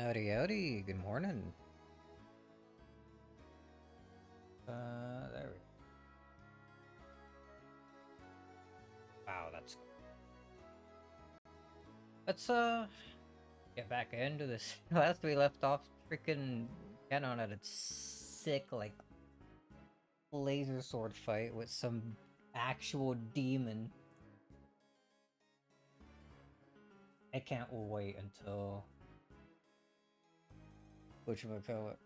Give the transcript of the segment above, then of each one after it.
Howdy, howdy. Good morning. There we go. Wow, that's. Let's get back into this. Last we left off, freaking Canon had its sick like laser sword fight with some actual demon. I can't wait until whatchamacallit.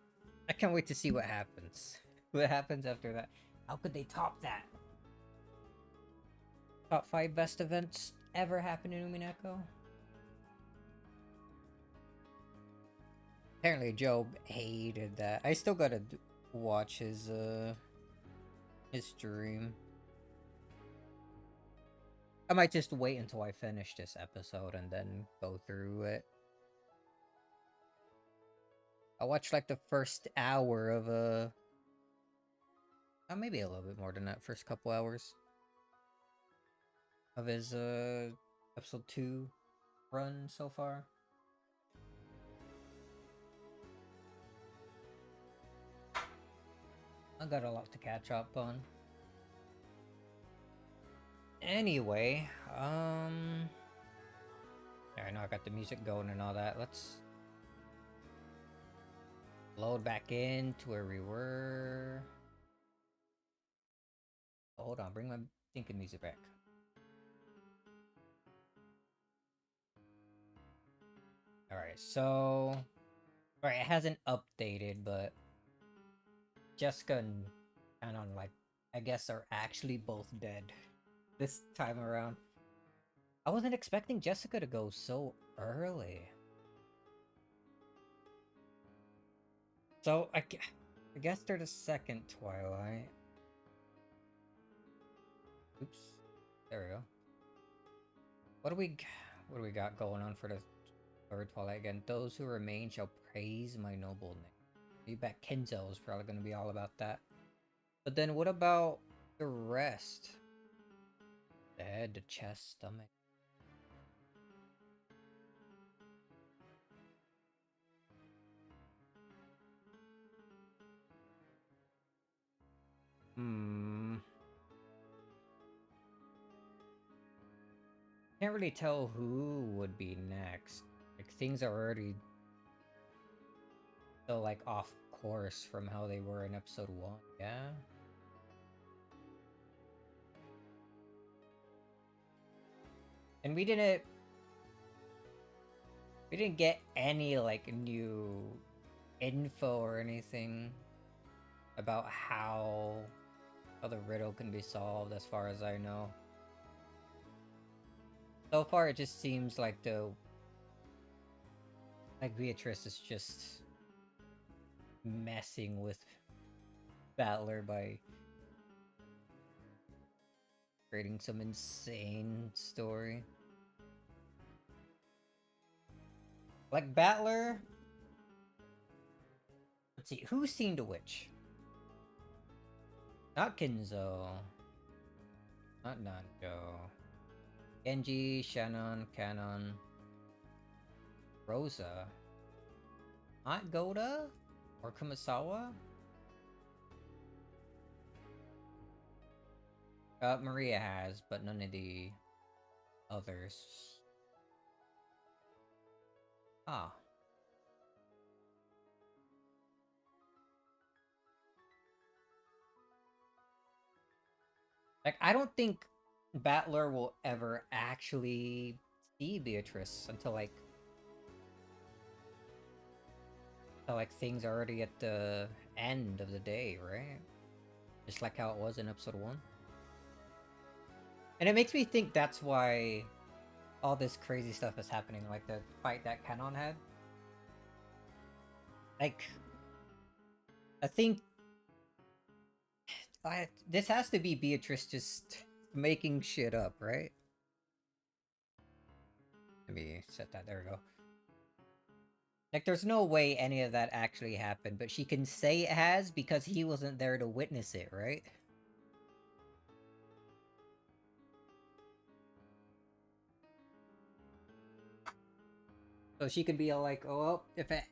I can't wait to see what happens. What happens after that? How could they top that? Top 5 best events ever happen in Umineko? Apparently Job hated that. I still gotta watch his stream. I might just wait until I finish this episode and then go through it. I watched like the first hour of maybe a little bit more than that, first couple hours of his episode 2 run so far. I got a lot to catch up on. Anyway, I know I got the music going and all that. Let's load back in to where we were. Hold on, bring my thinking music back. Alright, so... Alright, it hasn't updated, but... Jessica and Canon, like, I guess are actually both dead. This time around. I wasn't expecting Jessica to go so early. So, I guess they're the second Twilight. Oops. There we go. What do we got going on for the third Twilight again? Those who remain shall praise my noble name. You bet Kenzo is probably going to be all about that. But then what about the rest? The head, the chest, stomach. Can't really tell who would be next. Like, things are already so, like, off course from how they were in episode 1, yeah? And we didn't get any, like, new info or anything about how the riddle can be solved, as far as I know. So far, it just seems like Beatrice is just messing with Battler by creating some insane story. Like, Battler... Let's see, who's seen the witch? Not Kinzo. Not Nanjo. Genji, Shannon, Canon. Rosa. Not Goda? Or Kumasawa? Maria has, but none of the others. Ah. Like, I don't think Battler will ever actually see Beatrice until like things are already at the end of the day, right? Just like how it was in episode 1. And it makes me think that's why all this crazy stuff is happening, like the fight that Canon had. Like, I think this has to be Beatrice just making shit up, right? Let me set that. There we go. Like, there's no way any of that actually happened, but she can say it has because he wasn't there to witness it, right? So she could be all like, oh, well, if it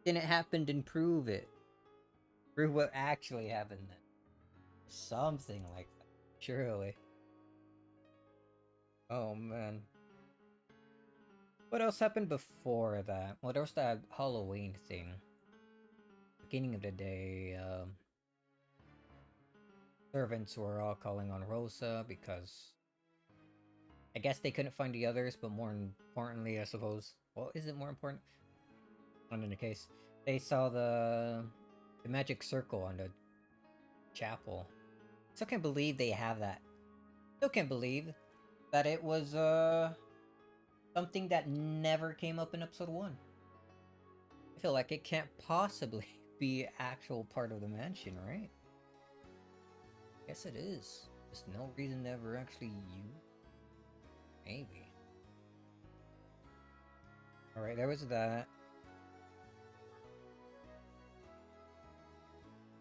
didn't happen, then prove it. Prove what actually happened then. Something like that. Surely. Oh, man. What else happened before that? Well, there was that Halloween thing. Beginning of the day, servants were all calling on Rosa because I guess they couldn't find the others, but more importantly, I suppose. Well, is it more important? Not in the case. They saw the magic circle on the chapel. Still can't believe they have that. Still can't believe that it was something that never came up in episode 1. I feel like it can't possibly be actual part of the mansion, right? Guess it is. There's no reason to ever actually use. Maybe. Alright, there was that.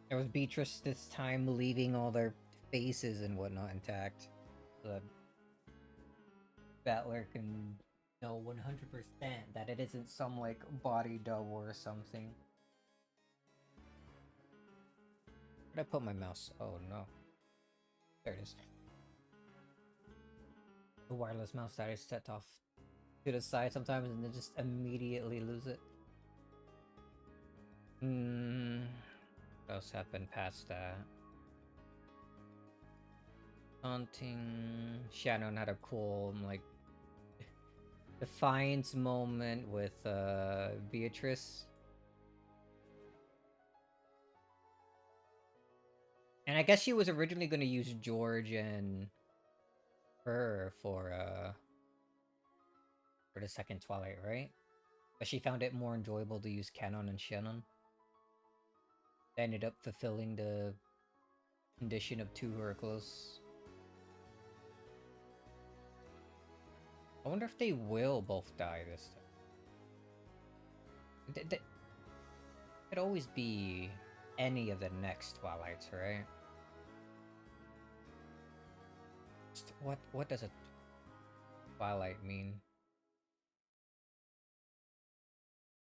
There was Beatrice this time leaving all their faces and whatnot intact. So that Battler can know 100% that it isn't some, like, body double or something. Where'd I put my mouse? Oh no. There it is. The wireless mouse that I set off to the side sometimes and then just immediately lose it. What else happened past that? Haunting. Shannon had a cool, like, defiance moment with Beatrice. And I guess she was originally going to use George and her for the second Twilight, right? But she found it more enjoyable to use Canon and Shannon. They ended up fulfilling the condition of two who are close. I wonder if they will both die this time. It could always be any of the next Twilights, right? What does a Twilight mean?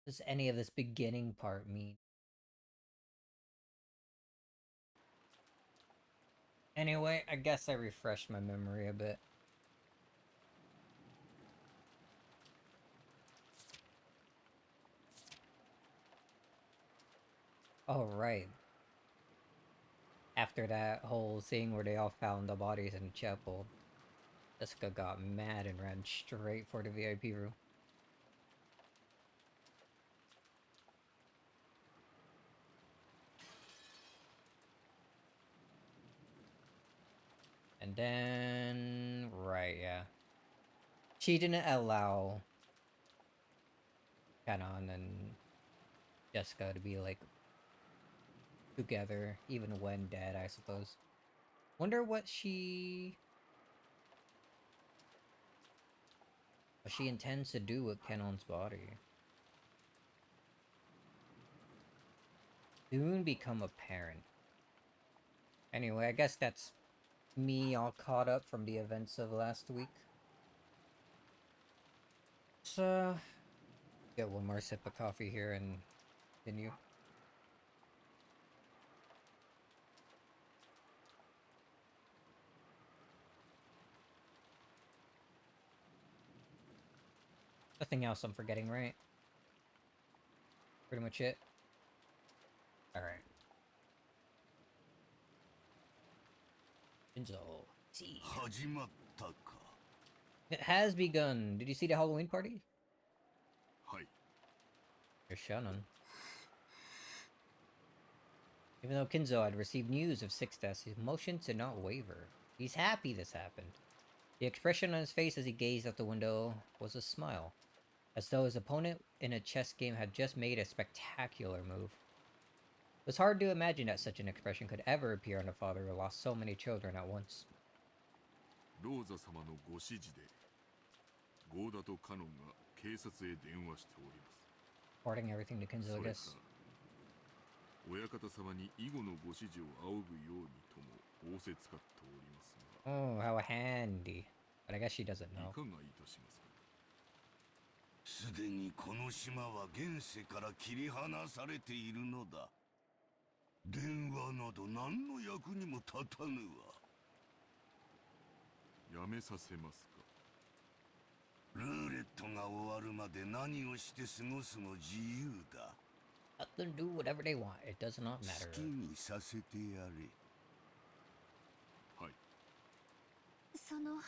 Does any of this beginning part mean? Anyway, I guess I refreshed my memory a bit. Oh, right. After that whole thing where they all found the bodies in the chapel, Jessica got mad and ran straight for the VIP room. And then... right, yeah. She didn't allow Canon and Jessica to be, like, together, even when dead, I suppose. Wonder what she intends to do with Canon's body. Soon become apparent. Anyway, I guess that's me all caught up from the events of last week. So, get one more sip of coffee here and continue. Nothing else I'm forgetting, right? Pretty much it. Alright. Shinzo. See. It has begun. Did you see the Halloween party? You're Shannon. Even though Kinzo had received news of Six Deaths, his emotions did not waver. He's happy this happened. The expression on his face as he gazed out the window was a smile, as though his opponent in a chess game had just made a spectacular move. It was hard to imagine that such an expression could ever appear on a father who lost so many children at once. Reporting everything to Kinzo, I guess. Oh, how handy. But I guess she doesn't know. すでにこの島は現世から切り離されているのだ。電話など何の役にも立たぬわ。やめさせますか。ルーレットが終わるまで何をして過ごすも自由だ。Let them do whatever they want. It does not 好 matter. きにさせてやれ。はい。その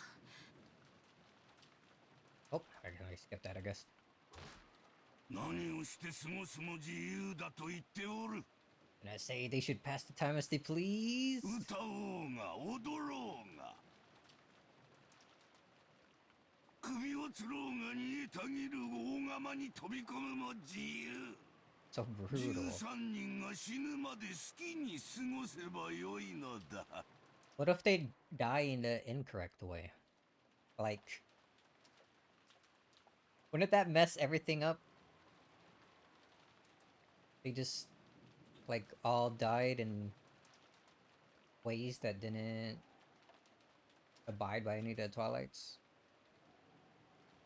Oh, I can skip that, I guess. 何をして過ごすも自由だと言っておる。 And I say they should pass the time as they please. 歌おうが踊ろうが、首をつろうが煮えたぎる大釜に飛び込むも自由。 So brutal. 13人が死ぬまで好きに過ごせばよいのだ。 What if they die in the incorrect way? Like, wouldn't that mess everything up? They just, like, all died in ways that didn't abide by any of the Twilights.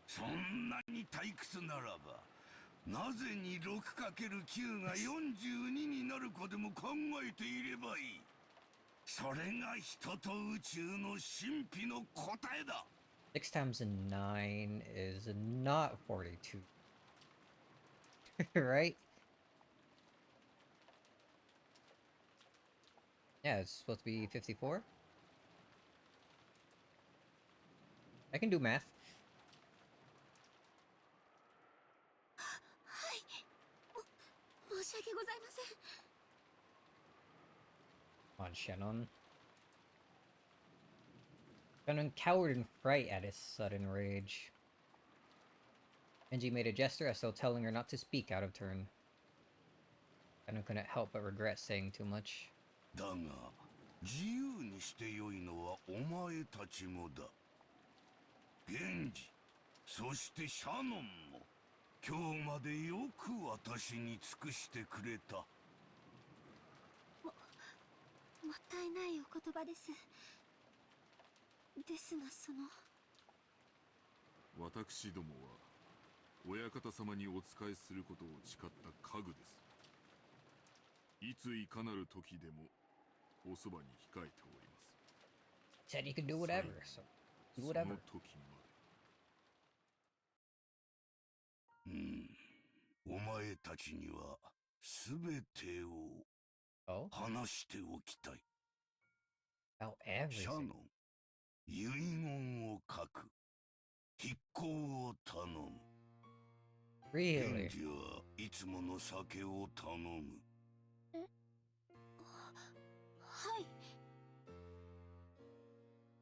そんなに退屈ならば、なぜに 6×9 が42になるかでも考えていればいい。それが人と宇宙の神秘の答えだ。 6 times 9 is not 42. Right? Yeah, it's supposed to be 54. I can do math. はい申し訳ございません。 Come on, Shannon. Shannon cowered in fright at his sudden rage. Genji made a gesture as though telling her not to speak out of turn. Shannon couldn't help but regret saying too much. だが自由にしてよいのはお前たちもだ。源氏、そしてシャノンも今日までよく私に尽くしてくれた。もったいないお言葉です。ですがその私どもは親方様にお仕えすることを誓った家具です。いついかなる時でもおそばに控えております。 Said you could do whatever, so do そ whatever. の時まで。お前たちには全てを Oh? 話しておきたい。 About シャ everything. ノン、遺言を書く。筆行を頼む。 Really? 源氏はいつもの酒を頼む。はい。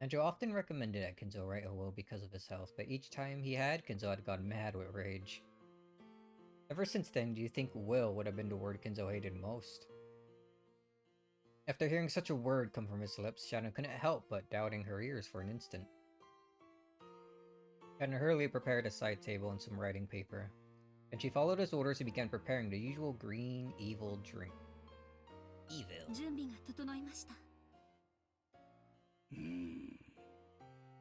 Sanjo often recommended that Kenzo write a will because of his health, but each time he had, Kenzo had gone mad with rage. Ever since then, do you think will would have been the word Kenzo hated most? After hearing such a word come from his lips, Shannon couldn't help but doubting her ears for an instant. Shannon hurriedly prepared a side table and some writing paper, and she followed his orders and began preparing the usual green, evil drink. Evil. 準備が整いました。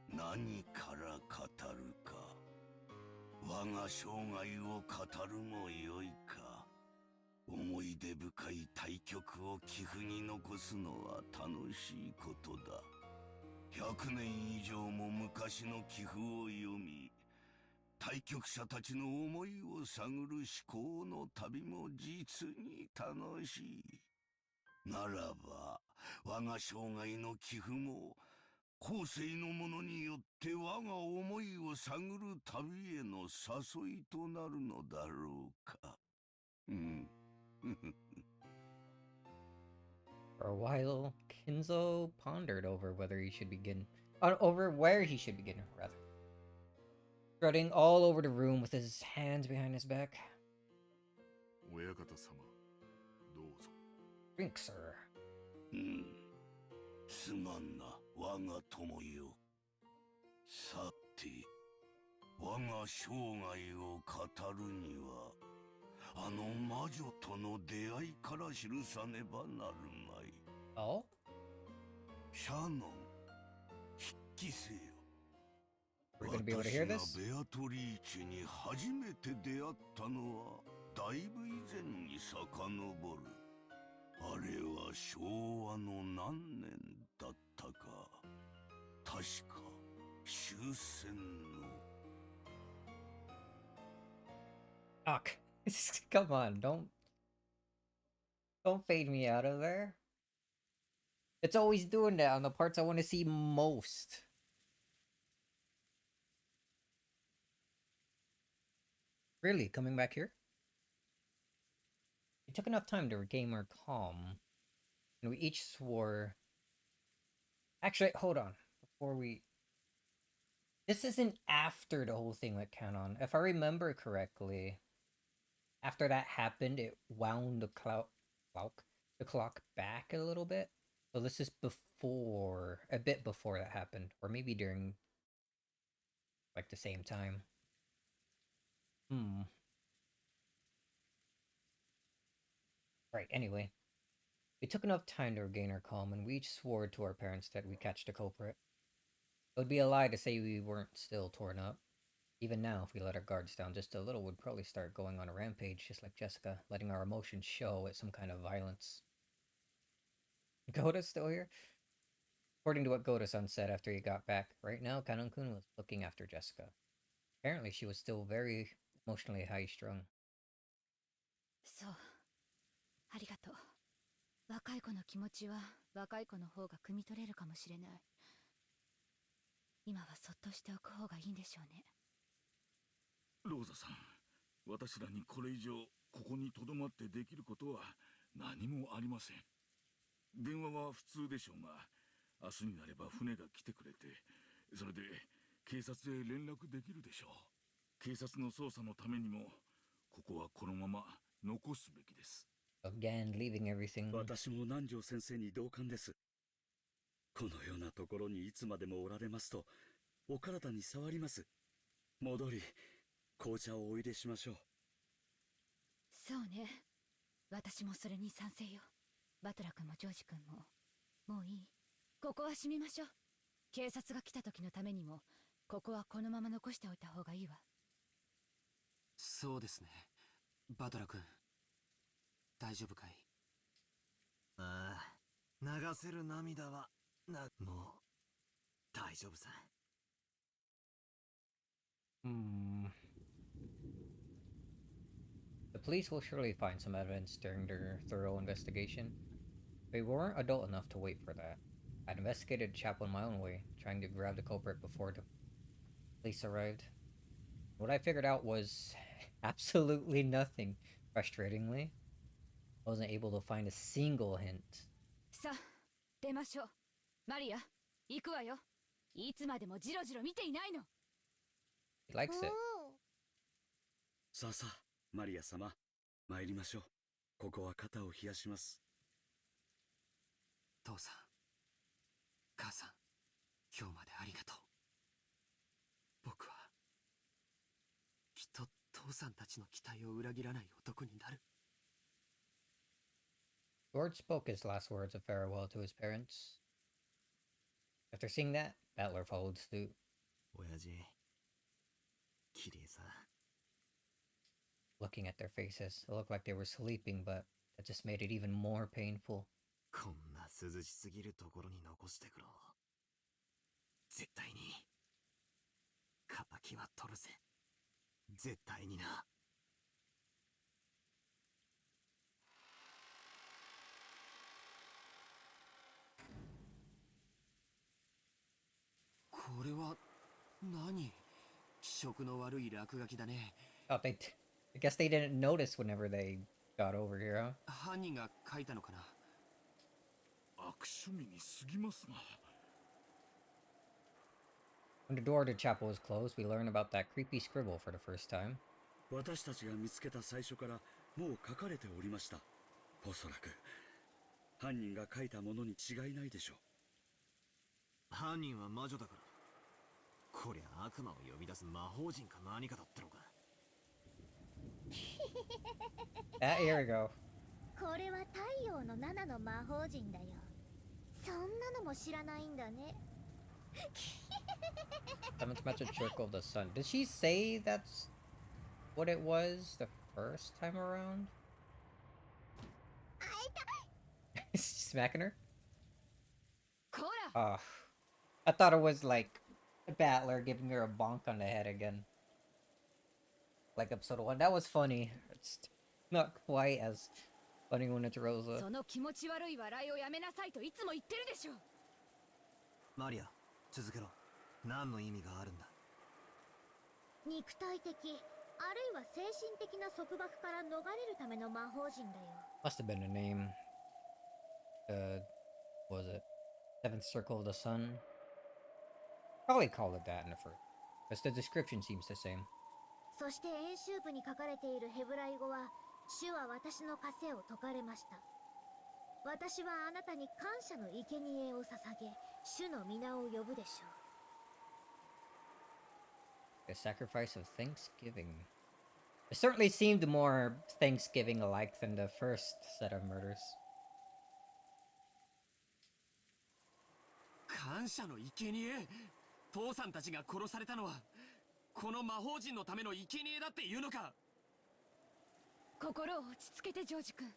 何から語るか。我が生涯を語るもよいか。思い出深い対局を棋譜に残すのは楽しいことだ。100年以上も昔の棋譜を読み、対局者たちの思いを探る思考の旅も実に楽しい。ならば我が生涯の棋譜も後世の者によって我が思いを探る旅への誘いとなるのだろうか。For a while, Kinzo pondered over whether he should begin, over where he should begin, rather. Strutting all over the room with his hands behind his back. 親方様、どうぞ。 Drink, sir. すまんな、我が友よ。さて、我が生涯を語るには、あの魔女との出会いから記さねばなるまい。Oh? シャノン、筆記せよ。We're gonna be able to hear 私が this? ベアトリーチェに初めて出会ったのはだいぶ以前に遡る。あれは昭和の何年だったか。確か終戦の。Fuck. Come on, don't fade me out of there. It's always doing that on the parts I want to see most. Really, coming back here? We took enough time to regain our calm, and we each swore... Actually, hold on. Before we... This isn't after the whole thing with Canon. If I remember correctly, after that happened, it wound the clock back a little bit. So this is before, a bit before that happened, or maybe during, like, the same time. Right, anyway. We took enough time to regain our calm, and we each swore to our parents that we'd catch the culprit. It would be a lie to say we weren't still torn up. Even now, if we let our guards down just a little, we'd probably start going on a rampage, just like Jessica, letting our emotions show with some kind of violence. Goda's still here? According to what Goda-san said after he got back, right now Kanon-kun was looking after Jessica. Apparently she was still very emotionally high-strung. そう。ありがとう。若い子の気持ちは若い子の方が汲み取れるかもしれない。今はそっとしておく方がいいんでしょうね。ローザさん、私らにこれ以上ここに留まってできることは何もありません。電話は普通でしょうが、明日になれば船が来てくれて、それで警察へ連絡できるでしょう。警察の捜査のためにも、ここはこのまま残すべきです。Again, leaving everything. 私も南條先生に同感です。このようなところにいつまでもおられますと、お体に障ります。戻り、紅茶をお入れしましょう。そうね。私もそれに賛成よ。バトラ君もジョージ君も。もういい。ここは閉めましょう。警察が来た時のためにも、ここはこのまま残しておいた方がいいわ。そうですね。バトラ君。大丈夫かい？ああ、流せる涙はもう大丈夫さ。The police will surely find some evidence during their thorough investigation. We weren't adult enough to wait for that. I'd investigated the chapel in my own way, trying to grab the culprit before the police arrived. What I figured out was absolutely nothing. Frustratingly, I wasn't able to find a single hint. さあ、出ましょう。マリア、行くわよ。いつまでもジロジロ見ていないの。He likes it. さあさあ、マリア様、参りましょう。ここは肩を冷やします。父さん、母さん、今日までありがとう。僕は、きっと父さんたちの期待を裏切らない男になる。George spoke his last words of farewell to his parents. After seeing that, Battler followed suit. 親父、綺麗さ。Looking at their faces, it looked like they were sleeping, but that just made it even more painful. こんな涼しすぎるところに残してくろ。絶対に敵は取るぜ。絶対にな。これは何？気色の悪い落書きだね。Oh, I guess they didn't notice whenever they got over here, huh? 犯人が書いたのかな？悪趣味に過ぎますな。When the door to the chapel was closed, we learned about that creepy scribble for the first time. 私たちが見つけた最初からもう書かれておりました。おそらく犯人が書いたものに違いないでしょう。犯人は魔女だから。こりゃ悪魔を呼び出す魔法陣か何かだったのか。Here we go. これは太陽の7の魔法陣だよ。そんなのも知らないんだね。Seventh method, circle of the sun. Did she say that's what it was the first time around? Smacking her? こら Oh, I thought it was like a battler giving her a bonk on the head again. Like episode 1. That was funny. It's not quite as funny when it's Rosa. その気持ち悪い笑いをやめなさいといつも言ってるでしょ。マリア、続けろ。何の意味があるんだ。肉体的、あるいは精神的な束縛から逃れるための魔法陣だよ。 Must have been a name. What was it? Seventh Circle of the Sun? Probably call it that in the first. Because the description seems the same. そして演習部に書かれているヘブライ語は、主は私の枷を解かれました。私はあなたに感謝の生贄を捧げ、主の皆を呼ぶでしょう。 The sacrifice of Thanksgiving. It certainly seemed more Thanksgiving-alike than the first set of murders. 感謝の生贄。父さんたちが殺されたのはこの魔法陣のための生贄だっていうのか。心を落ち着けてジョージ君。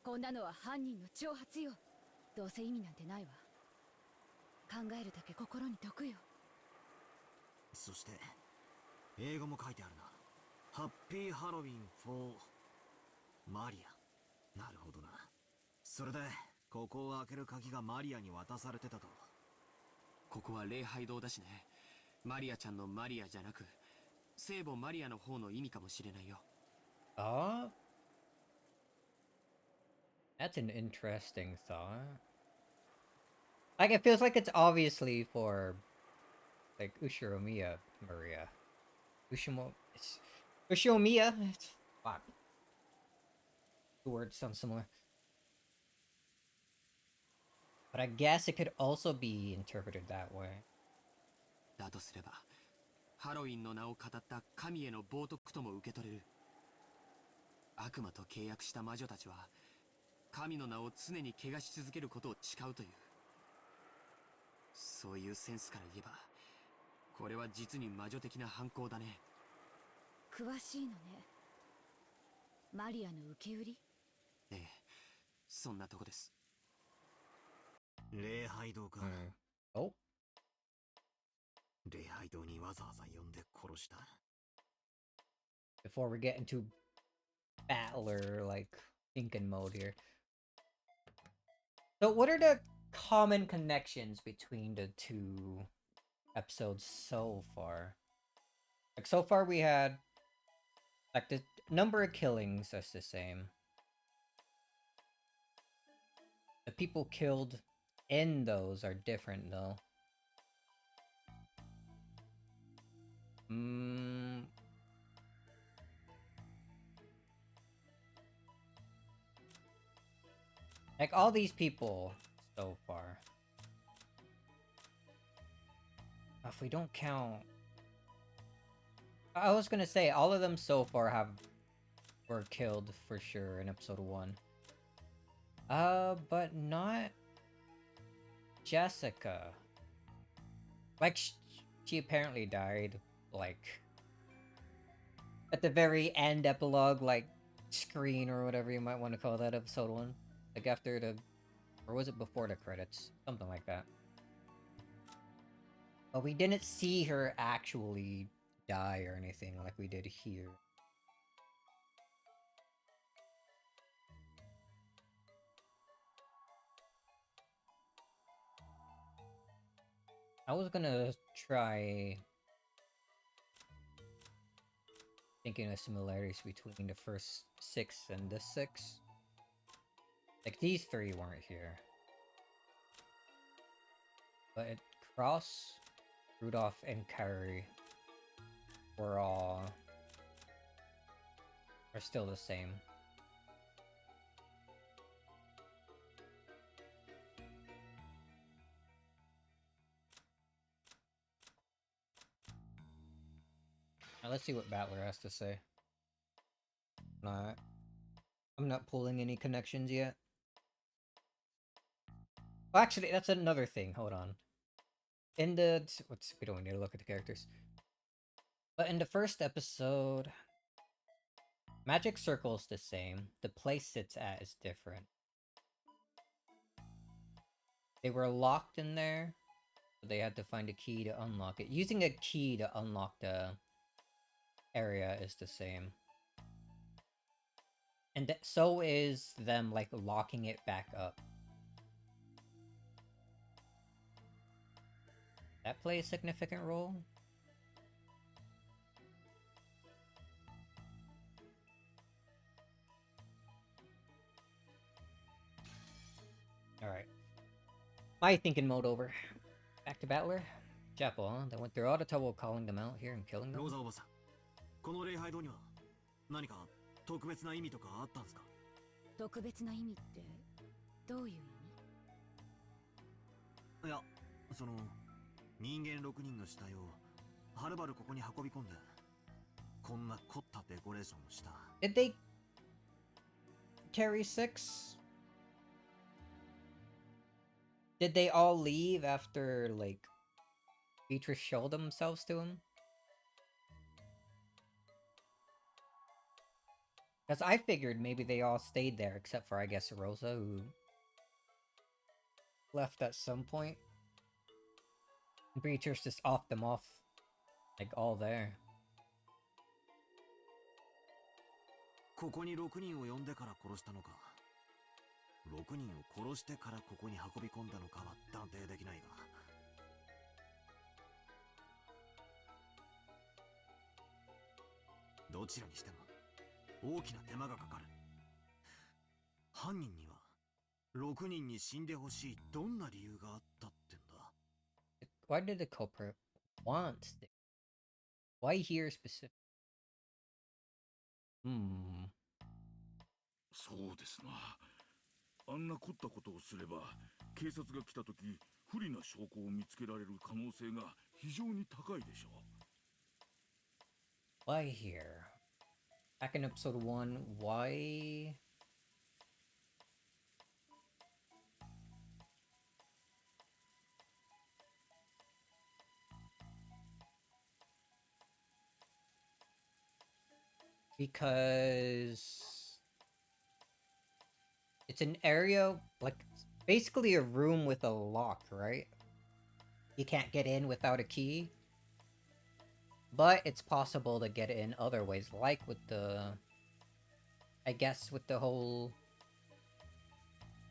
こんなのは犯人の挑発よ。どうせ意味なんてないわ。考えるだけ心に毒よ。そして英語も書いてあるな。ハッピーハロウィン for マリア。なるほどな。それでここを開ける鍵がマリアに渡されてたと。ここは礼拝堂だしね。マリアちゃんのマリアじゃなく聖母マリアの方の意味かもしれないよ。Oh? That's an interesting thought. Like, it feels like it's obviously for, like, Ushiromiya Maria. Ushiromiya? Fuck. The words sound similar. But I guess it could also be interpreted that way. だとすればハロウィンの名を語った神への冒涜とも受け取れる。悪魔と契約した魔女たちは神の名を常に汚し続けることを誓うという。そういうセンスから言えばこれは実に魔女的な犯行だね。詳しいのね。マリアの受け売り。ええ、そんなとこです。礼拝堂か。Oh? 礼拝堂にわざわざ呼んで殺した。Before we get into battler, like, thinking mode here. So what are the common connections between the two episodes so far? Like, so far we had, like, the number of killings that's the same. The people killed in those are different, though. Like, all these people so far. If we don't count... I was gonna say, all of them so far were killed for sure in episode 1. But not Jessica. Like, she apparently died, like, at the very end epilogue, like, screen or whatever you might want to call that, episode 1. Like, after the... Or was it before the credits? Something like that. But we didn't see her actually die or anything like we did here. I was gonna try thinking of similarities between the first 6 and this 6. Like, these 3 weren't here. But Cross, Rudolph, and Kyrie are still the same. Now let's see what Battler has to say. I'm not pulling any connections yet. Well, actually, that's another thing. Hold on. In the we don't need to look at the characters, but in the first episode, Magic Circle is the same. The place it's at is different. They were locked in there, so they had to find a key to unlock it. Using a key to unlock the area is the same. And so is them, like, locking it back up. That play a significant role? Alright. My thinking mode over. Back to Battler. Chapel, huh? They went through all the trouble calling them out here and killing ロー them? ザおばさん、この礼拝堂には何か特別な意味とかあったんすか？特別な意味ってどういう意味？いや、その人間6人の死体をはるばるここに運び込んでこんな凝ったデコレーションをした。 Did they carry 6? Did they all leave after, like, Beatrice showed themselves to him? Because I figured maybe they all stayed there, except for, I guess, Rosa, who left at some point. Beatrice just offed them off, like, all there. ここに6人を呼んでから殺したのか、6人を殺してからここに運び込んだのかは断定できないが、どちらにしても大きな手間がかかる。犯人には6人に死んでほしいどんな理由があったってんだ。 Why did the culprit want this? Why here specific? そうですな。あんな凝ったことをすれば警察が来た時不利な証拠を見つけられる可能性が非常に高いでしょう。 Why here? Back in episode 1, why? Because it's an area, like, basically a room with a lock, right? You can't get in without a key. But it's possible to get in other ways, like with the... I guess with the whole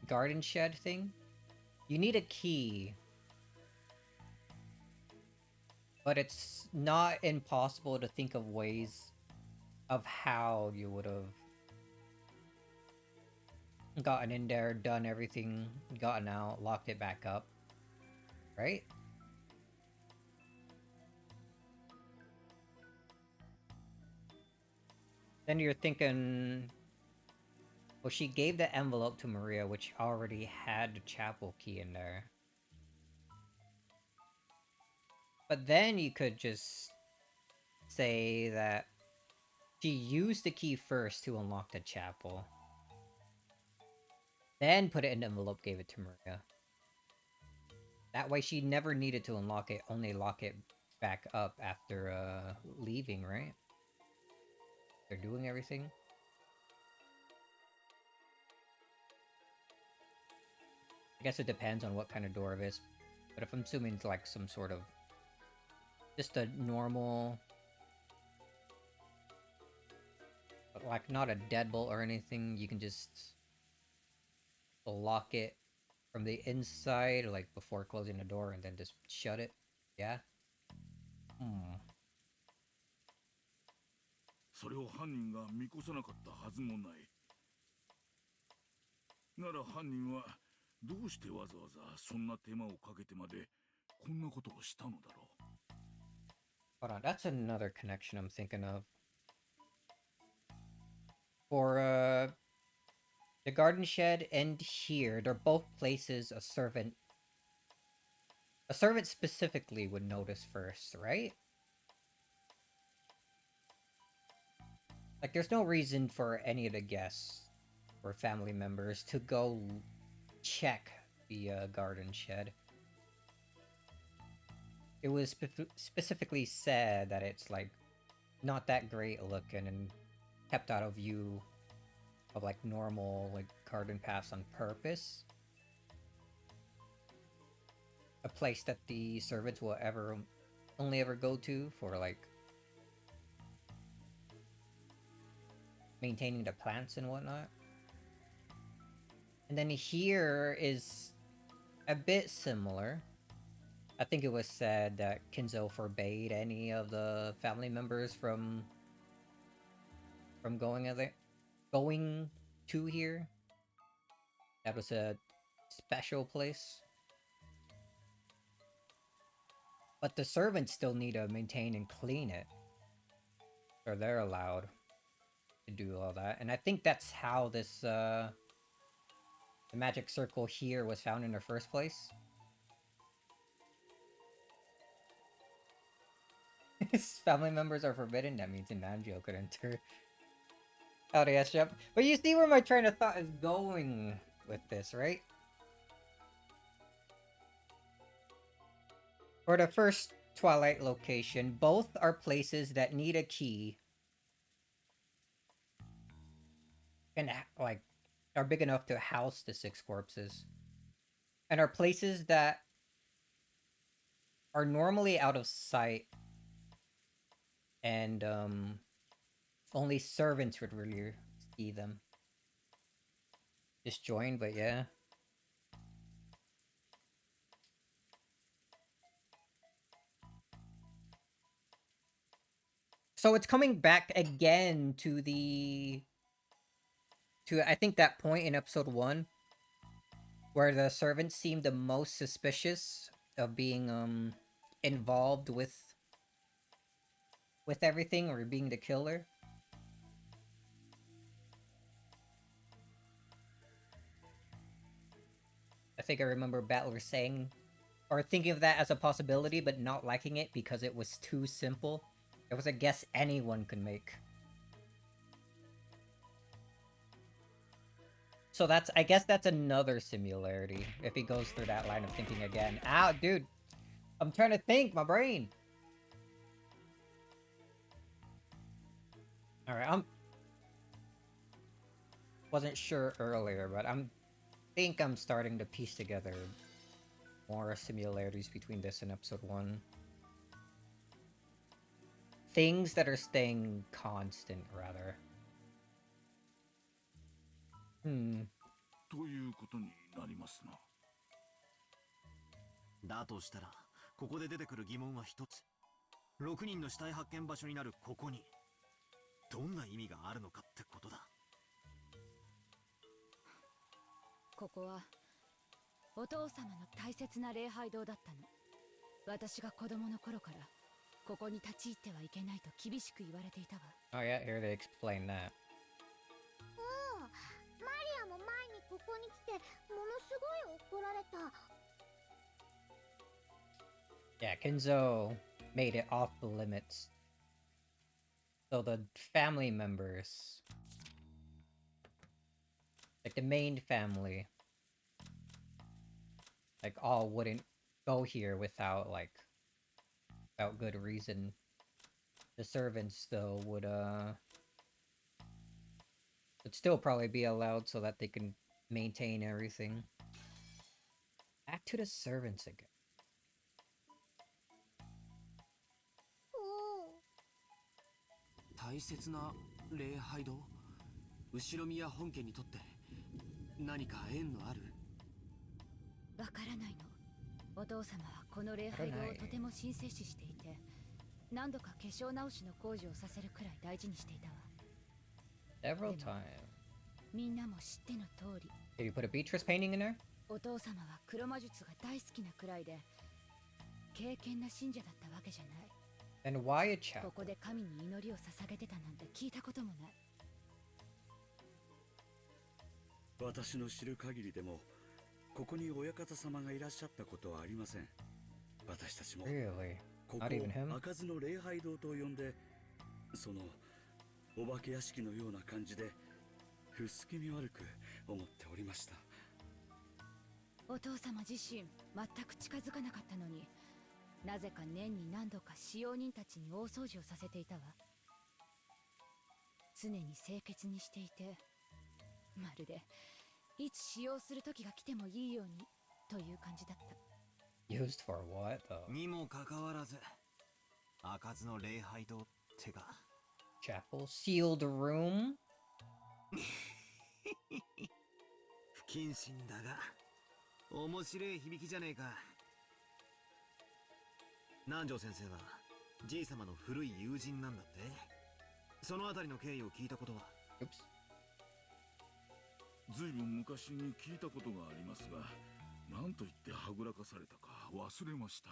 garden shed thing. You need a key. But it's not impossible to think of ways of how you would have gotten in there, done everything, gotten out, locked it back up. Right? Then you're thinking, well, she gave the envelope to Maria, which already had the chapel key in there. But then you could just say that she used the key first to unlock the chapel. Then put it in the envelope, gave it to Maria. That way she never needed to unlock it, only lock it back up after leaving, right? They're doing everything. I guess it depends on what kind of door it is. But if I'm assuming it's like some sort of... just a normal... but like not a deadbolt or anything, you can just... lock it from the inside, like before closing the door, and then just shut it. Yeah? それを犯人が見越さなかったはずもない。なら犯人はどうしてわざわざそんな手間をかけてまでこんなことをしたのだろう。 Hold on, that's another connection I'm thinking of. For, the garden shed and here, they're both places a servant specifically would notice first, right? Like, there's no reason for any of the guests or family members to go check the garden shed. it was specifically said that it's like not that great looking and kept out of view of like normal like garden paths on purpose. A place that the servants will only ever go to for like maintaining the plants and whatnot. And then here is a bit similar. I think it was said that Kinzo forbade any of the family members from going to here. That was a special place. But the servants still need to maintain and clean it. So they're allowed to do all that. And I think that's how this the magic circle here was found in the first place. His family members are forbidden. That means Inanjo could enter. Oh, yes, yep. But you see where my train of thought is going with this, right? For the first Twilight location, both are places that need a key. And, like, are big enough to house the 6 corpses. And are places that are normally out of sight. And, only servants would really see them. Disjoined, but yeah. So it's coming back again to I think that point in episode 1 where the servants seemed the most suspicious of being involved with everything or being the killer. I think I remember Battler saying or thinking of that as a possibility but not liking it because it was too simple. It was a guess anyone could make. So I guess that's another similarity if he goes through that line of thinking again. Ow, dude. I'm trying to think, my brain. Alright, wasn't sure earlier, but think I'm starting to piece together more similarities between this and episode 1. Things that are staying constant, rather. ということになりますな。だとしたらここで出てくる疑問は一つ。6人の死体発見場所になるここにどんな意味があるのかってことだ。ここはお父様の大切な礼拝堂だったの。私が子供の頃からここに立ち入ってはいけないと厳しく言われていたわ。Oh yeah, here they explain that. マリアも前にここに来てものすごい怒られた。Yeah, Kenzo made it off the limits. So the family members, like the main family, like all wouldn't go here without good reason. The servants though would still probably be allowed so that they can maintain everything. Back to the servants again. 大切な礼拝堂、後ろ宮本家にとって何か縁のある？わからないの。お父様はこの礼拝堂をとても神聖視していて、何度か化粧直しの工事をさせるくらい大事にしていたわ。Several times. みんなも知っての通り。Did you put a Beatrice painting in there? お父様は黒魔術が大好きなくらいで、敬虔な信者だったわけじゃない。And why a chapel? ここで神に祈りを捧げてたなんて聞いたこともない。私の知る限りでもここに親方様がいらっしゃったことはありません。私たちも Really? ここ Not even him? 開かずの礼拝堂と呼んで、そのお化け屋敷のような感じで不気味悪く思っておりました。お父様自身全く近づかなかったのに、なぜか年に何度か使用人たちに大掃除をさせていたわ。常に清潔にしていて、まるでいつ使用する時が来てもいいようにという感じだった。 Used for what though? にもかかわらず開かずの礼拝堂ってか。 Chapel? Sealed room? 不謹慎だが面白い響きじゃねえか。南條先生はじい様の古い友人なんだって。そのあたりの経緯を聞いたことは。 Oops. ずいぶん昔に聞いたことがありますが、何と言ってはぐらかされたか忘れました。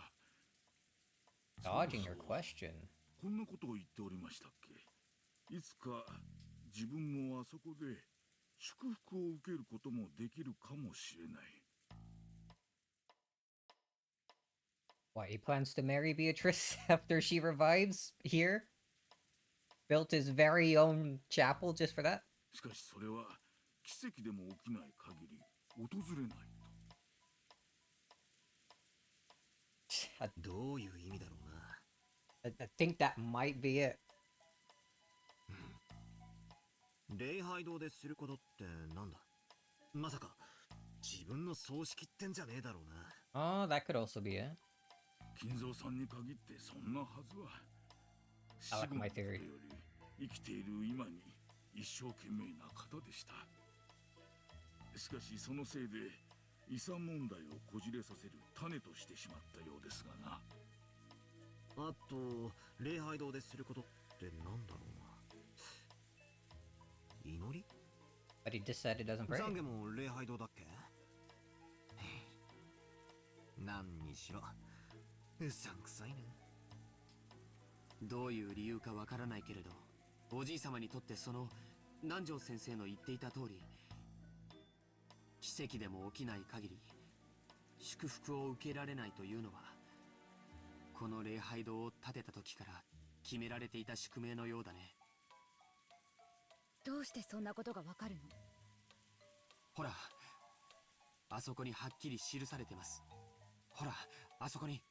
Dodging your question. こんなことを言っておりましたっけ。いつか自分もあそこで祝福を受けることもできるかもしれない。 What, he plans to marry Beatrice after she revives here? Built his very own chapel just for that? しかしそれは奇跡でも起きない限り訪れないと。 I, どういう意味だろうな。 I think that might be it. 礼拝堂ですることってなんだ。まさか自分の葬式ってんじゃねえだろうな。 Oh, that could also be it. 金蔵さんに限ってそんなはずは。 I like my 死後 theory. のことより生きている今に一生懸命な方でした。しかしそのせいで遺産問題をこじれさせる種としてしまったようですがな。あと礼拝堂ですることってなんだろうな。祈り。 But he just said it doesn't pray. 懺悔も礼拝堂だっけ。何にしろうさんくさいね。どういう理由かわからないけれど、おじい様にとってその南條先生の言っていた通り、奇跡でも起きない限り祝福を受けられないというのは、この礼拝堂を建てた時から決められていた宿命のようだね。どうしてそんなことがわかるの？ほら、あそこにはっきり記されてます。ほら、あそこに。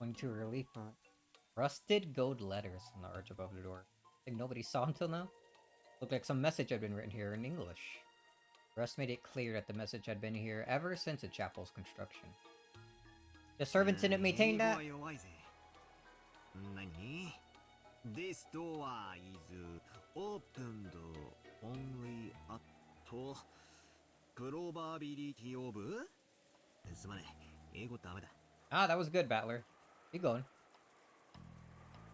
Going too early for rusted gold letters on the arch above the door. I think nobody saw until now. Looked like some message had been written here in English. Rust made it clear that the message had been here ever since the chapel's construction. The servants didn't maintain that? 何 This door is opened only at probability of すまねえ、英語ダメだ。 Ah, that was good, Battler. Keep going.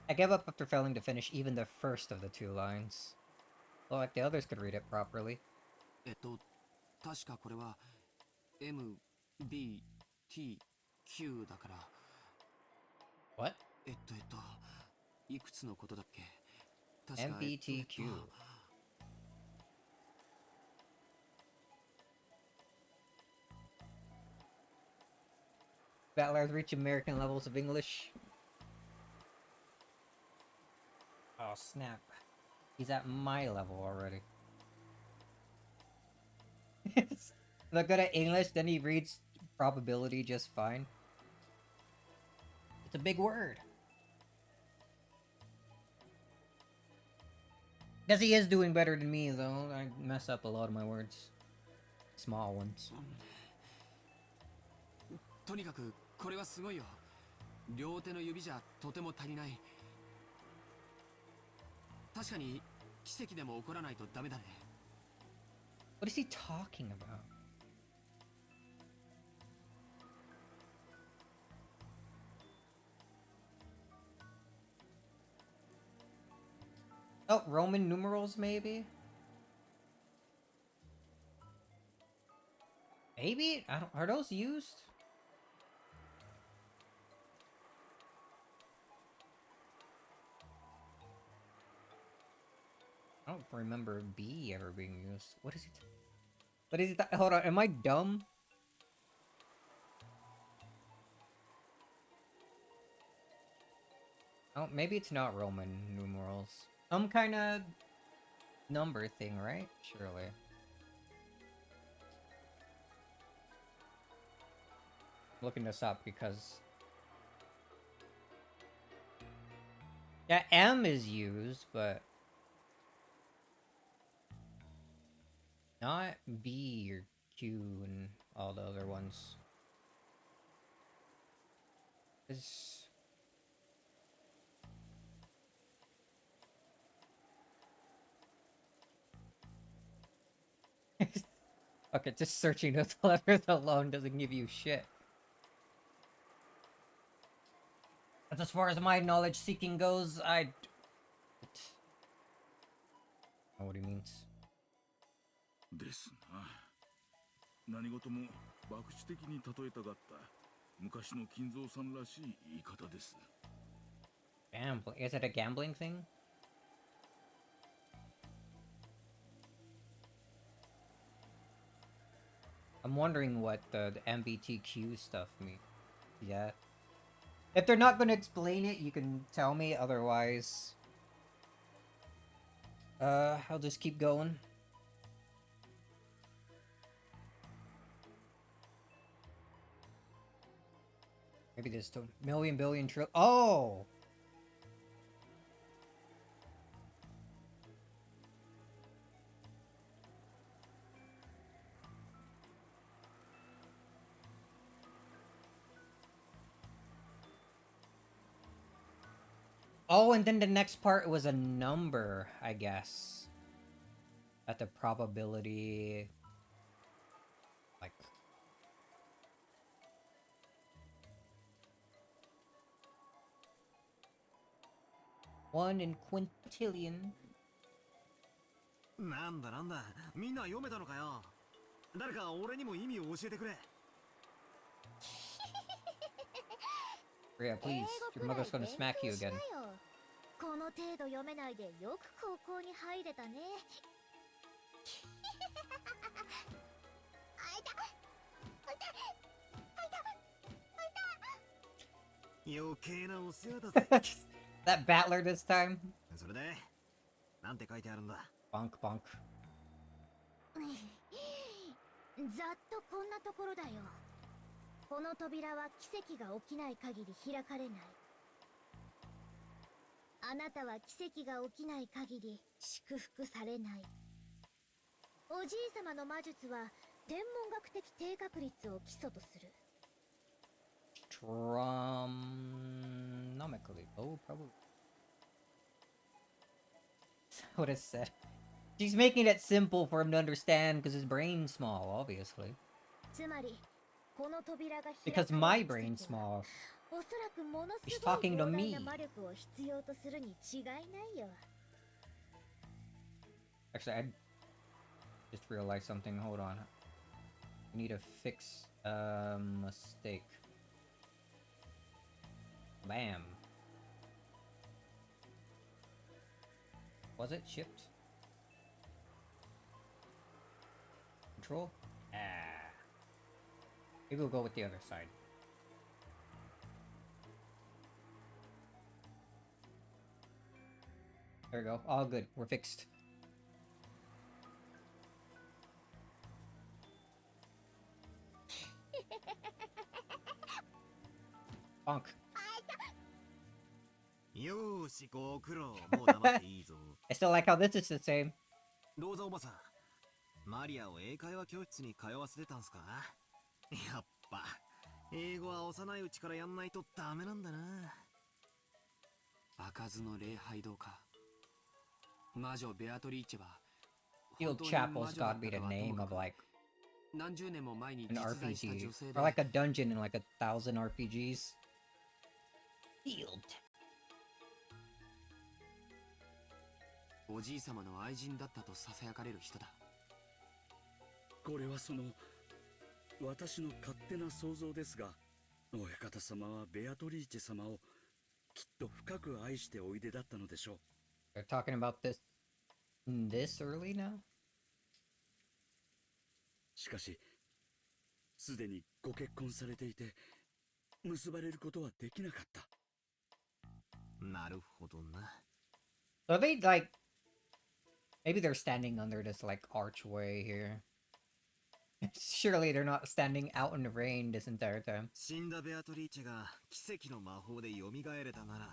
I gave up after failing to finish even the first of the two lines. Well, like the others could read it properly. 確かこれは M, B, T, Q だから。 What? いくつのことだっけ。確か MBTQ. Battlers reach American levels of English. Oh, snap. He's at my level already. They're good at English, then he reads probability just fine. It's a big word. Guess he is doing better than me, though. I mess up a lot of my words. Small ones. とにかくこれはすごいよ。両手の指じゃとても足りない。確かに奇跡でも起こらないとダメだね。What is he talking about? Oh, Roman numerals, maybe? Maybe? I don't, are those used? I don't remember B ever being used. What is it? What is it? Hold on, am I dumb? Oh, maybe it's not Roman numerals. Some kind of number thing, right? Surely. looking this up because yeah, M is used, but not B or Q and all the other ones. Is okay, just searching those letters alone doesn't give you shit. But as far as my knowledge seeking goes, I don't know what he means. ですな。何事も博打的に例えたがった昔の金蔵さんらしい言い方です。 Gambling? Is it a gambling thing? I'm wondering what the MBTQ stuff means. Yeah. If they're not gonna explain it, you can tell me. Otherwise, I'll just keep going. Maybe there's still million, billion, trillion. Oh! Oh, and then the next part was a number, I guess. At the probability... Like... 1 in quintillion. なんだなんだ、みんな読めたのかよ。誰か俺にも意味を教えてくれ。Yeah, please. Your mother's gonna smack you again. この程度読めないでよく高校に入れたね。余計なお世話だぜ。That battler this time? それで、なんて書いてあるんだ。Bonk, bonk. ざっとこんなところだよ。この扉は奇跡が起きない限り開かれない。あなたは奇跡が起きない限り祝福されない。おじいさまの魔術は天文学的低確率を基礎とする。Astronomically low probably. What is said? She's making it simple for him to understand because his brain's small, obviously. つまりこの扉が開かれる Because my brain's small. おそらくものす She's ごい talking to 膨大 me. な魔力を必要とするに違いないよ。 Actually, I just realized something. Hold on. I need to fix a mistake. Bam. Was it shift? Control? Ah. Maybe we'll go with the other side. There we go. All good. We're fixed. Bonk. よーし、ご苦労。もう黙っていいぞ。I still like how this is the same. ローザおばさん、マリアを英会話教室に通わせてたんすか？やっぱ、英語は幼いうちからやんないとダメなんだな。開かずの礼拝堂か。魔女ベアトリーチェは Field Chapel's gotta be the name of like 何十年も前に an 実在した女 RPG. 性で Or like a dungeon in like 1,000 RPGs. Field. おじい様の愛人だったとささやかれる人だ。これはその私の勝手な想像ですが、親方様はベアトリーチェ様をきっと深く愛しておいでだったのでしょう。They're talking about this early now? しかし、すでにご結婚されていて、結ばれることはできなかった。なるほどな。 So are they like... Maybe they're standing under this like archway here. Surely they're not standing out in the rain this entire time. 死んだベアトリーチェが奇跡の魔法で蘇れたなら、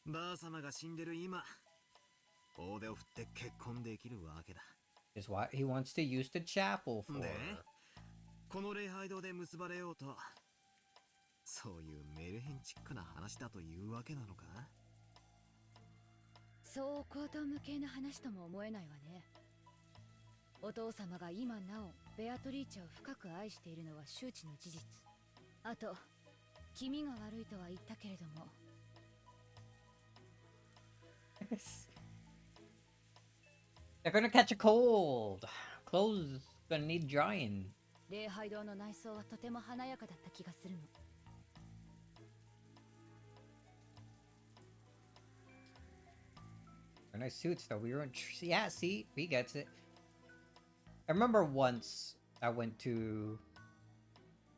ばあ様が死んでる今、大手を振って結婚できるわけだ。Is what he wants to use the chapel for. で、この礼拝堂で結ばれようと、そういうメルヘンチックな話だというわけなのか？そう高等無形な話とも思えないわね。お父様が今なおベアトリーチェを深く愛しているのは周知の事実。あと気味が悪いとは言ったけれども、They're gonna catch a cold. Clothes gonna need drying. 礼拝堂の内装はとても華やかだった気がするの。They're nice suits though. We were in yeah, see, he gets it. I remember once I went to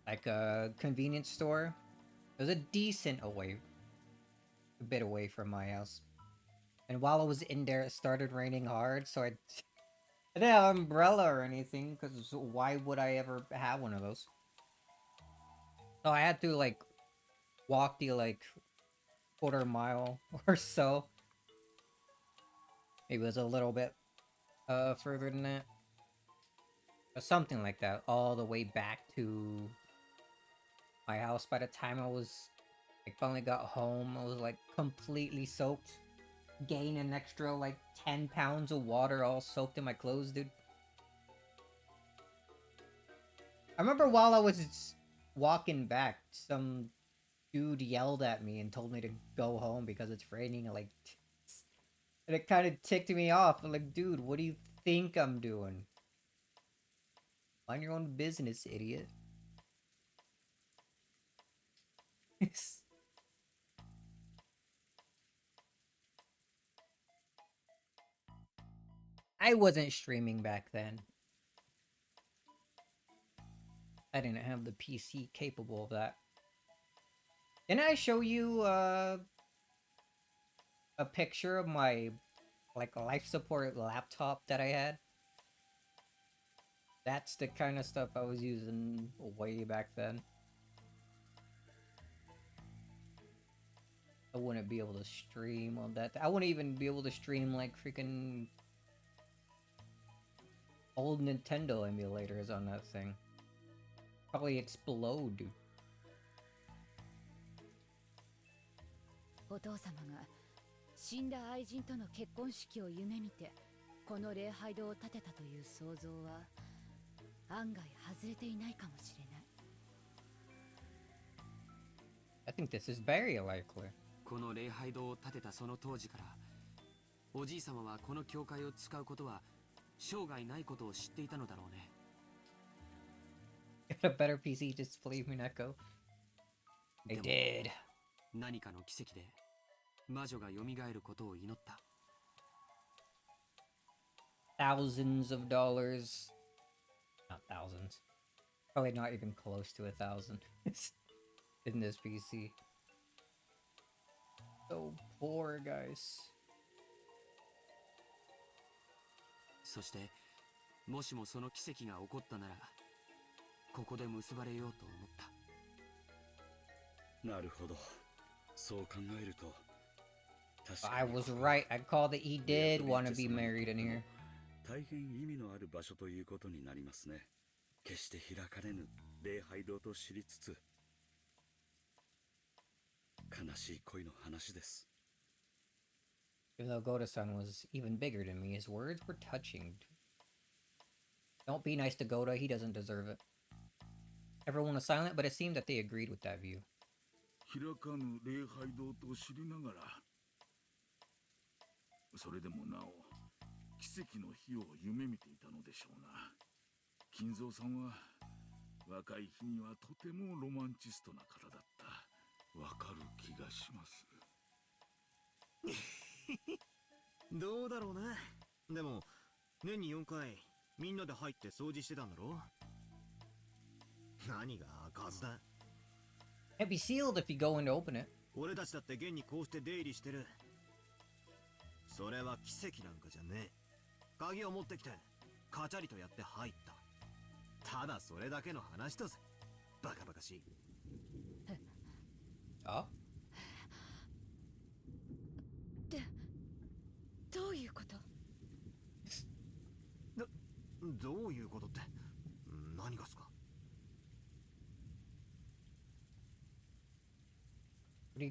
like a convenience store. It was a bit away from my house. And while I was in there, it started raining hard, so I didn't have an umbrella or anything, because why would I ever have one of those? So I had to like walk the like quarter mile or so. Maybe it was a little bit further than that. Or something like that, all the way back to my house. By the time I finally got home, I was like completely soaked. Gained an extra like 10 pounds of water all soaked in my clothes, dude. I remember while I was walking back, some dude yelled at me and told me to go home because it's raining. And it kind of ticked me off. I'm like, dude, what do you think I'm doing? Mind your own business, idiot. I wasn't streaming back then. I didn't have the PC capable of that. Didn't I show you a picture of my like life support laptop that I had? That's the kind of stuff I was using way back then. I wouldn't be able to stream on that. I wouldn't even be able to stream like freaking old Nintendo emulators on that thing. Probably explode, dude. お父様が死んだ愛人との結婚式を夢見てこの礼拝堂を建てたという想像は案外外れていないかもしれない。I think this is very likely. この礼拝堂を建てたその当時から、おじい様はこの教会を使うことは生涯ないことを知っていたのだろうね。Get a better PC, just play Umineko. I did. 何かの奇跡で魔女が蘇ることを祈った。Thousands of dollars. Not thousands. Probably not even close to 1,000 in this PC. So poor, guys. そしてもしもその奇跡が起こったなら、ここで結ばれようと思った。なるほど。そう考えると、確かに I was right. I called that he did want to be married in here. 大変意味のある場所ということになりますね。決して開かれぬ礼拝堂と知りつつ、悲しい恋の話です。Even though Goda-san was even bigger than me, his words were touching. Don't be nice to Goda, he doesn't deserve it. Everyone was silent, but it seemed that they agreed with that view. 開かぬ礼拝堂と知りながら、それでもなお奇跡の日を夢見ていたのでしょうな。金蔵さんは若い日にはとてもロマンチストな方だった。わかる気がします。どうだろうね。でも年に4回みんなで入って掃除してたんだろ。何が開かずだ。Can't be sealed if you go in to open it. 俺たちだって現にこうして出入りしてる。それは奇跡なんかじゃねえ。鍵を持ってきてカチャリとやって入った。ただそれだけの話だぜ。バカバカしい。Oh? どういうこと？どういうことって、何がすか？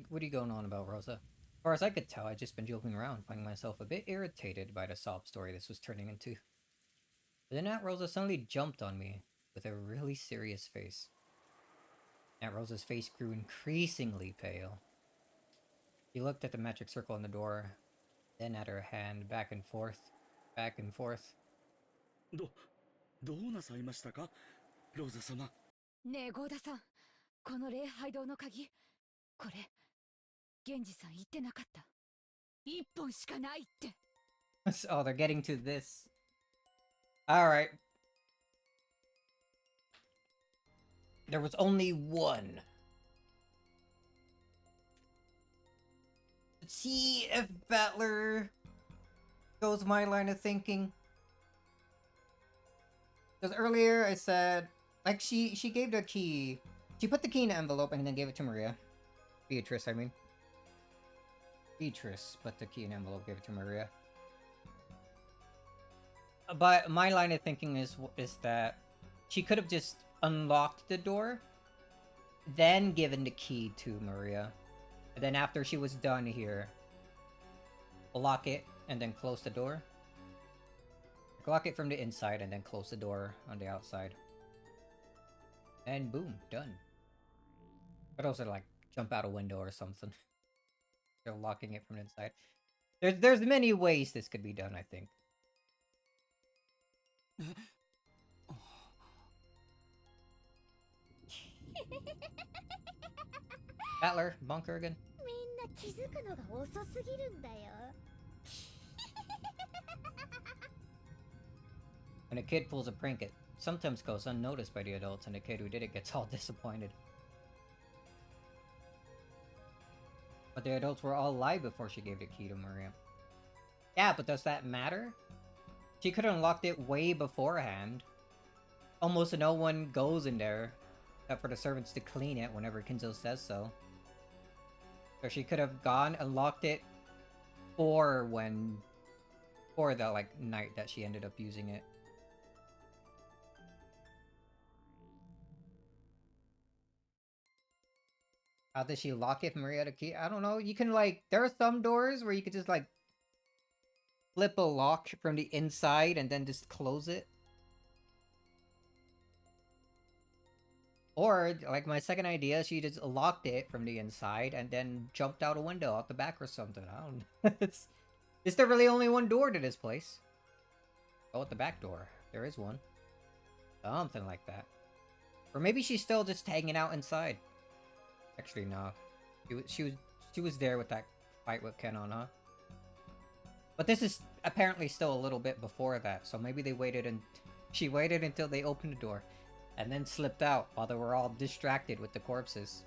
What are you going on about, Rosa? As far as I could tell, I'd just been joking around, finding myself a bit irritated by the sob story this was turning into. But then Aunt Rosa suddenly jumped on me with a really serious face. Aunt Rosa's face grew increasingly pale. She looked at the magic circle on the door, then at her hand, back and forth, back and forth. どうなさいましたか、ローザ様。ねえゴーダさん、この礼拝堂の鍵、これ源氏さん言ってなかった。一本しかないって。Oh, they're getting to this. Alright. There was only one. Let's see if Battler goes my line of thinking. Because earlier I said, like, she gave the key. She put the key in the envelope and then gave it to Maria. Beatrice, I mean. Beatrice put the key in the envelope, gave it to Maria. But my line of thinking is that she could have just unlocked the door, then given the key to Maria. And then after she was done here, lock it and then close the door. Lock it from the inside and then close the door on the outside. And boom, done. But also like jump out a window or something. They're locking it from the inside. There's many ways this could be done, I think. Battler, bunker again. みんな気づくのが遅すぎるんだよ。When a kid pulls a prank, it sometimes goes unnoticed by the adults, and the kid who did it gets all disappointed. But the adults were all alive before she gave the key to Maria. Yeah, but does that matter? She could have unlocked it way beforehand. Almost no one goes in there, except for the servants to clean it whenever Kinzo says so. So she could have gone and locked it for the, like, night that she ended up using it. How did she lock it, Maria, the key? I don't know. You can, like, there are some doors where you could just, like, flip a lock from the inside and then just close it. Or, like, my second idea, she just locked it from the inside and then jumped out a window out the back or something. I don't know. Is there really only one door to this place? Oh, at the back door. There is one. Something like that. Or maybe she's still just hanging out inside. Actually, no. She was there with that fight with Kenon, huh? But this is apparently still a little bit before that, so maybe they waited and she waited until they opened the door and then slipped out while they were all distracted with the corpses.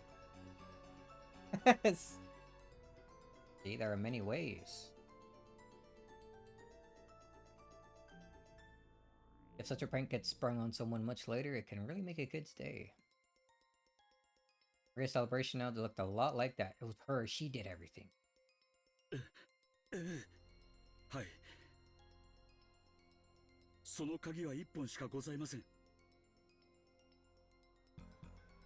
See, there are many ways. If such a prank gets sprung on someone much later, it can really make a kid's day. Maria's celebration now looked a lot like that. It was her. She did everything. はい。その鍵は一本しかございません。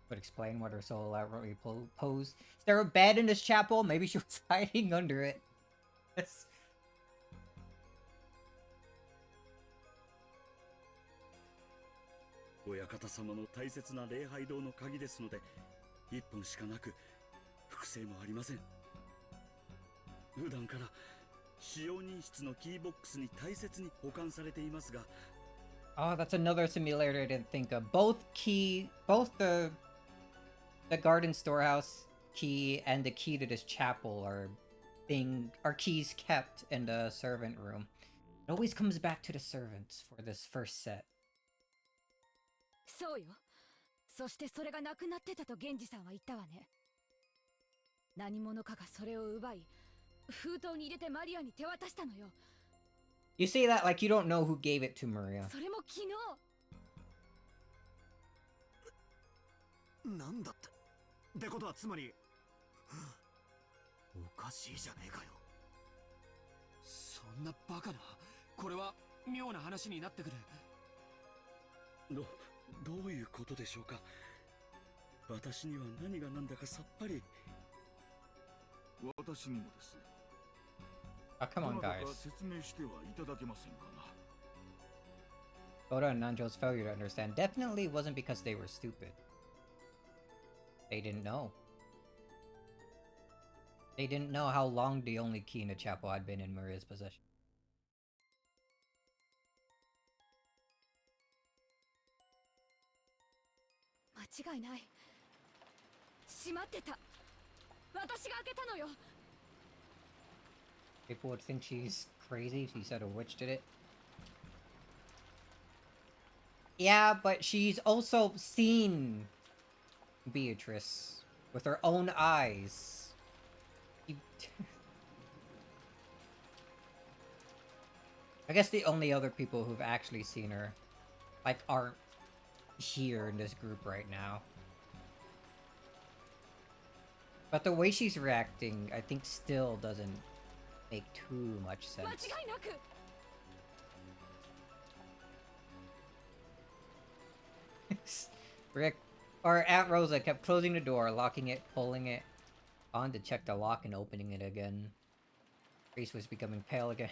Would explain what her so elaborately posed. Is there a bed in this chapel? Maybe she was hiding under it. Yes. 親方様の大切な礼拝堂の鍵ですので、一本しかなく、複製もありません。普段から使用人室のキーボックスに大切に保管されていますが。Oh, that's another similarity I didn't think of. Both the garden storehouse key and the key to this chapel are keys kept in the servant room. It always comes back to the servants for this first set. そうよ。そしてそれがなくなってたと源氏さんは言ったわね。何者かがそれを奪い、封筒に入れてマリアに手渡したのよ。You say that like you don't know who gave it to Maria. それも昨日。なんだってってことはつまりおかしいじゃねえかよ。そんなバカな。これは妙な話になってくる。どういうことでしょうか。私には何が何だかさっぱり。私にもです。 Oh, come ど on, なた guys. か説明してはいただけませんかな。 Oda and Nanjo's failure to understand definitely wasn't because they were stupid. They didn't know. They didn't know how long the only key in the chapel had been in Maria's possession. 間違いない。閉まってた。私が開けたのよ。 People would think she's crazy if she said a witch did it. Yeah, but she's also seen Beatrice with her own eyes. I guess the only other people who've actually seen her, like, aren't here in this group right now. But the way she's reacting, I think, still doesn't make too much sense. 間違いなく。 Rick, or Aunt Rosa kept closing the door, locking it, pulling it on to check the lock and opening it again. Grace was becoming pale again.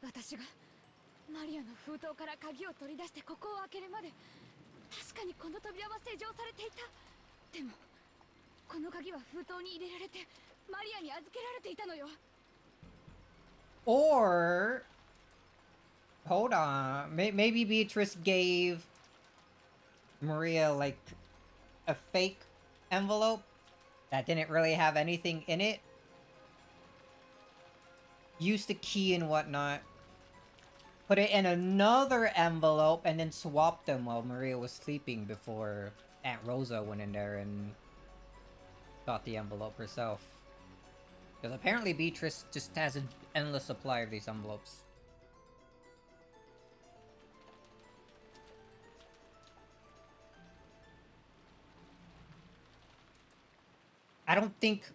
私がマリアの封筒から鍵を取り出してここを開けるまで確かにこの扉は施錠されていた。でもこの鍵は封筒に入れられてマリアに預けられていたのよ。 Or, hold on, maybe Beatrice gave Maria, like, a fake envelope that didn't really have anything in it. Used the key and whatnot. Put it in another envelope and then swapped them while Maria was sleeping before Aunt Rosa went in there and got the envelope herself. Because apparently Beatrice just has an endless supply of these envelopes. I don't think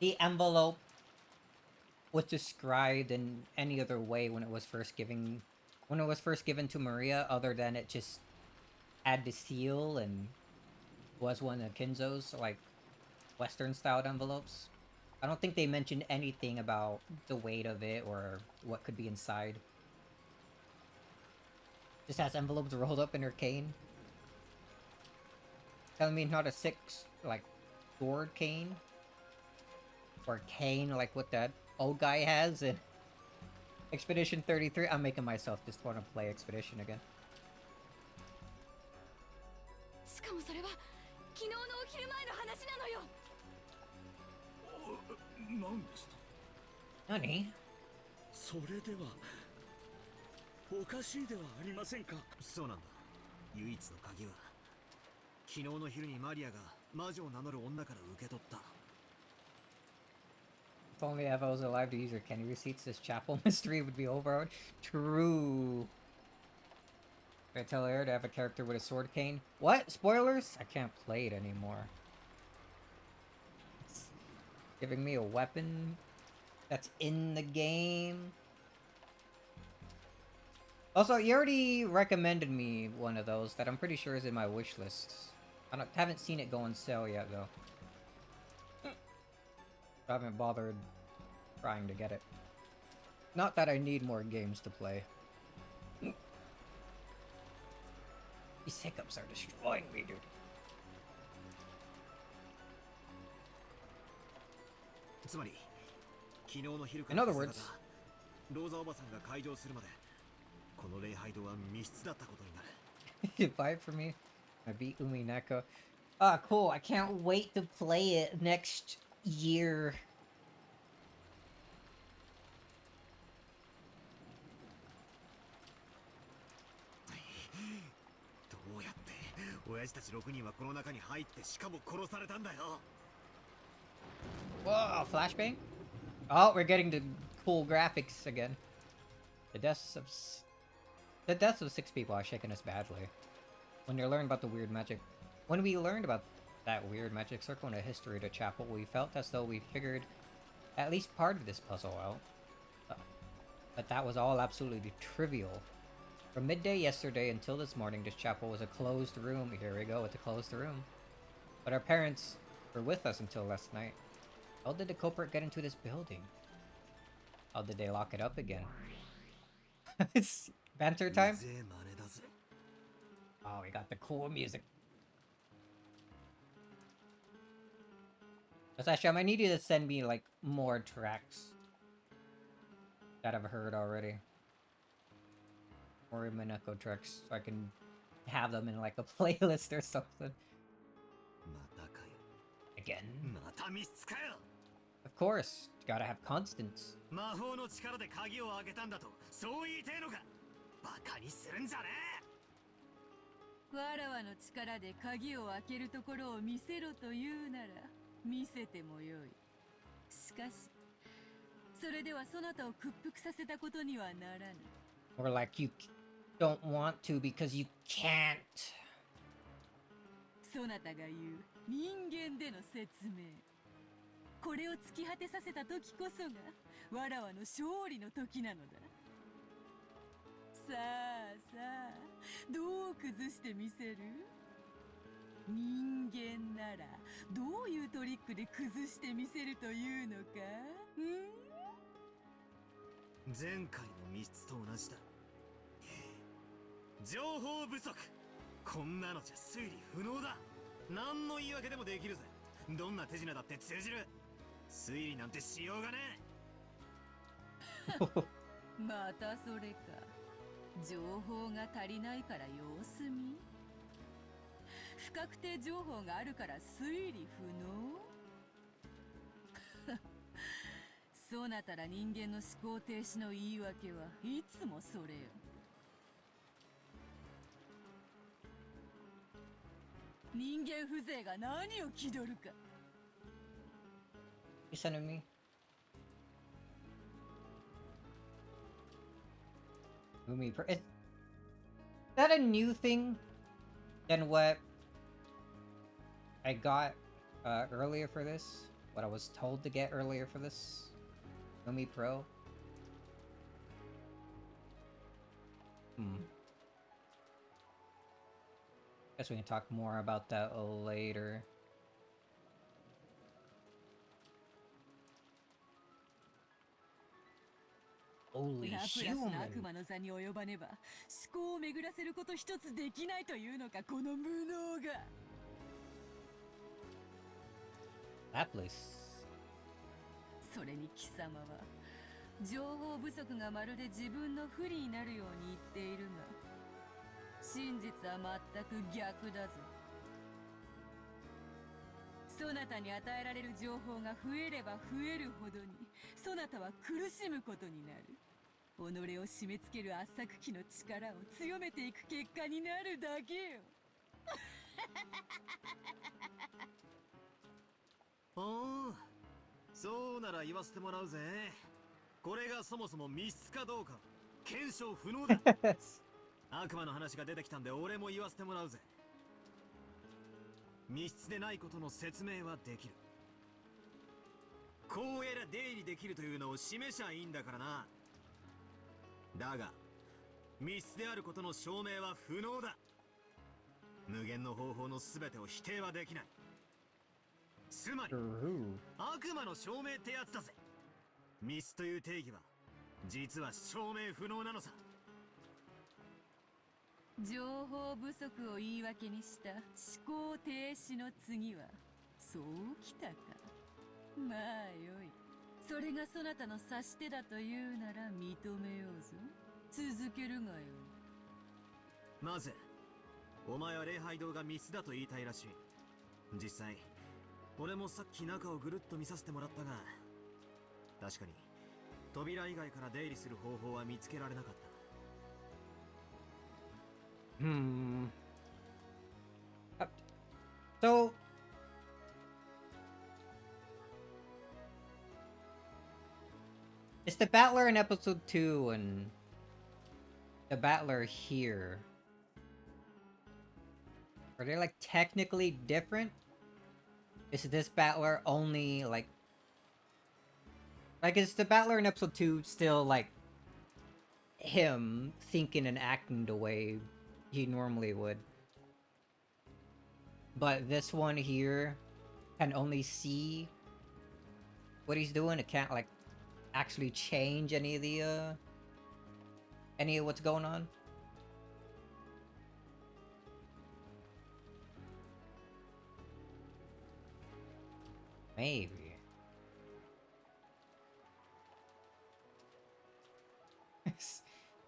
the envelope was described in any other way when it was first given to Maria, other than it just had the seal and was one of Kinzo's, like, Western styled envelopes. I don't think they mentioned anything about the weight of it or what could be inside. Just has envelopes rolled up in her cane. Telling me not a like, sword cane? Or cane like what that old guy has in Expedition 33? I'm making myself just want to play Expedition again. しかもそれは昨日のお昼前の話なのよ。何ですと。Honey? それではおかしいではありませんか。そうなんだ。唯一の鍵は昨日の昼にマリアが魔女を名乗る女から受け取った。 If only Eva was alive to use her candy receipts, this chapel mystery would be over. True. Did I tell her to have a character with a sword cane? What? Spoilers? I can't play it anymore. It's giving me a weapon that's in the game. Also, you already recommended me one of those that I'm pretty sure is in my wish list. I haven't seen it go on sale yet, though. I haven't bothered trying to get it. Not that I need more games to play. These hiccups are destroying me, dude. In other words, ローザおばさんが開場するまでこの礼拝堂は密室だったことになる。 you buy it for me? I beat Umineko. Ah, cool. I can't wait to play it next year. どうやって親父たち6人はこの中に入ってしかも殺されたんだよ。 Whoa, flashbang? Oh, we're getting the cool graphics again. The deaths of 6 people are shaking us badly. When you learn about the weird magic When we learned about that weird magic circle and the history of the chapel, we felt as though we figured at least part of this puzzle out. But that was all absolutely trivial. From midday yesterday until this morning, this chapel was a closed room. Here we go, it's a closed room. But our parents were with us until last night. How did the culprit get into this building? How did they lock it up again? It's banter time? うぜえ真似だぜ。 Oh, we got the cool music. Actually, I might need you to send me, like, more tracks that I've heard already. Or Umineko tracks, so I can have them in, like, a playlist or something. またかよ。 Again? また密室かよ。 Of course. You gotta have constants. 魔法の力で鍵を開けたんだと、そう言いてえのか。バカにするんじゃねえ。わらわの力で鍵を開けるところを見せろというなら見せてもよい。しかしそれではそなたを屈服させたことにはならぬ。 Or like you don't want to because you can't. そなたが言う人間での説明、これを突き果てさせた時こそがわらわの勝利の時なのだ。さあさあ、どう崩してみせる？人間ならどういうトリックで崩してみせるというのか？前回の密室と同じだ。情報不足。こんなのじゃ推理不能だ。何の言い訳でもできるぜ。どんな手品だって通じる。推理なんてしようがねえ。またそれか。情報が足りないから様子見？不確定情報があるから推理不能？そなたら人間の思考停止の言い訳はいつもそれよ。人間風情が何を気取るか。 You sending me? Is that a new thing than what I got earlier for this? What I was told to get earlier for this? Umi Pro? Guess we can talk more about that later. Holy ラプラスの悪 human! 魔の座に及ばねば思考を巡らせること一つできないというのか、この無能が。 That place. それに貴様は情報不足がまるで自分の不利になるように言っているが、真実は全く逆だぞ。そなたに与えられる情報が増えれば増えるほどにそなたは苦しむことになる。己を締め付ける圧搾機の力を強めていく結果になるだけよ。おお、そうなら言わせてもらうぜ。これがそもそも密室かどうか検証不能だ。悪魔の話が出てきたんで俺も言わせてもらうぜ。密室でないことの説明はできる。こうやら出入りできるというのを示しゃいいんだからな。だが密室であることの証明は不能だ。無限の方法の全てを否定はできない。つまり悪魔の証明ってやつだぜ。密室という定義は実は証明不能なのさ。情報不足を言い訳にした思考停止の次はそうきたか。まあよい。それがそなたの指し手だというなら認めようぞ。続けるがよい。なぜお前は礼拝堂が密室だと言いたいらしい。実際俺もさっき中をぐるっと見させてもらったが、確かに扉以外から出入りする方法は見つけられなかった。So is the battler in episode 2 and the battler here Are they like technically different? Is this battler only like is the battler in episode 2 still like him thinking and acting the way he normally would? But this one here can only see what he's doing. It can't like actually change any of what's going on. Maybe.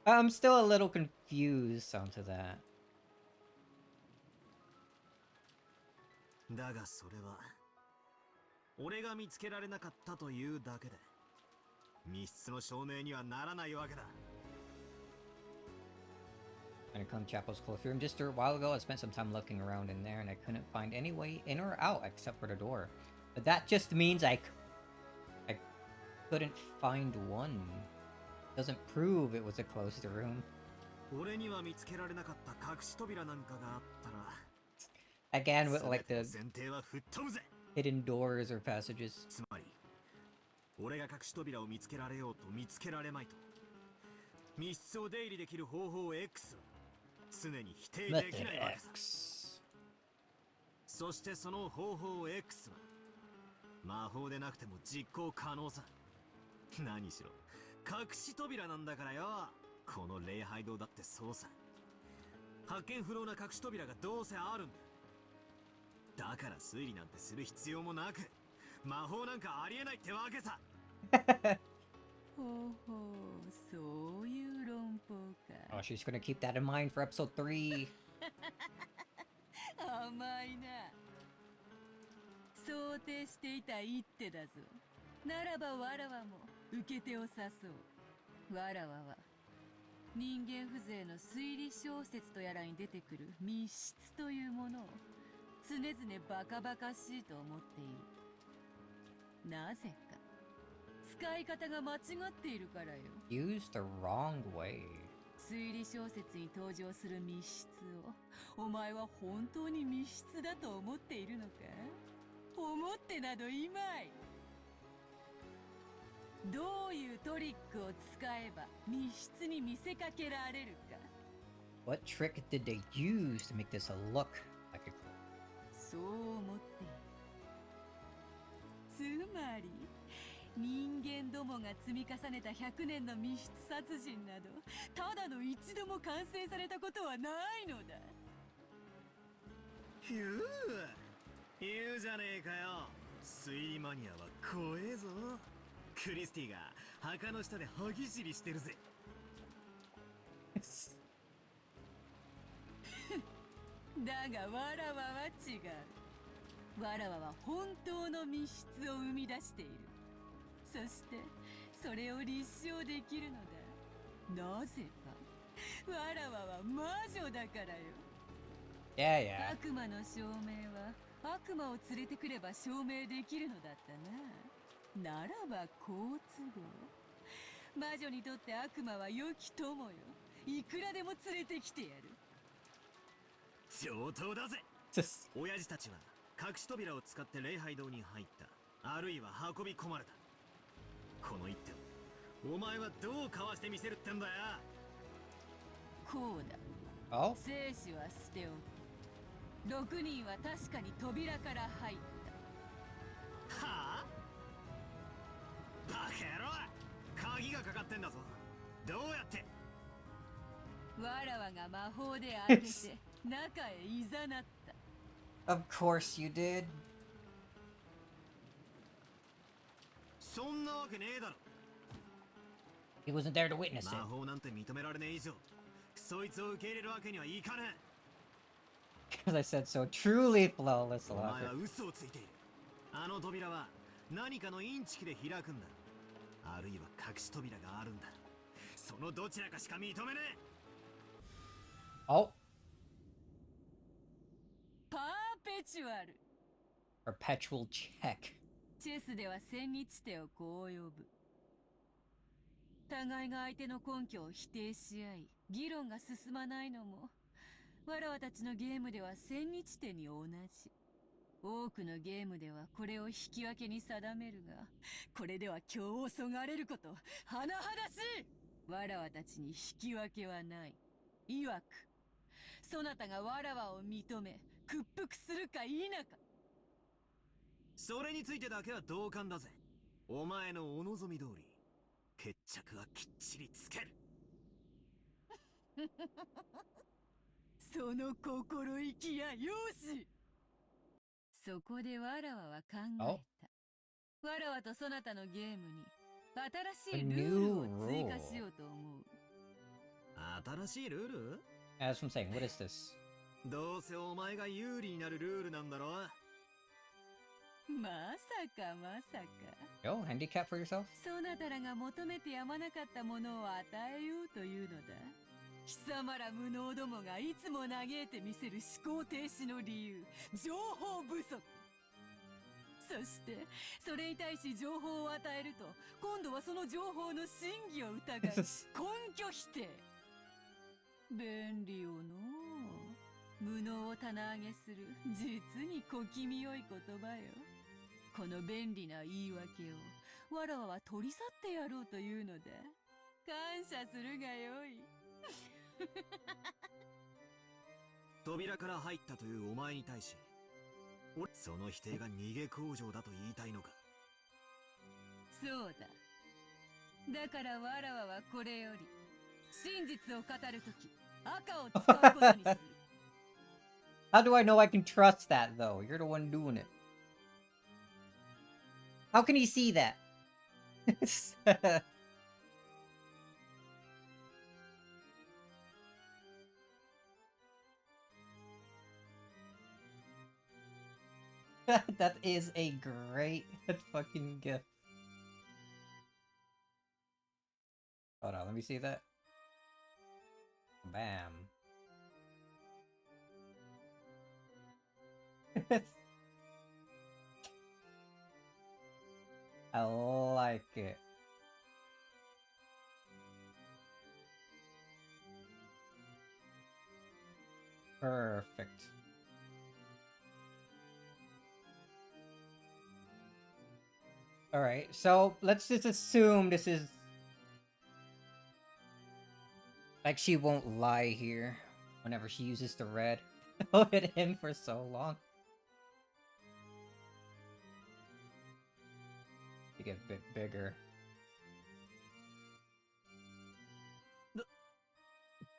I'm still a little confused onto that. だがそれは俺が見つけられなかったというだけで密室の証明にはならないわけだ。 Honeycomb Chapel's closed room. Just a while ago, I spent some time looking around in there, and I couldn't find any way in or out except for the door. But that just means I couldn't find one. Doesn't prove it was a closed room. 俺には見つけられなかった隠し扉なんかがあったら Again, with like the 前提は吹っ飛ぶぜ。 hidden doors or passages. つまり俺が隠し扉を見つけられようと見つけられまいと密室を出入りできる方法 X は常に否定できないわけさ。 X. そしてその方法 X は魔法でなくても実行可能さ。何しろ隠し扉なんだからよ。この礼拝堂だってそうさ。発見不能な隠し扉がどうせあるんだ。だから推理なんてする必要もなく魔法なんかありえないってわけさ。ほうほう、そういう論法か。 Oh, she's gonna keep that in mind for episode 3. 甘いな。想定していた一手だぞ。ならばわらわも受け手を誘う。わらわは人間風情の推理小説とやらに出てくる密室というものを常々バカバカしいと思っている。なぜか使い方が間違っているからよ。 Used the wrong way. 推理小説に登場する密室をお前は本当に密室だと思っているのか？思ってなどいまい。どういうトリックを使えば密室に見せかけられるか。 What trick did they use to make this look like a clue? そう思っている。つまり人間どもが積み重ねた100年の密室殺人などただの一度も完成されたことはないのだ。言うじゃねえかよ。推理マニアは怖えぞ。クリスティが墓の下で歯ぎしりしてるぜ。だがわらわは違う。わらわは本当の密室を生み出している。そしてそれを立証できるのだ。なぜかわらわは魔女だからよ。 Yeah, yeah. 悪魔の証明は悪魔を連れてくれば証明できるのだったな。ならば好都合。魔女にとって悪魔は良き友よ。いくらでも連れてきてやる。上等だぜ。 Just 親父たちは隠し扉を使って礼拝堂に入った。あるいは運び込まれた。この一手をお前はどうかわしてみせるってんだよ。こうだ。 oh. 生死は捨ておく。6人は確かに扉から入った。はあ？バカ野郎！鍵がかかってんだぞ。どうやって？わらわが魔法で開けて中へいざなった。 Of course you did. そんなわけねえだろ。 He wasn't there to witness it. 魔法なんて認められねえ以上、そいつを受け入れるわけにはいかねえ。 Because I said so. Truly flawless お前は logic. 嘘をついている。あの扉は何かのインチキで開くんだ。あるいは隠し扉があるんだ。そのどちらかしか認めねえ。 Oh, パーペチュアル。 perpetual check. チェスでは千日手をこう呼ぶ。互いが相手の根拠を否定し合い議論が進まないのもわらわたちのゲームでは千日手に同じ。多くのゲームではこれを引き分けに定めるが、これでは今日そがれること、甚だしい。わらわたちに引き分けはない。いわく、そなたがわらわを認め、屈服するか否か。それについてだけは同感だぜ。お前のお望み通り、決着はきっちりつける。その心意気やよし。そこでわらわは考え Oh, た。わらわとそなたのゲームに新 a しいルール new を追加 rule. しようと思う。新しいルール？ As I'm saying, what is this? どうせお前が有利になるルールなんだろ。まさかまさか。 Yo, handicap for yourself? そなたらが求めてやまなかったものを与えようというのだ。貴様ら無能どもがいつも嘆いてみせる思考停止の理由、情報不足。そしてそれに対し情報を与えると、今度はその情報の真偽を疑い根拠否定。便利よのう。無能を棚上げする実に小気味よい言葉よ。この便利な言い訳をわらわは取り去ってやろうというのだ。感謝するがよい。扉から入ったというお前に対し、その否定が逃げ工場だと言いたいのか。そうだ。だからわらわはこれより真実を語るとき赤を使うことにする。How do I know I can trust that, though? You're the one doing it. How can he see that? That is a great fucking gift. Hold on, let me see that. Bam. I like it. Perfect. Alright, so let's just assume this is... Like, she won't lie here whenever she uses the red. Hold it in for so long. To get a bit bigger.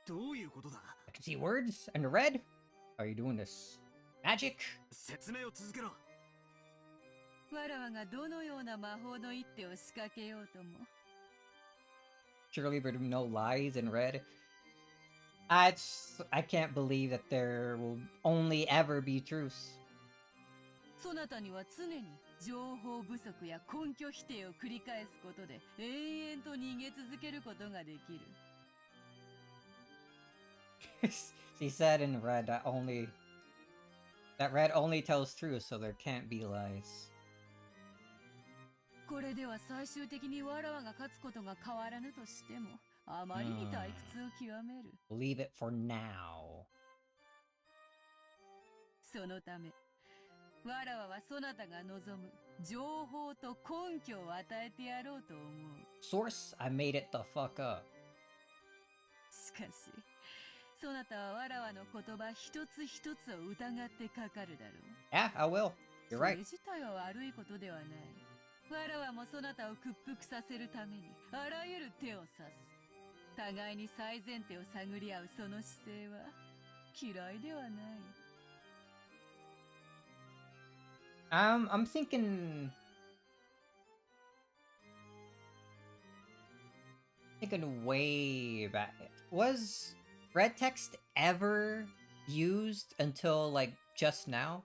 どういうことだ？ I can see words and red. How are you doing this? Magic? 説明を続けろ。わらわがどのような魔法の一手を仕掛けようとも。Surely there are no lies in red. I can't believe that there will only ever be truths. そなたには常に情報不足や根拠否定を繰り返すことで永遠と逃げ続けることができる。She said in red that red only tells truth, so there can't be lies. これでは最終的にわらわが勝つことが変わらぬとしても、あまりに退屈を極める。Leave it for now. そのため、わらわはそなたが望む情報と根拠を与えてやろうと思う。Source, I made it the fuck up. しかし、そなたはわらわの言葉一つ一つを疑ってかかるだろう。Yeah, I will. そ You're れ right. 自体は悪いことではない。わらわもそなたを屈服させるためにあらゆる手を指す。互いに最善手を探り合うその姿勢は嫌いではない。I'm thinking way back. Was red text ever used until like just now?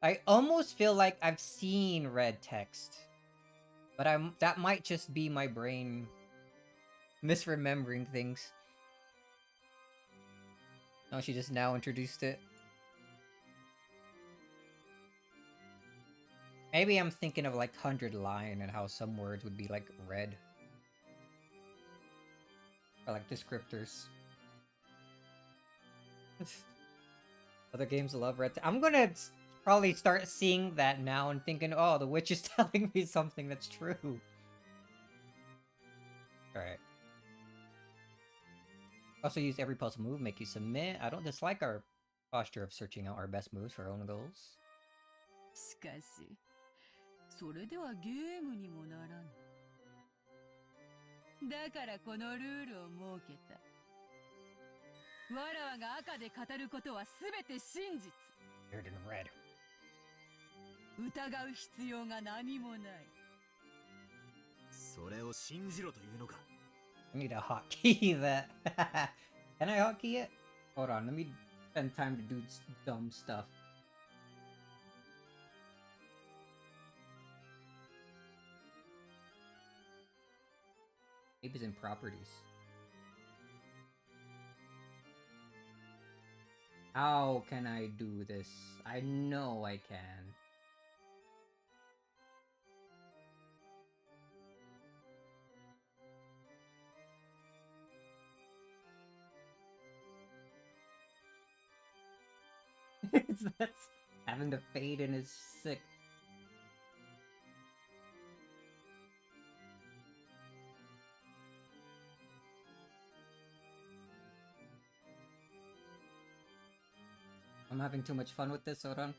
I almost feel like I've seen red text, but that might just be my brain misremembering things. Oh, she just now introduced it. Maybe I'm thinking of like 100 line and how some words would be like red. Or like descriptors. Other games love red. I'm gonna probably start seeing that now and thinking, oh, the witch is telling me something that's true. Alright. Also use every puzzle move, make you submit. I don't dislike our posture of searching out our best moves for our own goals. しかしそれではゲームにもならぬ。だからこのルールを設けた。わらわが赤で語ることは全て真実。 Weird and red. 疑う必要が何もない。それを信じろというのか。 I need a hotkey that. Can I hotkey it? Hold on, let me spend time to do dumb stuff. Maybe it's in properties. How can I do this? I know I can. That's having to fade in is sick. I'm having too much fun with this, hold on.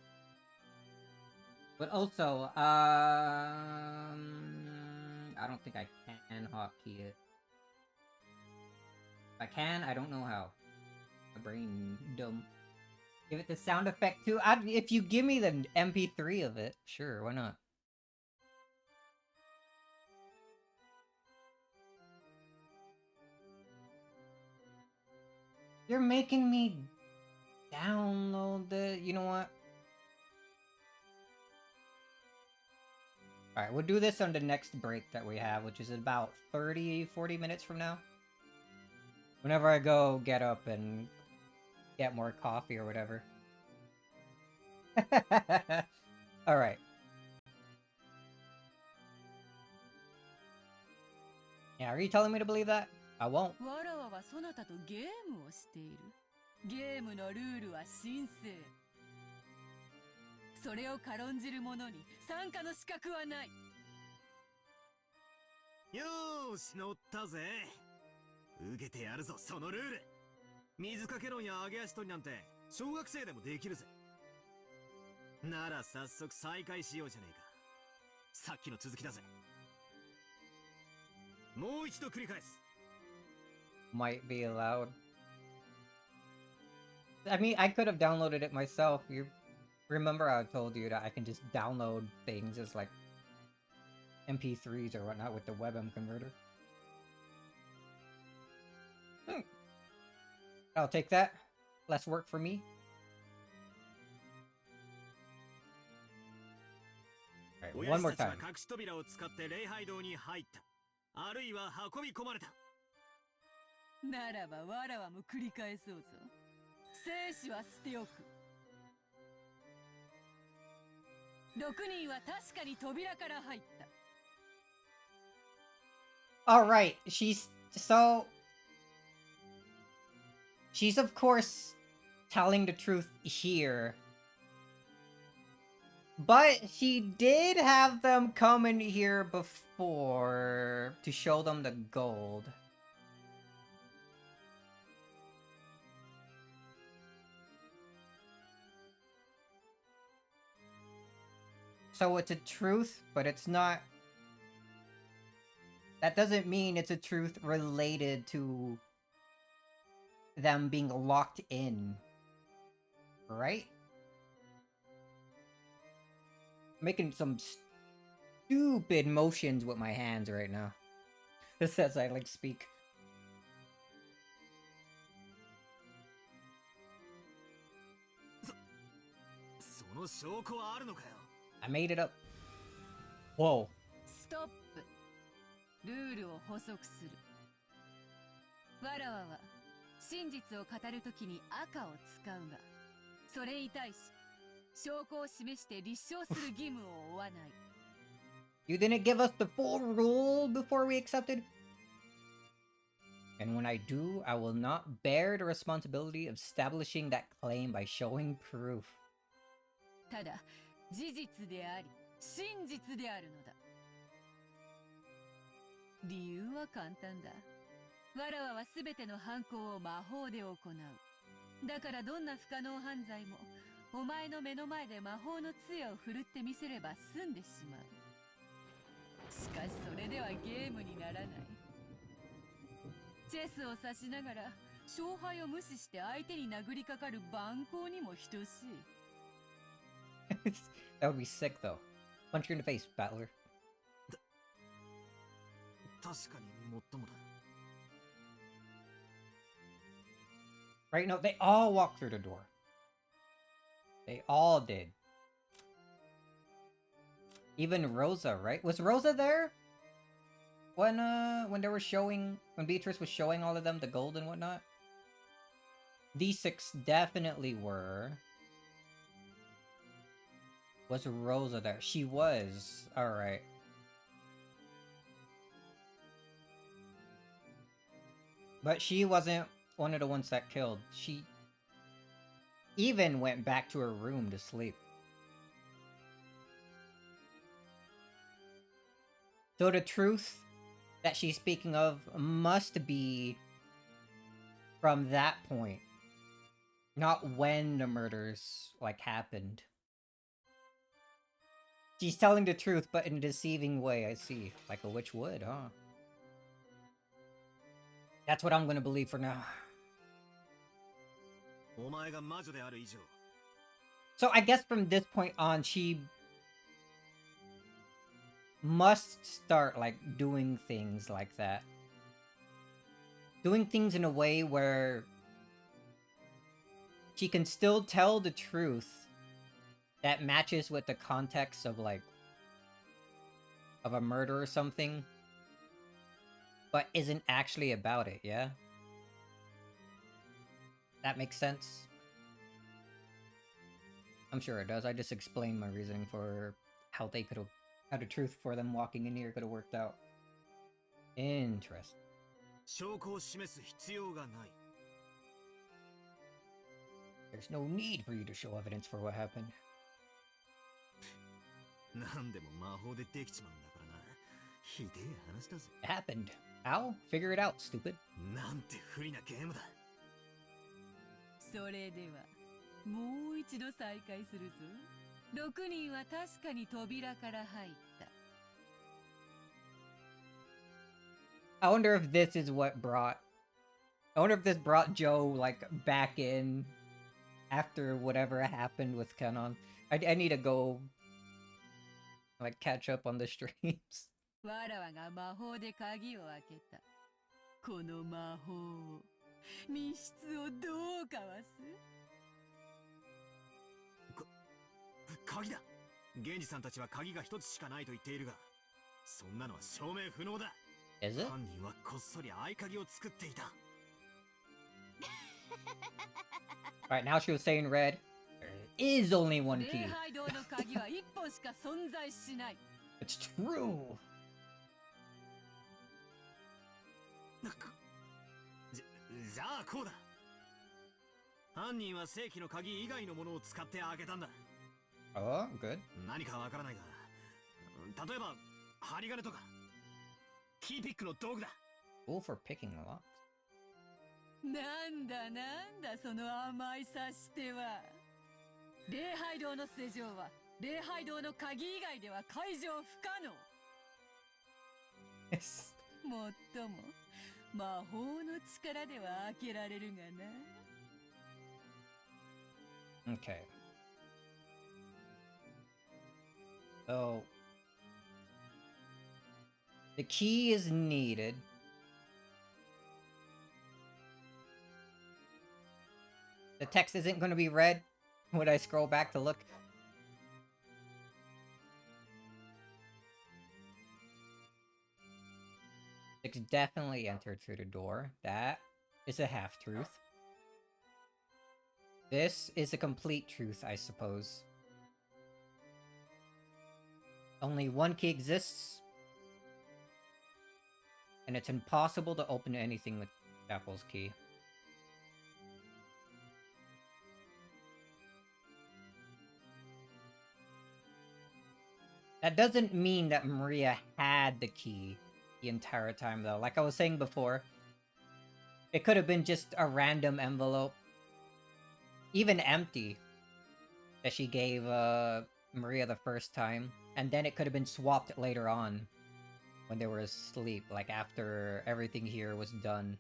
But also, I don't think I can hotkey it. If I can, I don't know how. My brain dumb. Give it the sound effect too. If you give me the MP3 of it, sure, why not? You're making me download the... You know what? Alright, we'll do this on the next break that we have, which is about 30-40 minutes from now. Whenever I go get up and get more coffee or whatever. Alright. Yeah, are you telling me to believe that? I won't. わらわはそなたとゲームをしている。ゲームのルールは神聖。それを軽んじる者に参加の資格はない。よーし、乗ったぜ。受けてやるぞ、そのルール。水かけ論や揚げ足取りなんて小学生でもできるぜ。なら早速再開しようじゃねえか。さっきの続きだぜ。もう一度繰り返す。Might be allowed. I mean, I could have downloaded it myself. You remember I told you that I can just download things as like MP3s or whatnot with the WebM converter. I'll take that. Less work for me. Alright, one more time. 隠し扉を使って礼拝堂に入った。あるいは運び込まれた。ならばわらわも繰り返そうぞ。生死は捨ておく。6人は確かに扉から入った。Alright, she's of course telling the truth here. But she did have them come in here before to show them the gold. So it's a truth, but it's not... That doesn't mean it's a truth related to them being locked in. Right? Making some stupid motions with my hands right now. This says I like speak. I made it up. Whoa. ストップ。ルールを補足する。わらわは真実を語るときに赤を使うが、それに対し証拠を示して立証する義務を負わない。You didn't give us the full rule before we accepted? And when I do, I will not bear the responsibility of establishing that claim by showing proof. ただ事実であり真実であるのだ。理由は簡単だ。わらわは全ての犯行を魔法で行う。だからどんな不可能犯罪もお前の目の前で魔法の杖を振るってみせれば済んでしまう。しかしそれではゲームにならない。チェスを指しながら勝敗を無視して相手に殴りかかる蛮行にも等しい。That would be sick, though. Punch you in the face, battler. 確かにもっともだ。 Right? No, they all walked through the door. They all did. Even Rosa, right? Was Rosa there? When they were showing, when Beatrice was showing all of them the gold and whatnot? These 6 definitely were. Was Rosa there? She was. Alright. But she wasn't one of the ones that killed. She even went back to her room to sleep. So the truth that she's speaking of must be from that point. Not when the murders, like, happened. She's telling the truth, but in a deceiving way, I see. Like a witch would, huh? That's what I'm gonna believe for now. お前が魔女である以上、 So I guess from this point on, she must start, like, doing things like that. Doing things in a way where she can still tell the truth that matches with the context of, like, of a murder or something, but isn't actually about it, yeah? That makes sense? I'm sure it does. I just explained my reasoning for how they could have, how the truth for them walking in here could have worked out. Interesting. 証拠を示す必要がない。 There's no need for you to show evidence for what happened. なんでも魔法でできちまうんだからな。ひでえ話だぜ。 It happened. How? Figure it out, stupid. なんて不利なゲームだ。それではもう一度再開するぞ。6人は確かに扉から入った。 I wonder if this is what brought... I wonder if this brought Joe, like, back in after whatever happened with Kenon. I need to go, like, catch up on the streams. わらわが魔法で鍵を開けた。この魔法を、密室をどうかわす？鍵だ。源氏さんたちは鍵が一つしかないと言っているが、そんなのは証明不能だ。 Is it? 犯人はこっそり合鍵を作っていた。 Alright, now she was saying red. There is only one 礼 key. 拝堂の鍵は一本しか存在しない。It's true! じゃあこうだ。犯人は正規の鍵以外のものを使って開けたんだ。 Oh, good. 何かわからないが、例えば針金とかキーピックの道具だ。 Cool for picking a lot. なんだなんだその甘い察しては。礼拝堂の施錠は礼拝堂の鍵以外では解錠不可能。 Yes. もっとも魔法の力では開けられるがな。 Okay. So... the key is needed. The text isn't going to be read when I scroll back to look. Six definitely entered through the door. That is a half-truth. This is a complete truth, I suppose. Only one key exists. And it's impossible to open anything with Chapel's key. That doesn't mean that Maria had the key the entire time, though. Like I was saying before, it could have been just a random envelope, even empty, that she gave Maria the first time, and then it could have been swapped later on when they were asleep, like after everything here was done.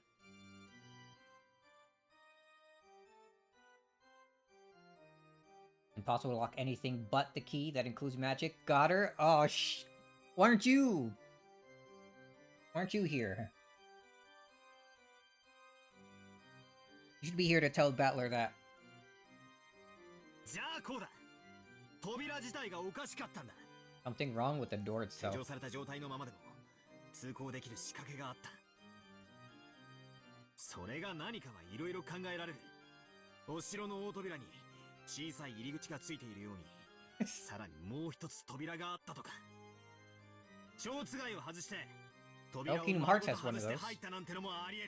Impossible to lock anything but the key that includes magic. Got her? Oh, why aren't you? Why aren't you here? You should be here to tell Battler that. じゃあこうだ。扉自体がおかしかったんだ。 Something wrong with the door 施 itself. 錠された状態のままでも通行できる仕掛けがあった。それが何かはいろいろ考えられる。お城の大扉に小さい入り口がついているように、さらにもう一つ扉があったとか。蝶つがいを外して扉を Kingdom 丸 Hearts ごと has one 外 of して those. 入ったなんてのもあり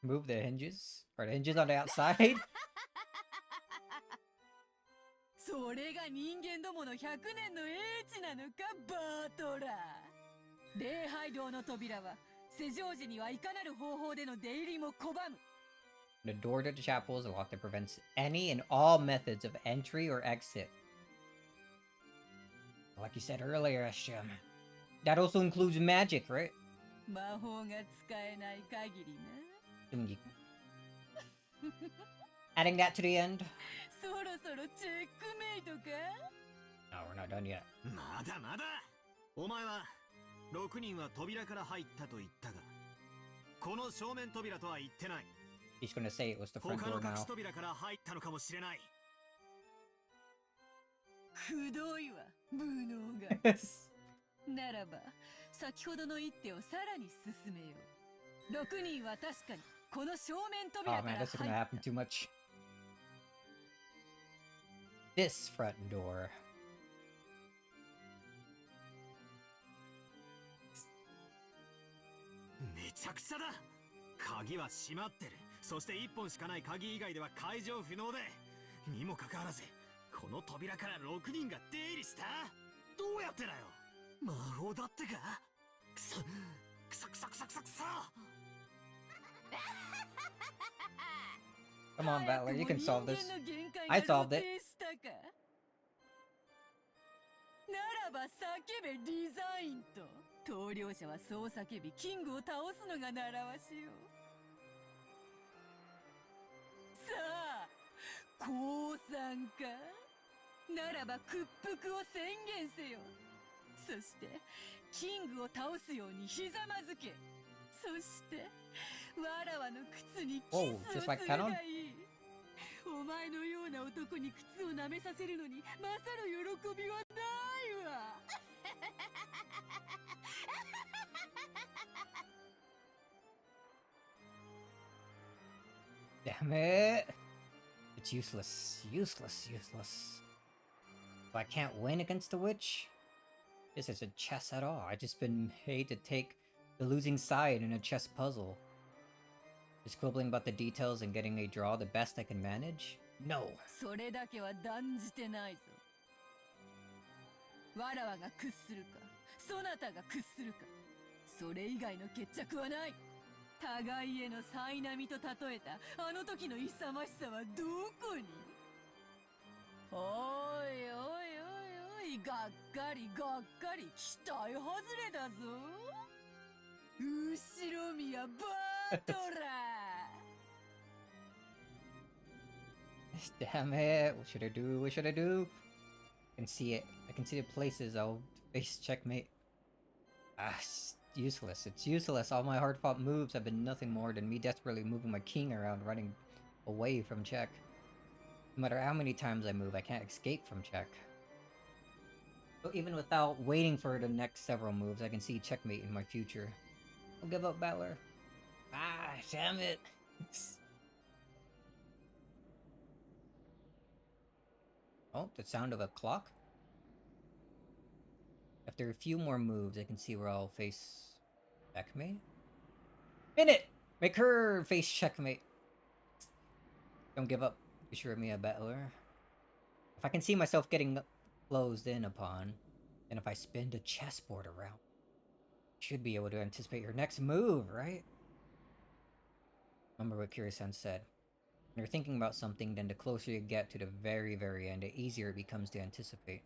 得る。 Move the hinges? Or the hinges on the outside? それが人間どもの100年の英知なのか、バートラー。礼拝堂の扉は施錠時にはいかなる方法での出入りも拒む。 The door to the chapel is locked that prevents any and all methods of entry or exit. Like you said earlier, Asham. That also includes magic, right? 魔法が使えない限りな。 Adding that to the end? そろそろチェックメイトか？ No, we're not done yet. まだまだ。お前は6人は扉から入ったと言ったが、この正面扉とは言ってない。 He's gonna say it was the front 他の door 隠 now. し扉から入ったのかもしれない。くどいわ、無能が。ならば、先ほどの一手をさらに進めよう。6人は確かにこの正面扉 Oh から man, 入 this っ is gonna た。 happen too much. This front door. めちゃくちゃだ。鍵は閉まってる。そして1本しかない鍵以外では解錠不能で、にもかかわらずこの扉から6人が出入りした。どうやってだよ。魔法だってか。くそくそくそくそくそくそ。 Come on, Battler, you can solve this. 人間の限界 I が solved 露 it. 呈したか。ならば叫べデザインと。棟梁者はそう叫びキングを倒すのが習わしよ。さあ降参か。ならば屈服を宣言せよ。そしてキングを倒すようにひざまずけ。そしてわらわの靴にキ Whoa, スを just す like るが Canon? いい。お前のような男に靴を舐めさせるのに勝る喜びはないわ。 Damn it. It's useless. Useless. Useless. I can't win against the witch? This isn't chess at all. I just been paid to take the losing side in a chess puzzle. Just quibbling about the details and getting a draw the best I can manage? No. それだけは断じてないぞ。わらわが屈するか、そなたが屈するか、それ以外の決着はない。互いへの苛並みと例えたあの時の勇ましさはどこに。おいおいおいおい、がっかりがっかり、期待外れだぞ。後ろ宮バートラ Damn it. What should I do? What should I do? I can see it. I can see the places I'll face checkmate. Ah, it's useless. It's useless. All my hard-fought moves have been nothing more than me desperately moving my king around, running away from check. No matter how many times I move, I can't escape from check. So even without waiting for the next several moves, I can see checkmate in my future. I'll give up, Battler. Ah, damn it. Oh, the sound of a clock? After a few more moves, I can see where I'll face checkmate. Pin it! Make her face checkmate. Don't give up. You sure me a battler. If I can see myself getting closed in upon, then if I spin the chessboard around, should be able to anticipate your next move, right? Remember what Kira-san said. When you're thinking about something, then the closer you get to the very, very end, the easier it becomes to anticipate.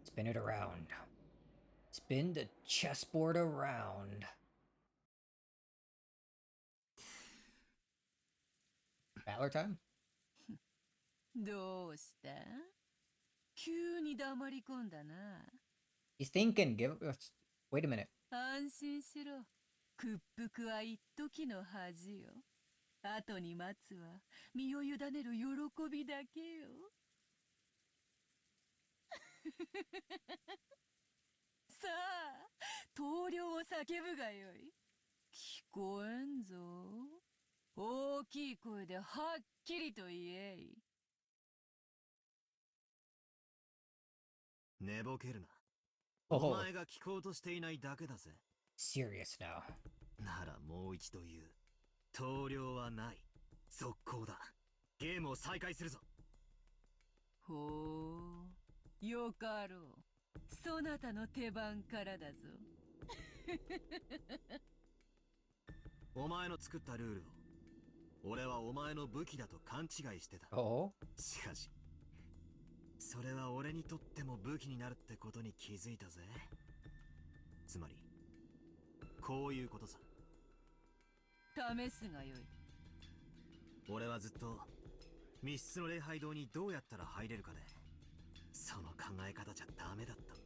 Spin it around. Spin the chessboard around. Battler time? どうした？急に黙り込んだな。He's thinking. Wait a minute. 安心しろ。屈服は一時の恥よ。後に待つは身を委ねる喜びだけよ。さあ、棟梁を叫ぶがよい。聞こえんぞ。大きい声ではっきりと言えい。寝ぼけるな。 Oh. お前が聞こうとしていないだけだぜ。 Serious now. ならもう一度言う。投了はない。続行だ。ゲームを再開するぞ。ほう、よかろう。そなたの手番からだぞ。お前の作ったルールを俺はお前の武器だと勘違いしてた。 Oh? しかしそれは俺にとっても武器になるってことに気づいたぜ。つまりこういうことさ。試すがよい。俺はずっと密室の礼拝堂にどうやったら入れるかで、その考え方じゃダメだったんだ。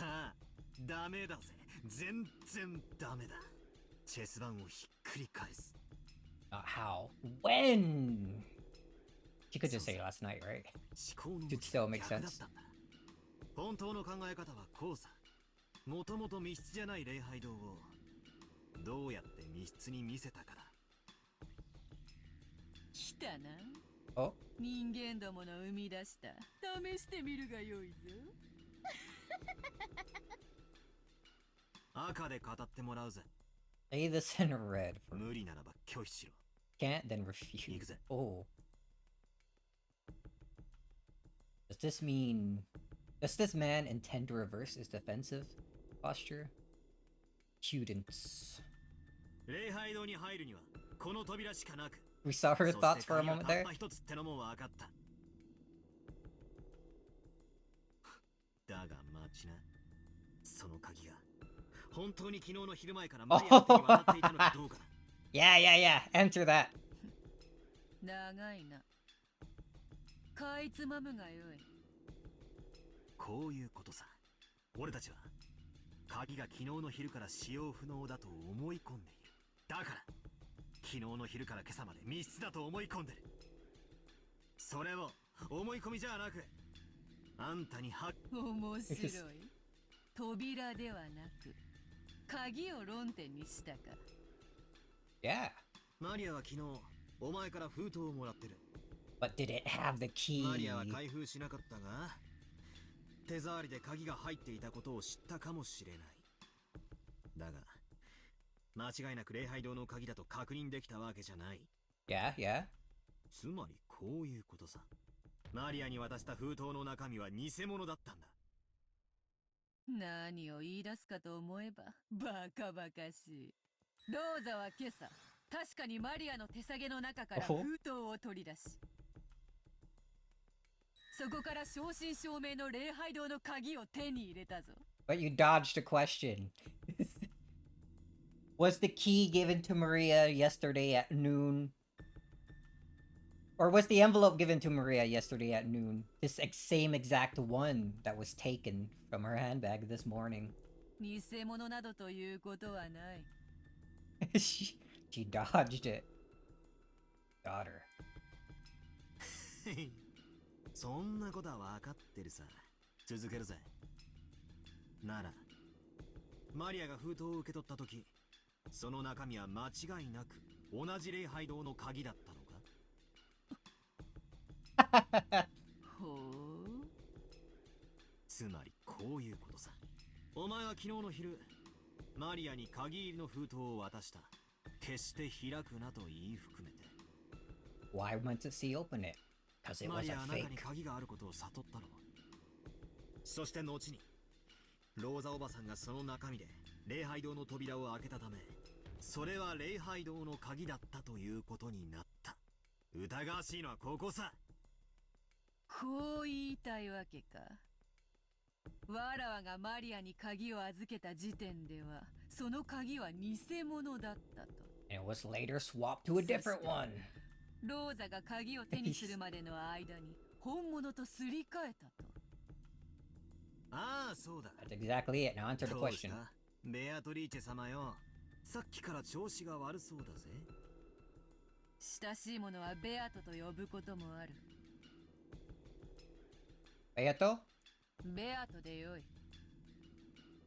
ああ、ダメだぜ。全然ダメだ。チェス盤をひっくり返す。 Not how. When? She could just say last night, right? 思考の Should still make 逆だ sense. ったんだ。本当の考え方はこうさ。もともと密室じゃない礼拝堂をどうやって密室に見せたかだ。来たな。Oh? 人間どもの生み出した。試してみるがよいぞ。赤で語ってもらうぜ。 Say this in red. 無理ならば拒否しろ。 Can't, then refuse. 行くぜ。 Oh. Does this mean... Does this man intend to reverse his defensive posture? Students. 礼拝堂に入るにはこの扉しかなく。 We saw her そ thoughts して for a 鍵は moment たっ there. た一つってのも分かった。だが待ちな。その鍵が本当に昨日の昼前からマリアの手に渡っていたのかどうかだ。 Yeah, yeah, yeah. Enter that. 長いな。かいつまむがよい。こういうことさ。俺たちは鍵が昨日の昼から使用不能だと思い込んでいる。だから昨日の昼から今朝まで密室だと思い込んでる。それを思い込みじゃなく、あんたには面白い。扉ではなく鍵を論点にしたか。 Yeah. マリアは昨日お前から封筒をもらってる。 But did it have the マリアは key? 開封しなかったが、手触りで鍵が入っていたことを知ったかもしれない。だが間違いなく礼拝堂の鍵だと確認できたわけじゃない。 Yeah, yeah. つまりこういうことさ。マリアに渡した封筒の中身は偽物だったんだ。何を言い出すかと思えばバカバカしい。ローザは今朝確かにマリアの手提げの中からおほ封筒を取り出し、そこから正真正銘の礼拝堂の鍵を手に入れたぞ。 But you dodged a question. Was the key given to Maria yesterday at noon? Or was the envelope given to Maria yesterday at noon? This same exact one that was taken from her handbag this morning. 偽物などということはない。she dodged it. Daughter. そんなことは分かってるさ。続けるぜ。ならマリアが封筒を受け取った時、その中身は間違いなく同じ礼拝堂の鍵だったのか。ほう。つまりこういうことさ。お前は昨日の昼マリアに鍵入りの封筒を渡した。決して開くなと言い含めて。 Why wouldn't she open it? Because it マ was リ a アは中に fake. 鍵があることを悟ったの。そして後にローザおばさんがその中身で礼拝堂の扉を開けたため、それは礼拝堂の鍵だったということになった。疑わしいのはここさ。こう言いたいわけか。わらわがマリアに鍵を預けた時点では、その鍵は偽物だったと。And it was later swapped to a different one. ローザが鍵を手にするまでの間に本物とすり替えたと。ああ、そうだ。 That's exactly it. Now answer the どうし question. たベアトリーチェ様よ。さっきから調子が悪そうだぜ。親しい者はベアトと呼ぶこともある。 Beato? ベアトでよい。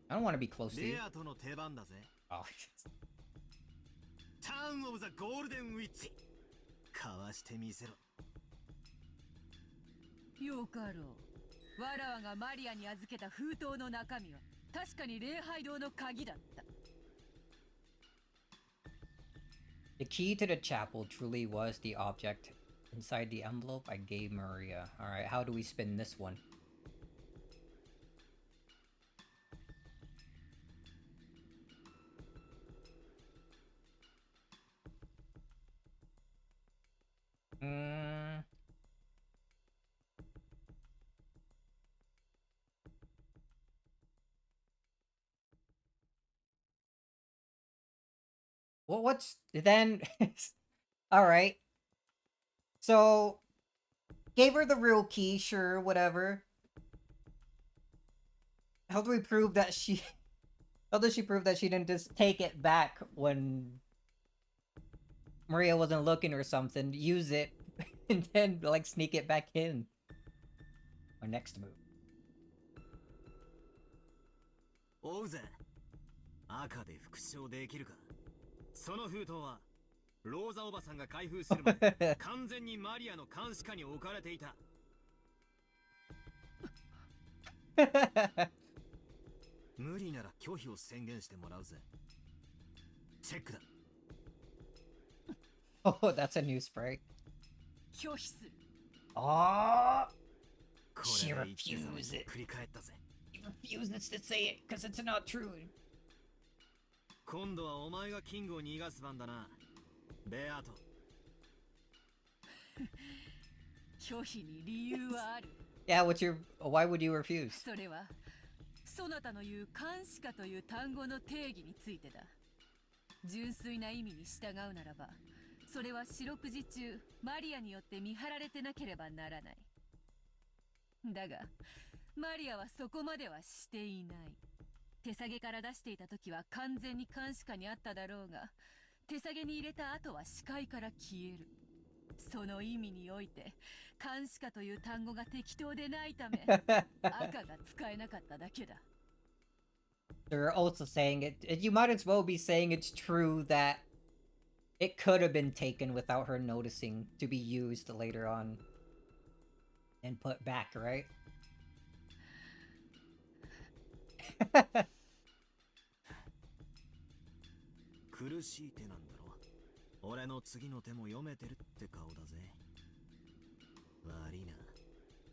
I don't want to be close to you. ベアトの手番だぜ。 Oh, ターンオブザゴールデンウィッチ。かわしてみせろ。よかろう。わらわがマリアに預けた封筒の中身は確かに礼拝堂の鍵だった。 the key to the chapel truly was the object inside the envelope I gave Maria. Alright, how do we spin this one? Hmm. Well, what's then? All right. So, gave her the real key, sure, whatever. How do we prove that she? How does she prove that she didn't just take it back when Maria wasn't looking or something? Use it and then like sneak it back in. My next move. 追うぜ。赤で復唱できるか。その封筒はローザおばさんが開封するまで完全にマリアの監視下に置かれていた。無理なら拒否を宣言してもらうぜ。チェックだ。 Oh, that's a new spray. 拒否する。 Oh, こ she れで一手様に refused it. 繰り返ったぜ。 She refuses to say it because it's not true. 今度はお前がキングを逃がす番だな。ベアト。拒否に理由はある。 Yeah, why would you refuse? それはそなたの言う監視下という単語の定義についてだ。純粋な意味に従うならば、それは四六時中マリアによって見張られてなければならない。だがマリアはそこまではしていない。手下げから出していた時は完全に監視下にあっただろうが、手下げに入れた後は視界から消える。その意味において監視下という単語が適当でないため赤が使えなかっただけだ。 They're also saying it. You might as well be saying it's true that it could have been taken without her noticing to be used later on and put back, right? 苦しい手なんだろ。俺の次の手も読めてるって顔だぜ。悪いな。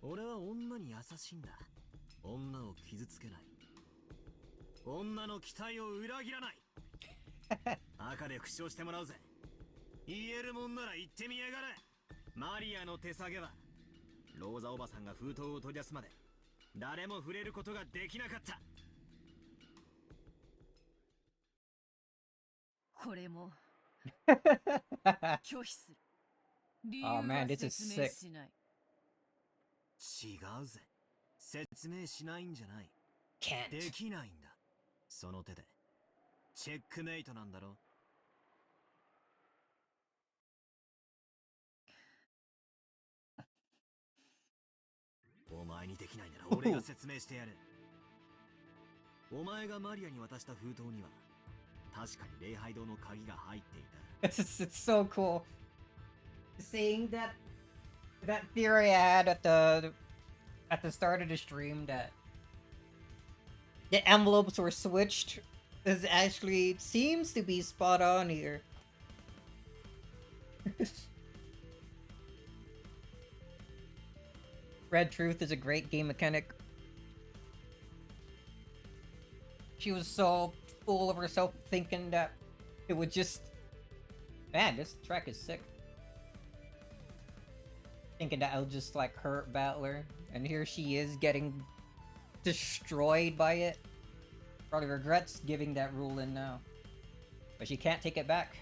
俺は女に優しいんだ。女を傷つけない。女の期待を裏切らない。赤で復唱してもらうぜ。言えるもんなら言ってみやがれ。マリアの手下げはローザおばさんが封筒を取り出すまで誰も触れることができなかった。これも拒否する。理由 Oh は man, this is 説明 sick. しない。違うぜ。説明しないんじゃない。 Can't. できないんだ。その手でチェックメイトなんだろ。お前にできないなら俺が説明してやる。お前がマリアに渡した封筒には確かに礼拝堂の鍵が入っていた。It's so cool. Seeing that theory I had at the start of the stream that the envelopes were switched This actually seems to be spot on here. Red Truth is a great game mechanic. She was so full of herself thinking that it would just... Man, this track is sick. Thinking that I'll just like hurt Battler, and here she is getting destroyed by it. Probably regrets giving that rule in now. But she can't take it back.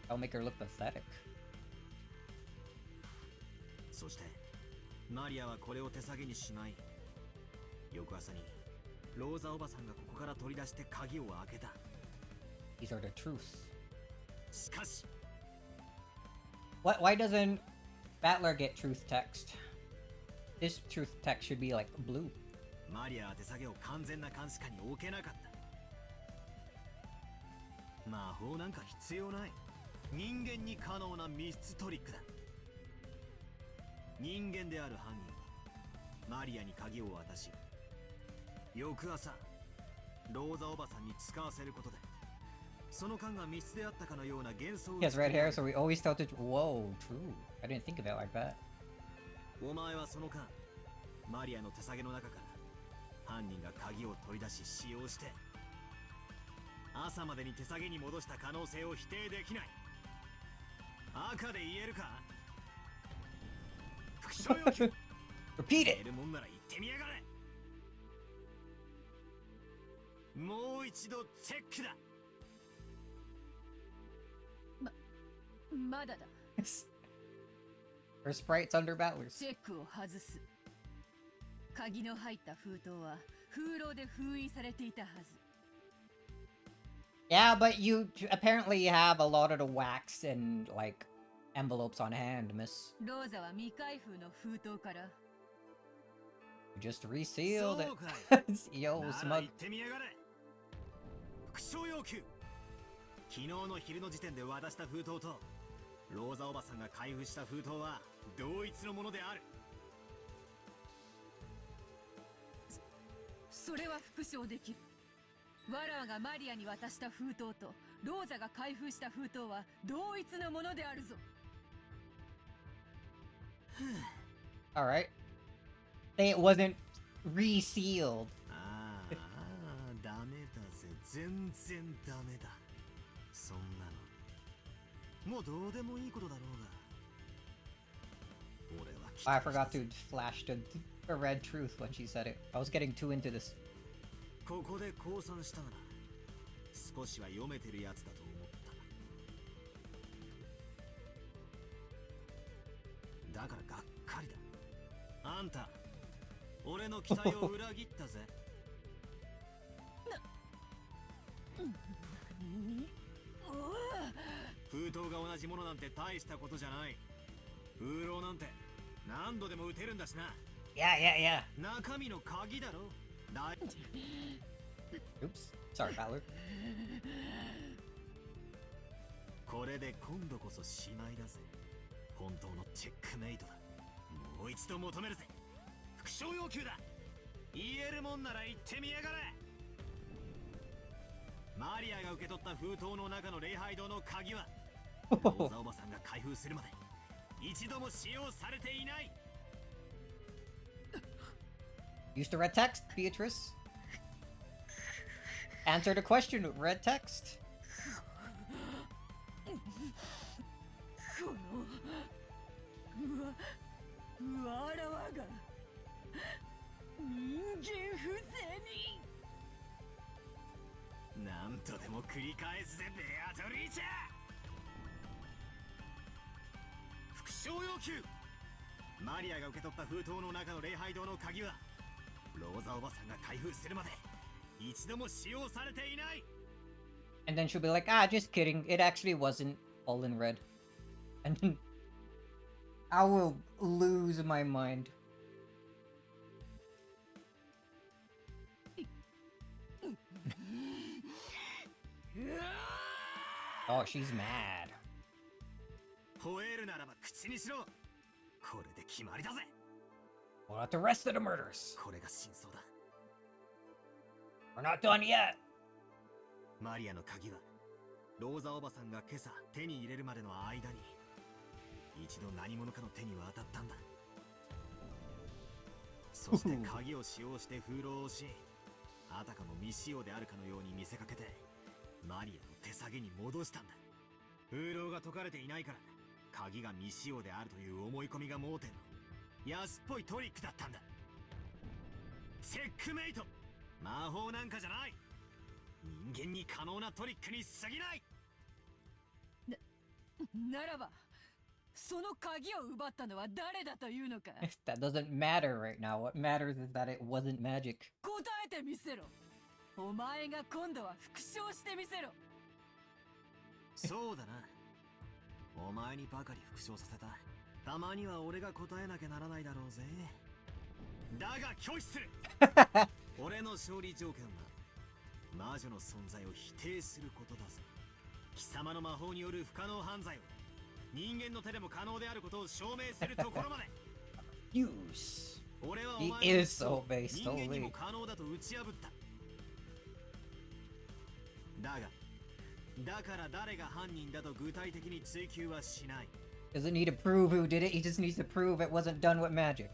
That'll make her look pathetic. そしてマリアはこれを手提げにしまい、翌朝にローザおばさんがここから取り出して鍵を開けた。 These are the truths. しかし Why doesn't Battler get truth text? This truth text should be like blue. マリアは手提げを完全な監視下に置けなかった。魔法なんか必要ない。人間に可能な密室トリックだ。人間である犯人はマリアに鍵を渡し、翌朝ローザおばさんに使わせることで、その間が密室であったかのような幻想を He has red hair, so we always felt it. Whoa, true. I didn't think of it like that. お前はその間マリアの手提げの中から犯人が鍵を取り出し使用して、朝までに手提げに戻した可能性を否定できない。赤で言えるか？復唱要求 Repeat 言え it! るもんなら言ってみやがれ。もう一度チェックだ。まだだ。 Her sprite's under Battler's. チェックを外す。鍵の入った封筒は風炉で封印されていたはず。 Yeah, but you apparently have a lot of the wax and like envelopes on hand, miss. ローザは未開封の封筒から You just resealed そうかい。 it. Yo, なら smug. 言ってみやがれ。復唱要求。昨日の昼の時点で渡した封筒とローザおばさんが開封した封筒は同一のものである。それは復唱できる。ワラーがマリアに渡した封筒とローザが開封した封筒は同一のものであるぞ。Alright. Say it wasn't resealed. ああ、ダメだぜ。全然ダメだ。そんなの。もうどうでもいいことだろうが。俺は期 I 待 forgot したぜ to flash the red truth when she said it. I was getting too into this. ここで降参したなら少しは読めてるやつだと思った。だからがっかりだ。あんた俺の期待を裏切ったぜ。封筒が同じものなんて大したことじゃない。風浪なんて何度でも撃てるんだしな。 Yeah, yeah, 中身の鍵だろ。だい yeah. Oops. Sorry, Battler. これで今度こそしまいだぜ。本当のチェックメイトだ。もう一度求めるぜ。復唱要求だ。言えるもんなら言ってみやがれ。マリアが受け取った封筒の中の礼拝堂の鍵はローザおばさんが開封するまで一度も使用されていない。 Use the red text, Beatrice. Answer the question with red text. このわらわが人間不正に。なんとでも繰り返すぜベアトリーチェ。復唱要求。マリアが受け取った封筒の中の礼拝堂の鍵はローザおばさんが開封するまで一度も使用されていない。 And then she'll be like, ah, just kidding. It actually wasn't all in red. And then I will lose my mind. Oh, she's mad. 吠えるならば口にしろ。これで決まりだぜ。 What about the rest of the murders? これが真相だ。 We're not done yet. マリアの鍵はローザおばさんが今朝手に入れるまでの間に一度何者かの手に渡ったんだ。そして鍵を使用して封筒をし、あたかも未使用であるかのように見せかけてマリアを手提げに戻したんだ。封筒が解かれていないから鍵が未使用であるという思い込みが盲点の安っぽいトリックだったんだ。チェックメイト。魔法なんかじゃない。人間に可能なトリックに過ぎない。ならばその鍵を奪ったのは誰だというのか。 That doesn't matter right now. What matters is that it wasn't magic. 答えてみせろ。お前が今度は復唱してみせろ。そうだな。お前にばかり復唱させた。たまには俺が答えなきゃならないだろうぜ。だが拒否する。俺の勝利条件は魔女の存在を否定することだぜ。貴様の魔法による不可能犯罪を人間の手でも可能であることを証明するところまで。Use. 俺はお He 前 is の so based 人間にも only. 可能だと打ち破った。だから誰が犯人だと具体的に追及はしない。 Doesn't need to prove who did it. He just needs to prove it wasn't done with magic.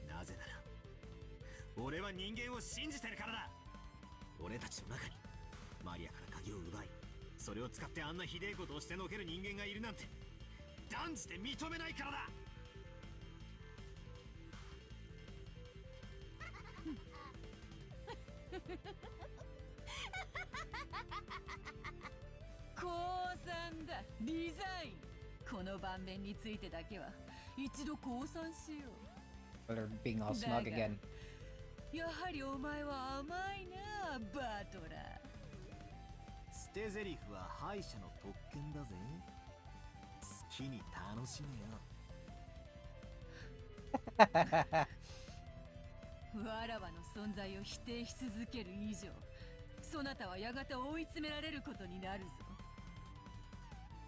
なぜなら俺は人間を信じてるからだ。俺たちの中にマリアから鍵を奪い、それを使ってあんなひでえことをしてのける人間がいるなんて断じて認めないからだ。降参だ。リザイン。この盤面についてだけは一度降参しよ But they're being all smug again. う。やはりお前は甘いな、バトラー。捨て台詞は敗者の特権だぜ。好きに楽しめよ。わらわの存在を否定し続ける以上、そなたはやがて追い詰められることになるぞ。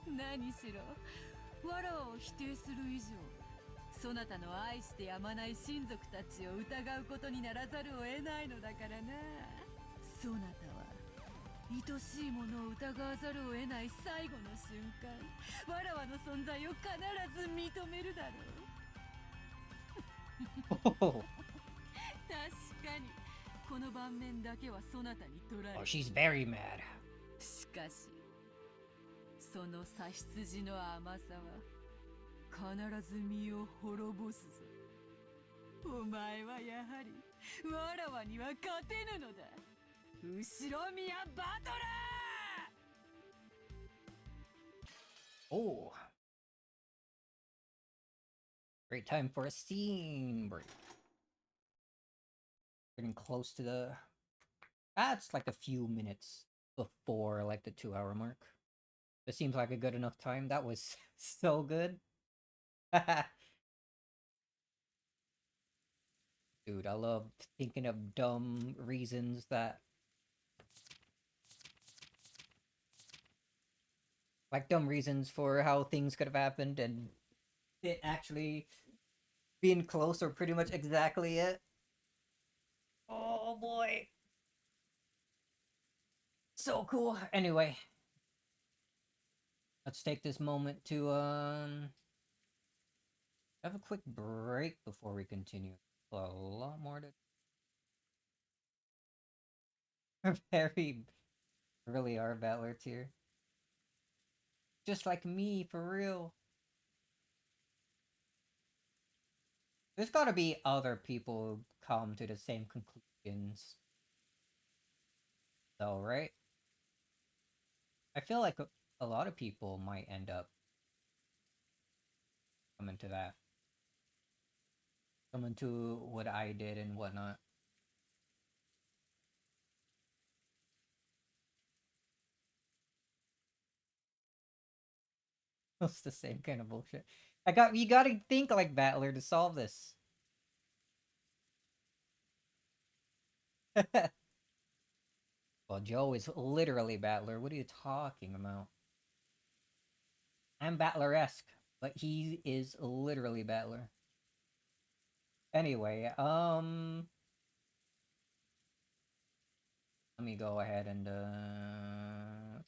何しろわらわを否定する以上、そなたの愛してやまない親族たちを疑うことにならざるを得ないのだからな。そなたは愛しいものを疑わざるを得ない最後の瞬間、わらわの存在を必ず認めるだろう。 Oh, 確かにこの盤面だけはそなたに取られ oh る。 she's very mad. しかしその差羊の甘さは必ず身を滅ぼすぞ。お前はやはりわらわには勝てぬのだ、後ろ宮バトラー。 Oh. Great time for a scene break. Getting close to the... That's like a few minutes before like the 2-hour mark. It seems like a good enough time. That was so good. Dude, I love thinking of dumb reasons that... Like dumb reasons for how things could have happened and it actually being close or pretty much exactly it. Oh boy. So cool. Anyway. Let's take this moment to have a quick break before we continue. A lot more to very really are Battler tier. Just like me, for real. There's gotta be other people who come to the same conclusions. Though, right? I feel like a lot of people might end up coming to that. Coming to what I did and whatnot. It's the same kind of bullshit. You gotta think like Battler to solve this. Well, Joe is literally Battler. What are you talking about? I'm Battler-esque, but he is literally Battler. Anyway, I'm Let me go ahead and a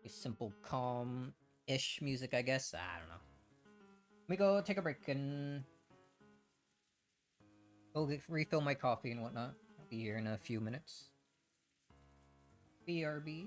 simple calm-ish music, I guess. I don't know. Let me go take a break and go refill my coffee and whatnot. I'll be here in a few minutes. BRB.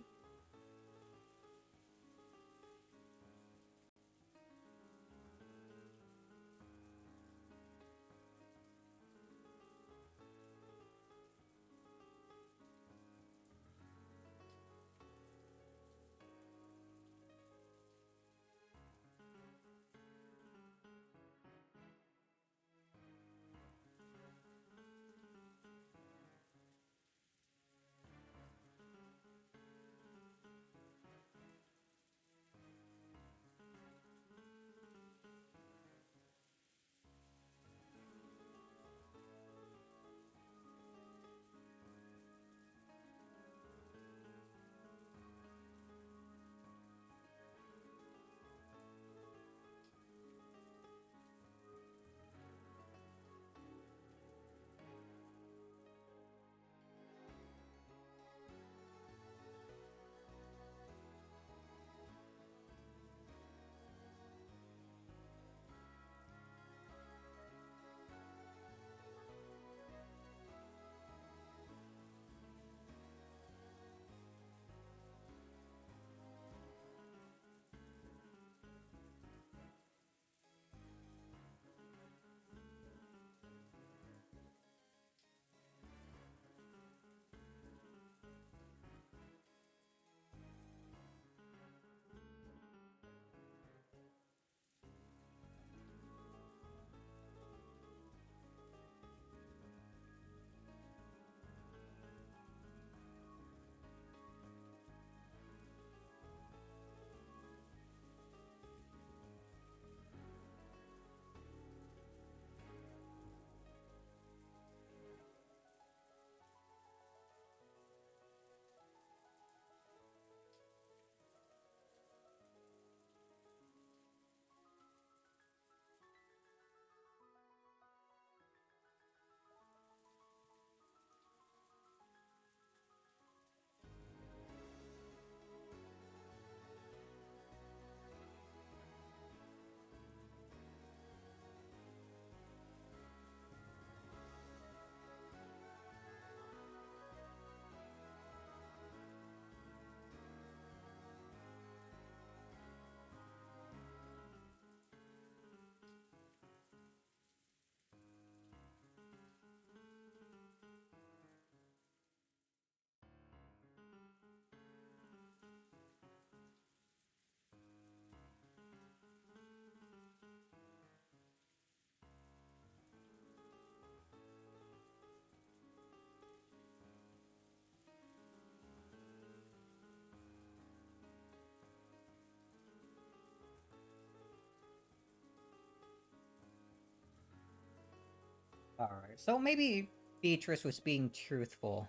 Alright, so maybe Beatrice was being truthful.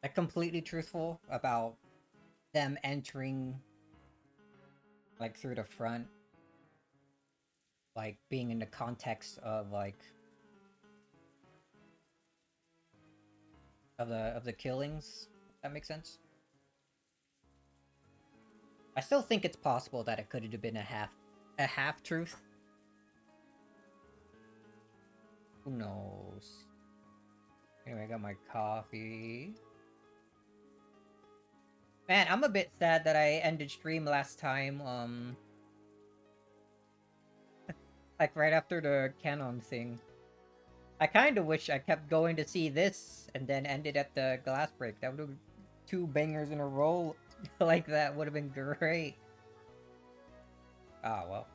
Like, completely truthful about them entering, like, through the front. Like, being in the context of, like... of the killings. That makes sense? I still think it's possible that it could have been a half-truth. Who knows? Anyway, I got my coffee. Man, I'm a bit sad that I ended stream last time, like right after the canon thing. I kinda wish I kept going to see this and then ended at the glass break. That would have 2 bangers in a row like that would have been great. Ah, well.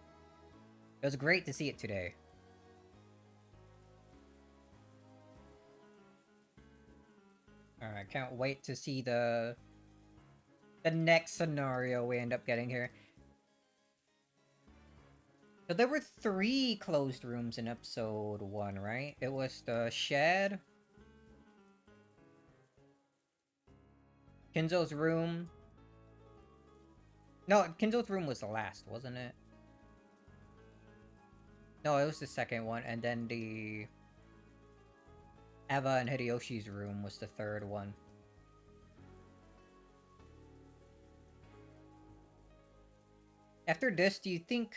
It was great to see it today. Alright, can't wait to see the next scenario we end up getting here. So there were 3 closed rooms in episode 1, right? It was the shed, Kinzo's room. No, Kinzo's room was the last, wasn't it? No, it was the second one, and then the Eva and Hideyoshi's room was the third one. After this, do you think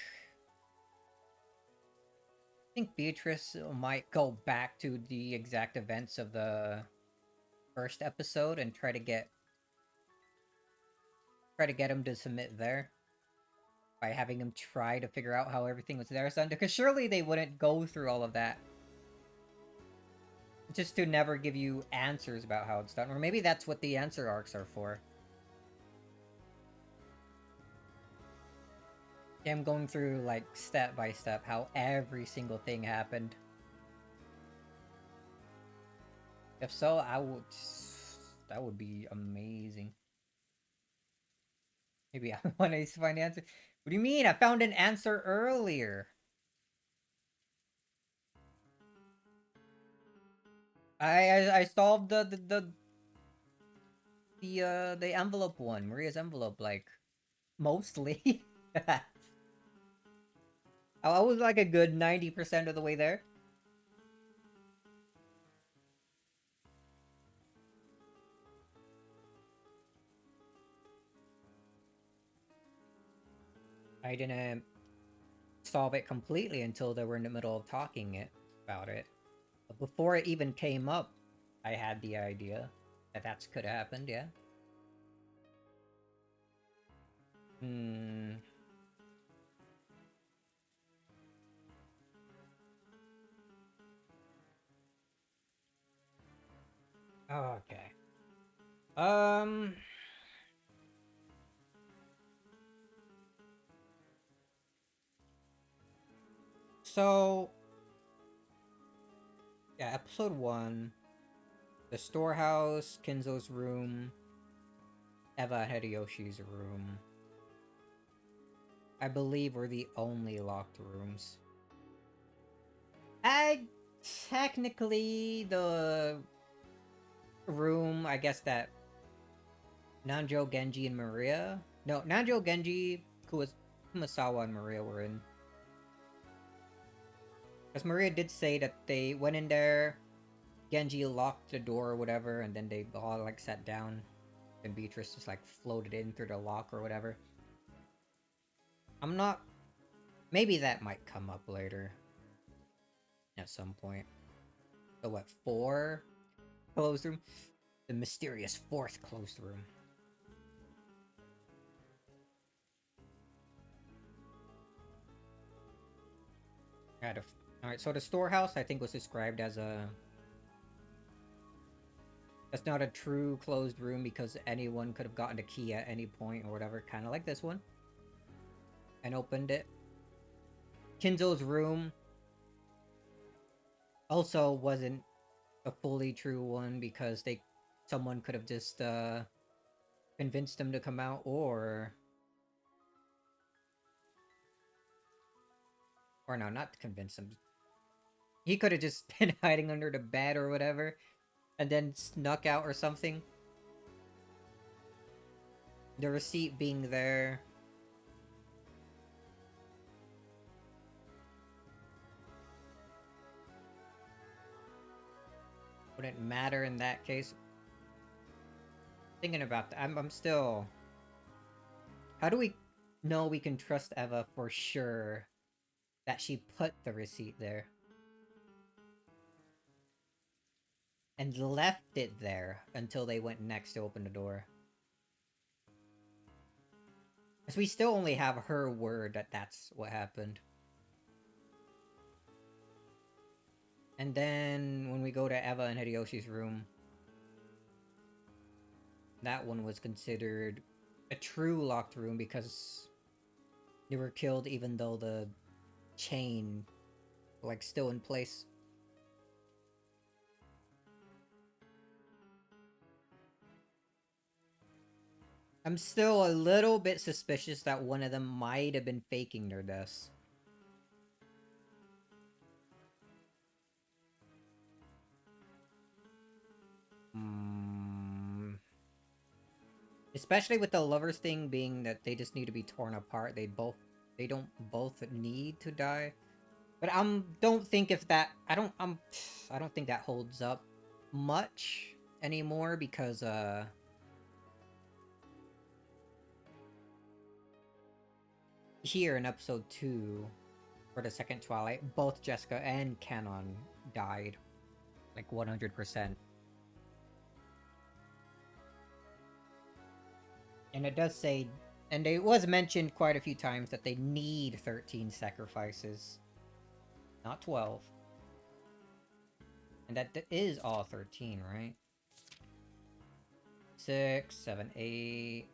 Beatrice might go back to the exact events of the first episode and try to get him to submit there by having him try to figure out how everything was there done? Because surely they wouldn't go through all of that just to never give you answers about how it's done. Or maybe that's what the answer arcs are for. Him going through, like, step by step how every single thing happened. If so, that would be amazing. Maybe I want to find the answer. What do you mean? I found an answer earlier. I solved the envelope one, Maria's envelope, like, mostly. I was like a good 90% of the way there. I didn't solve it completely until they were in the middle of talking about it. But before it even came up, I had the idea that could have happened, yeah. Okay. So yeah, episode 1, the storehouse, Kinzo's room, Eva Hideyoshi's room, I believe were the only locked rooms. Technically, the room, I guess, that Nanjo, Genji, and Maria... No, Nanjo, Genji, Kumasawa, and Maria were in. Because Maria did say that they went in there, Genji locked the door or whatever, and then they all, like, sat down. And Beatrice just, like, floated in through the lock or whatever. I'm not... Maybe that might come up later. At some point. So what, 4 closed room? The mysterious 4th closed room. Alright, so the storehouse, I think, was described as a... That's not a true closed room because anyone could have gotten the key at any point or whatever, kind of like this one. And opened it. Kinzo's room also wasn't a fully true one because someone could have just convinced them to come out, or no, not convince them. He could have just been hiding under the bed or whatever and then snuck out or something. The receipt being there. Wouldn't matter in that case. Thinking about that, I'm still... How do we know we can trust Eva for sure that she put the receipt there? And left it there until they went next to open the door. Because we still only have her word that that's what happened. And then when we go to Eva and Hideyoshi's room, that one was considered a true locked room because they were killed even though the chain, like, still in place. I'm still a little bit suspicious that one of them might have been faking their deaths. Especially with the lovers thing being that they just need to be torn apart. They don't both need to die. But don't think if that I don't think that holds up much anymore because here in episode 2 for the second Twilight, both Jessica and Canon died like 100%. And it does say, and it was mentioned quite a few times that they need 13 sacrifices, not 12. And that is all 13, right? 6, 7, 8,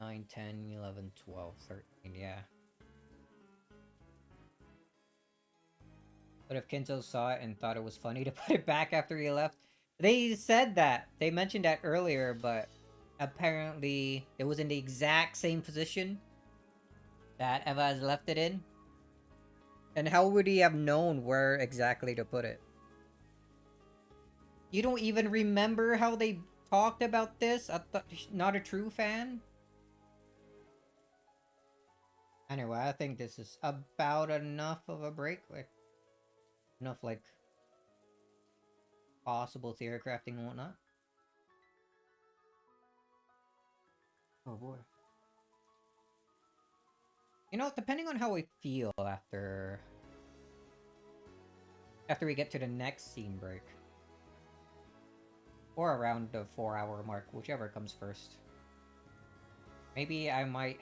9, 10, 11, 12, 13, yeah. But if Kinzo saw it and thought it was funny to put it back after he left, they said that. They mentioned that earlier, but apparently it was in the exact same position that Eva has left it in. And how would he have known where exactly to put it? You don't even remember how they talked about this? I thought not a true fan? Anyway, I think this is about enough of a break. Like, enough, like, possible theory crafting and whatnot. Oh boy. You know, depending on how we feel after we get to the next scene break. Or around the 4-hour mark, whichever comes first. Maybe I might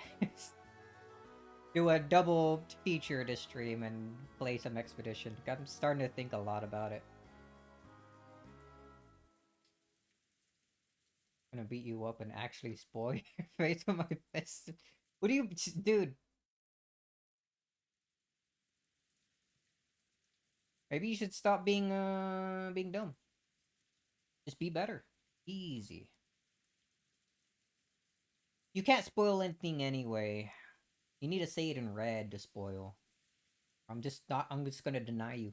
do a double feature this stream and play some Expedition. I'm starting to think a lot about it. I'm gonna beat you up and actually spoil your face with my fist. What do you... Dude. Maybe you should stop being dumb. Just be better. Easy. You can't spoil anything anyway. You need to say it in red to spoil. I'm just gonna deny you.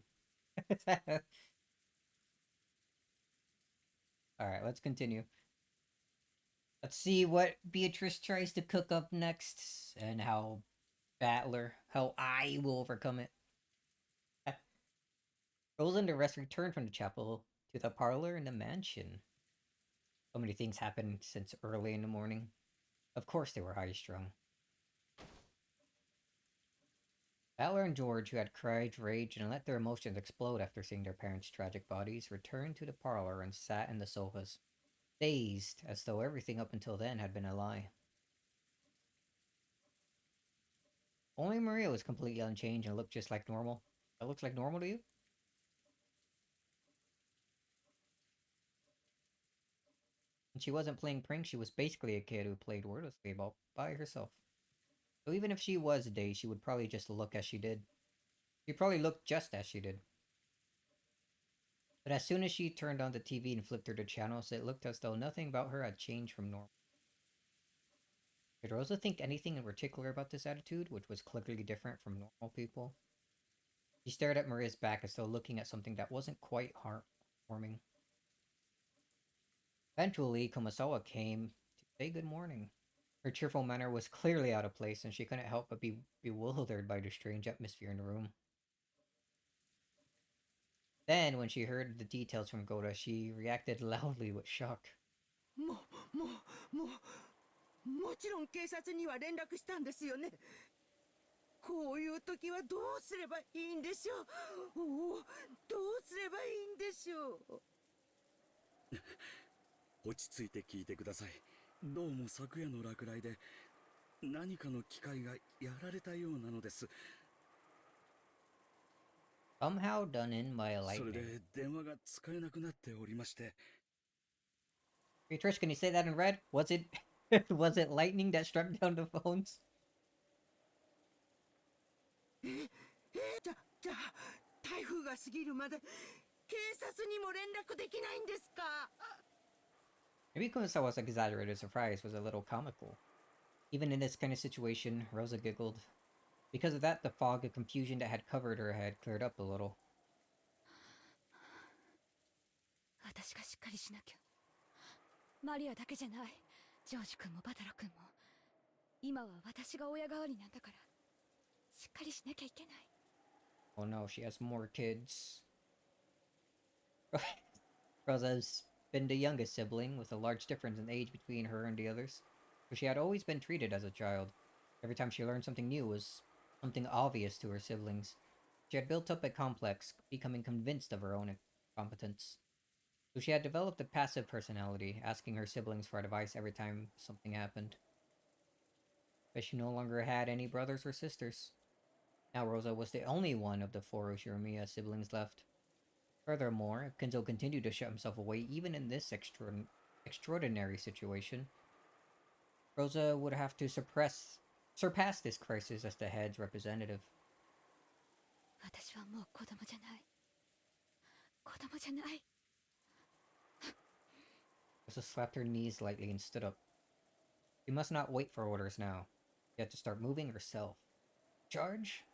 Alright, let's continue. Let's see what Beatrice tries to cook up next, and how I will overcome it. Rose and the rest return from the chapel to the parlor in the mansion. So many things happened since early in the morning. Of course they were high-strung. Valor and George, who had cried, raged, and let their emotions explode after seeing their parents' tragic bodies, returned to the parlor and sat in the sofas, dazed as though everything up until then had been a lie. Only Maria was completely unchanged and looked just like normal. That looks like normal to you? And she wasn't playing pranks, she was basically a kid who played wordlessly about by herself. So even if she was dazed, she would probably just look as she did. She probably looked just as she did. But as soon as she turned on the TV and flipped through the channels, it looked as though nothing about her had changed from normal. Did Rosa think anything in particular about this attitude, which was clearly different from normal people? She stared at Maria's back as though looking at something that wasn't quite heartwarming. Eventually, Kumasawa came to say good morning. Her cheerful manner was clearly out of place, and she couldn't help but be bewildered by the strange atmosphere in the room. Then, when she heard the details from Goda, she reacted loudly with shock. もちろん警察には連絡したんですよね。こういう時はどうすればいいんでしょう。おお、どうすればいいんでしょう。落ち着いて聞いてください。どうも昨夜の落雷で何かの機械がやられたようなのです。Somehow done in by a それ lightning. で電話が使えなくなっておりまして。Beatrice, can you say that in red? Was it was it lightning that struck down the phones? じゃあ台風が過ぎるまで警察にも連絡できないんですか。 Maybe Kumasawa's exaggerated surprise was a little comical. Even in this kind of situation, Rosa giggled. Because of that, the fog of confusion that had covered her head cleared up a little. 私がしっかりしなきゃ。マリアだけじゃない。ジョージ君もバタラ君も。今は私が親代わりなんだから。しっかりしなきゃいけない。Oh no, she has more kids. Rosa's been the youngest sibling, with a large difference in age between her and the others. So she had always been treated as a child. Every time she learned something new was something obvious to her siblings. She had built up a complex, becoming convinced of her own competence. So she had developed a passive personality, asking her siblings for advice every time something happened. But she no longer had any brothers or sisters. Now Rosa was the only one of the four Ushiromiya siblings left. Furthermore, Kenzo continued to shut himself away even in this extraordinary situation. Rosa would have to surpass this crisis as the head's representative. 私はもう子供じゃない。子供じゃない。Rosa slapped her knees lightly and stood up. She must not wait for orders now. She had to start moving herself. Charge?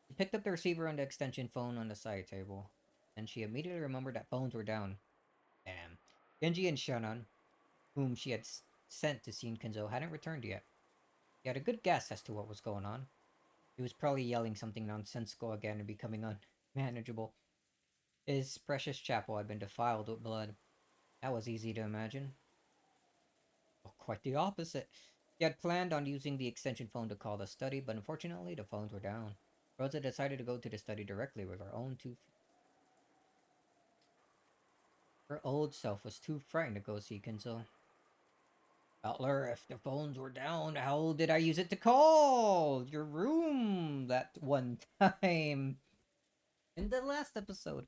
She picked up the receiver on the extension phone on the side table. Then she immediately remembered that phones were down. Damn. Genji and Shannon, whom she had sent to see Kenzo, hadn't returned yet. He had a good guess as to what was going on. He was probably yelling something nonsensical again and becoming unmanageable. His precious chapel had been defiled with blood. That was easy to imagine. Oh, quite the opposite. He had planned on using the extension phone to call the study, but unfortunately the phones were down. Rosa decided to go to the study directly with her own 2 feet. Her old self was too frightened to go see Kenzo. Butler, if the phones were down, how did I use it to call your room that one time in the last episode?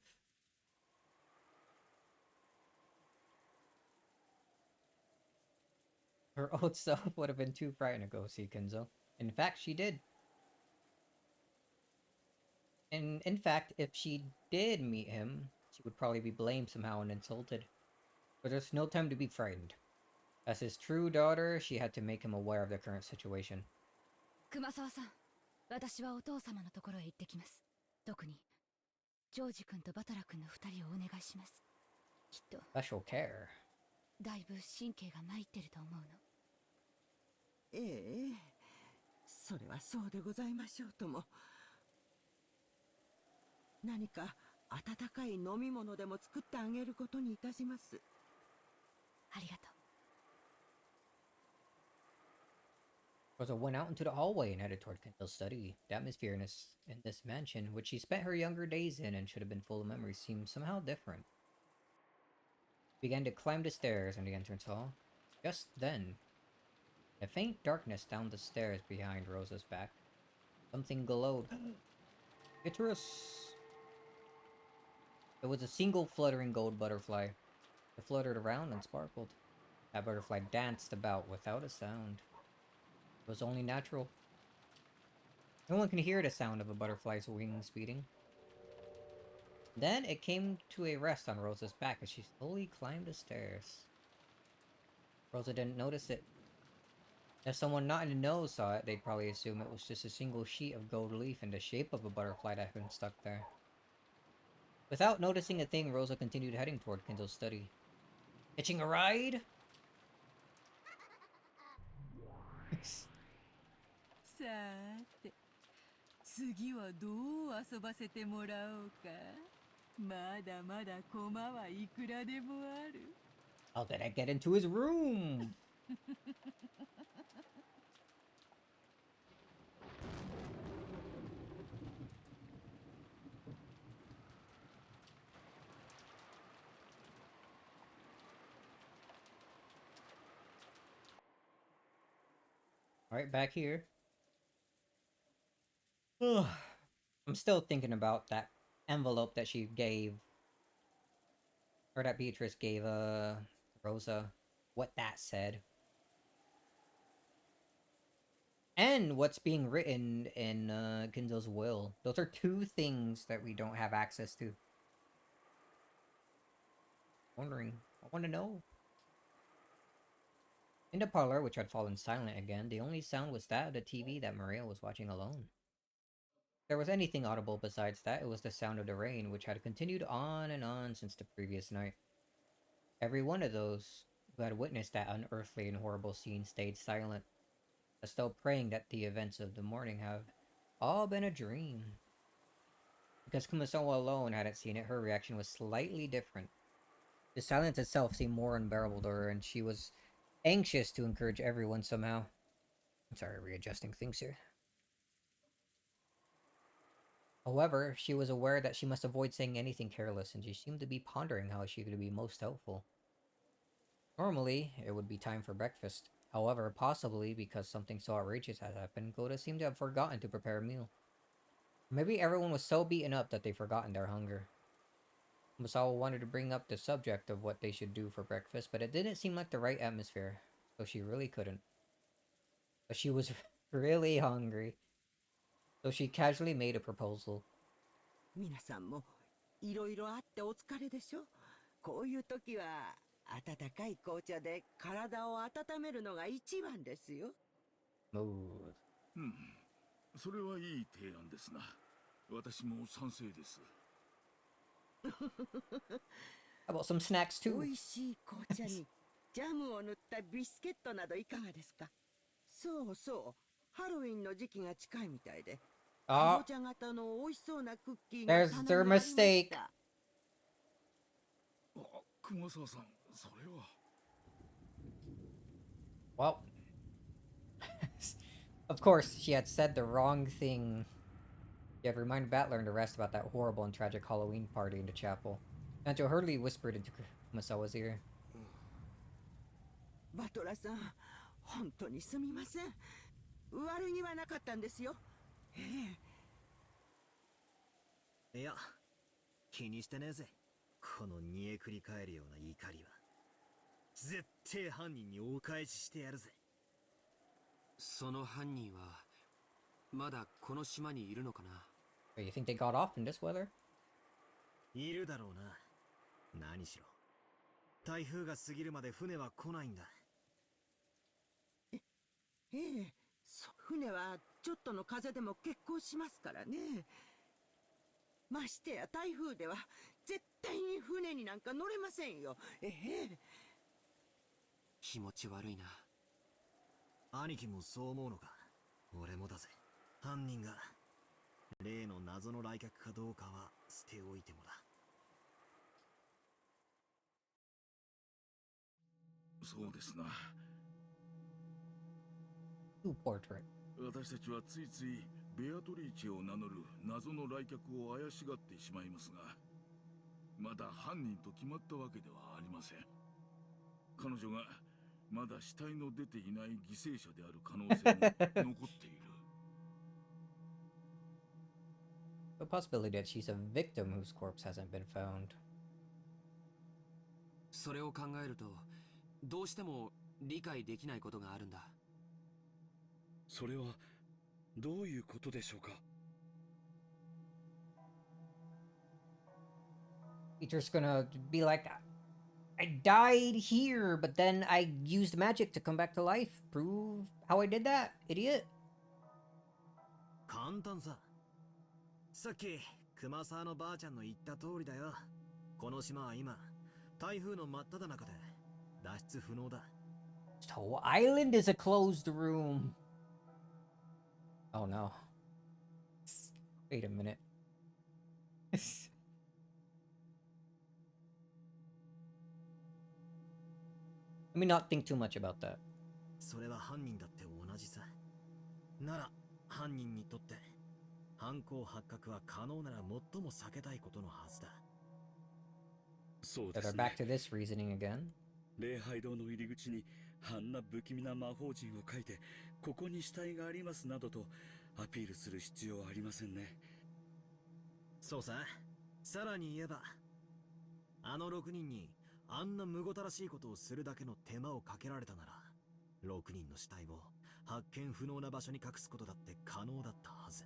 Her old self would have been too frightened to go see Kenzo. In fact, she did. And in fact, if she did meet him, she would probably be blamed somehow and insulted. But there's no time to be frightened. As his true daughter, she had to make him aware of the current situation. 熊沢さん、私はお父様のところへ行ってきます。特にジョージ君とバトラ君の2人をお願いします。きっと Special care. だいぶ神経が参ってると思うの。ええ、それはそうでございましょうとも。何か温かい飲み物でも作ってあげることにいたします。ありがとう。Rosa went out into the hallway and headed toward Kenzo's study. The atmosphere in this mansion, which she spent her younger days in and should have been full of memories, seemed somehow different. She began to climb the stairs in the entrance hall. Just then, a faint darkness down the stairs behind Rosa's back. Something glowed. Icarus! It was a single fluttering gold butterfly. It fluttered around and sparkled. That butterfly danced about without a sound. It was only natural. No one can hear the sound of a butterfly's wings beating. Then it came to a rest on Rosa's back as she slowly climbed the stairs. Rosa didn't notice it. If someone not in the know saw it, they'd probably assume it was just a single sheet of gold leaf in the shape of a butterfly that had been stuck there. Without noticing a thing, Rosa continued heading toward Kenzo's study. Hitching a ride? さーて、次はどう遊ばせてもらおうか。まだまだ駒はいくらでもある。How did I get into his room? Alright, back here. I'm still thinking about that envelope that she gave, or that Beatrice gave, Rosa. What that said. And what's being written in, Kenzo's will. Those are two things that we don't have access to. Wondering. I want to know. In the parlor, which had fallen silent again, the only sound was that of the TV that Maria was watching alone. If there was anything audible besides that, it was the sound of the rain, which had continued on and on since the previous night. Every one of those who had witnessed that unearthly and horrible scene stayed silent, as though praying that the events of the morning have all been a dream. Because Kumasawa alone hadn't seen it, her reaction was slightly different. The silence itself seemed more unbearable to her, and she was anxious to encourage everyone somehow. I'm sorry, readjusting things here. However, she was aware that she must avoid saying anything careless, and she seemed to be pondering how she could be most helpful. Normally, it would be time for breakfast. However, possibly because something so outrageous had happened, Goda seemed to have forgotten to prepare a meal. Maybe everyone was so beaten up that they'd forgotten their hunger. Masawa wanted to bring up the subject of what they should do for breakfast, but it didn't seem like the right atmosphere, so she really couldn't. But she was really hungry, so she casually made a proposal. 皆さんもいろいろあってお疲れでしょ。こういう時は温かい紅茶で体を温めるのが一番ですよ。Smooth. それはいい提案ですな。私も賛成です。How about some snacks 美 too? 味しい紅茶にジャムを塗ったビスケットなどいかがですか。そうそう、ハロウィンの時期が近いみたいで、かぼちゃ型の美味しそうなクッキーが There's 棚 their にありまし mistake. た。熊沢さん、それは。Well, of course, she had said the wrong thing. She had reminded Battler and the rest about that horrible and tragic Halloween party in the chapel. Sancho hurriedly whispered into Kumasawa's ear. バトラさん、本当にすみません。悪気はなかったんですよ。いや、気にしてねえぜ。この煮えくり返るような怒りは。絶対犯人にお返ししてやるぜ。その犯人はまだこの島にいるのかな。 Wait, you think they got off in this weather? いるだろうな。何しろ台風が過ぎるまで船は来ないんだ。ええ、船はちょっとの風でも欠航しますからね。ましてや台風では絶対に船になんか乗れませんよ。気持ち悪いな。兄貴もそう思うのか。俺もだぜ。犯人が例の謎の来客かどうかは捨ておいてもだ。そうですな。Two portrait. 私たちはついついベアトリーチェを名乗る謎の来客を怪しがってしまいますが、まだ犯人と決まったわけではありません。彼女がまだ死体の出ていない犠牲者である可能性も残っている。The possibility that she's a victim whose corpse hasn't been found. それを考えるとどうしても理解できないことがあるんだ。それはどういうことでしょうか。Teacher's gonna be like, I died here, but then I used magic to come back to life. Prove how I did that, idiot. 簡単さ。さっき熊沢のばあちゃんの言った通りだよ。この島は今台風の真っ只中で脱出不能だ。This whole island is a closed room. Oh no. Wait a minute. Let me not think too much about that. それは犯人だって同じさ。なら犯人にとって犯行発覚は可能なら最も避けたいことのはずだ。そうで So す they're ね。 back to this reasoning again. 礼拝堂の入り口にあんな不気味な魔法陣を書いて、ここに死体がありますなどとアピールする必要はありませんね。そうさ。さらに言えばあの6人にあんなむごたらしいことをするだけの手間をかけられたなら、6人の死体を発見不能な場所に隠すことだって可能だったはず。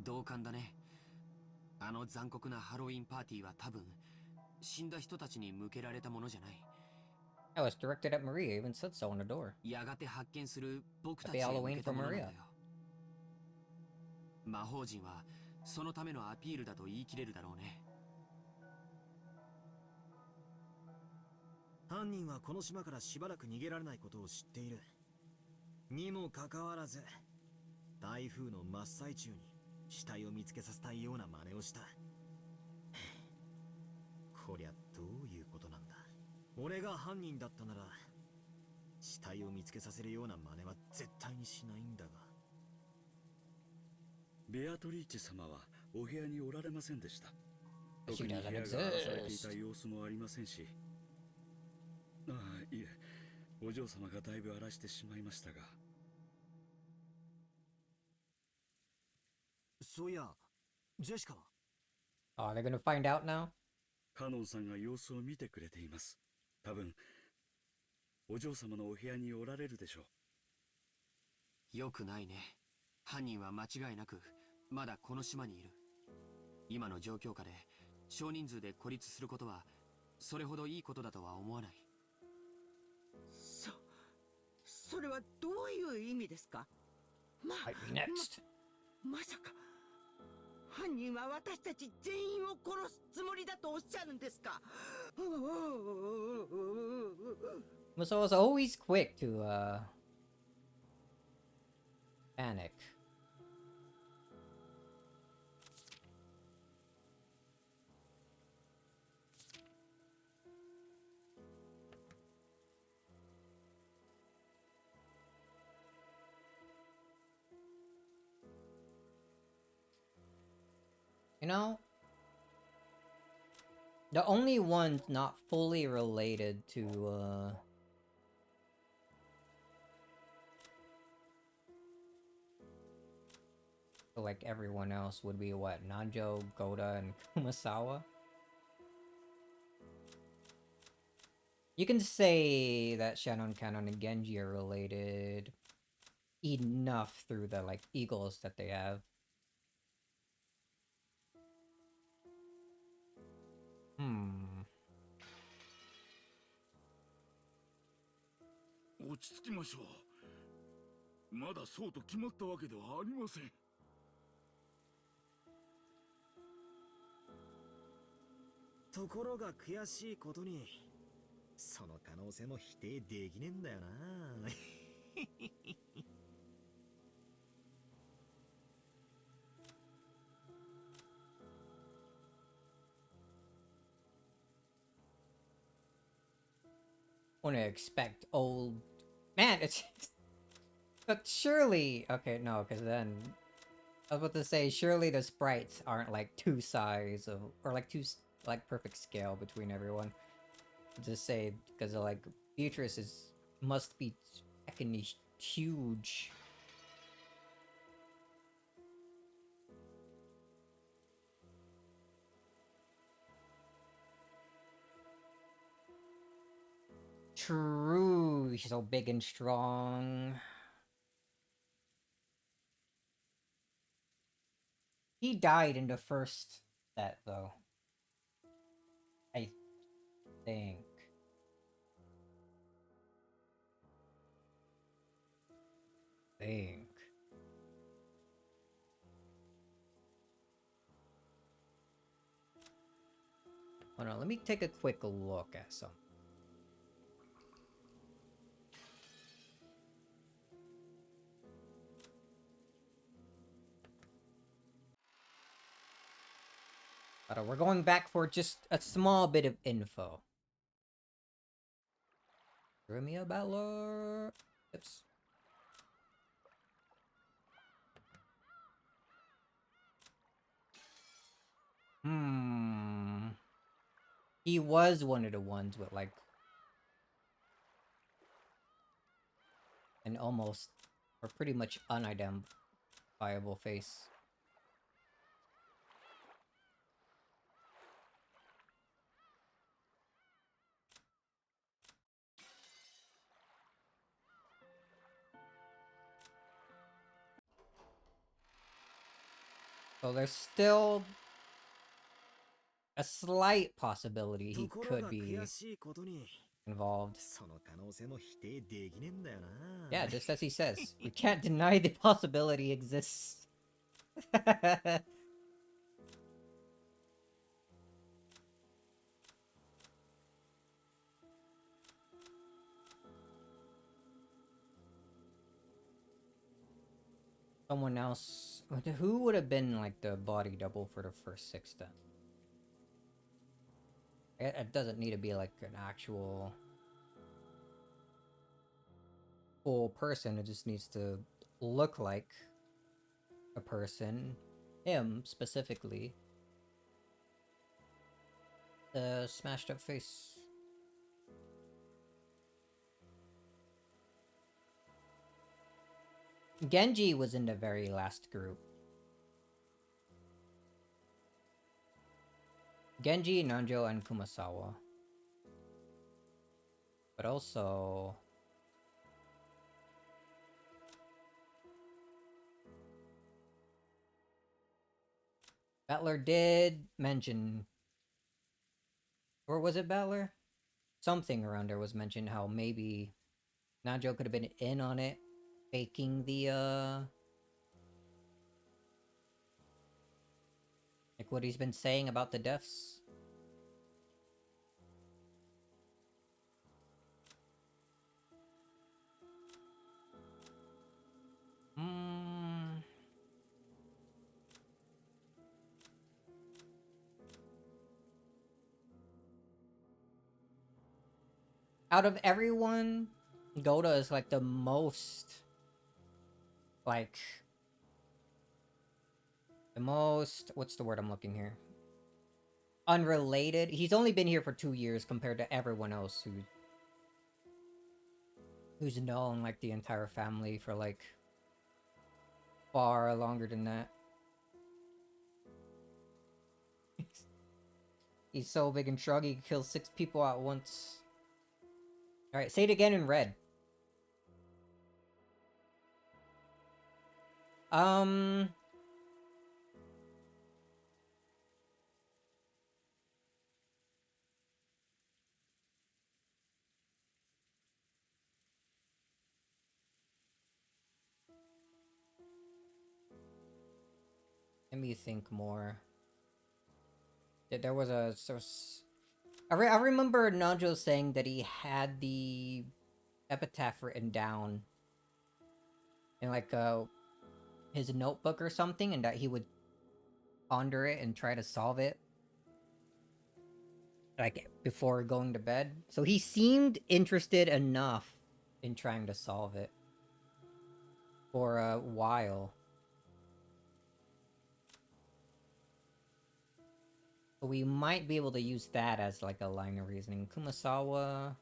同感だね。あの残酷なハロウィンパーティーは多分死んだ人たちに向けられたものじゃない。Oh, it's directed at Maria. Even said so on the door. やがて発見する僕たち Happy へ Halloween 向けた for ものなんだ Maria. よ。魔法陣はそのためのアピールだと言い切れるだろうね。犯人はこの島からしばらく逃げられないことを知っている。にもかかわらず台風の真っ最中に死体を見つけさせたいような真似をした。こりゃどういうことなんだ。俺が犯人だったなら死体を見つけさせるような真似は絶対にしないんだが。ベアトリーチェ様はお部屋におられませんでした。 She 特に部屋 doesn't が荒らされてい exist. た様子もありませんし。ああ、いえ、お嬢様がだいぶ荒らしてしまいましたが。そういや、ジェシカは Oh, they're gonna find out now? カノンさんが様子を見てくれています。多分お嬢様のお部屋におられるでしょう。よくないね。犯人は間違いなくまだこの島にいる。今の状況下で少人数で孤立することはそれほどいいことだとは思わない。それはどういう意味ですか？ Fight me next. まさか犯人は私たち全員を殺すつもりだとおっしゃるんですか？ Muso was always quick to panic. You know, the only ones not fully related to like everyone else would be what? Nanjo, Goda, and Kumasawa? You can say that Shannon Canon and Genji are related enough through the like eagles that they have. Hmm. 落ち着きましょう。まだそうと決まったわけではありません。ところが悔しいことにその可能性も否定できねえんだよな。Wouldn't expect old man. It's but surely okay. No, because then I was about to say surely the sprites aren't like two size of or like like perfect scale between everyone. Just say because like Beatrice must be fucking huge. True, she's so big and strong. He died in the first set, though. I think. Hold on, let me take a quick look at some. We're going back for just a small bit of info. Rumia Balor. Oops. He was one of the ones with like an almost or pretty much unidentifiable face. So there's still a slight possibility he could be involved. Yeah, just as he says, we can't deny the possibility exists. Someone else. Who would have been like the body double for the first 6 then? It doesn't need to be like an actual full person. It just needs to look like a person. Him specifically. The smashed up face. Genji was in the very last group. Genji, Nanjo, and Kumasawa. But also... Battler did mention... Or was it Battler? Something around there was mentioned how maybe Nanjo could have been in on it. Faking the, like what he's been saying about the deaths. Out of everyone, Goda is like the most... Like... The most... What's the word I'm looking here? Unrelated. He's only been here for 2 years compared to everyone else who's known like the entire family for like far longer than that. He's so big and strong he can kill 6 people at once. Alright, say it again in red. Let me think more. There was a... I remember Nanjo saying that he had the epitaph written down in like his notebook or something, and that he would ponder it and try to solve it like before going to bed. So he seemed interested enough in trying to solve it for a while. So we might be able to use that as like a line of reasoning. Kumasawa...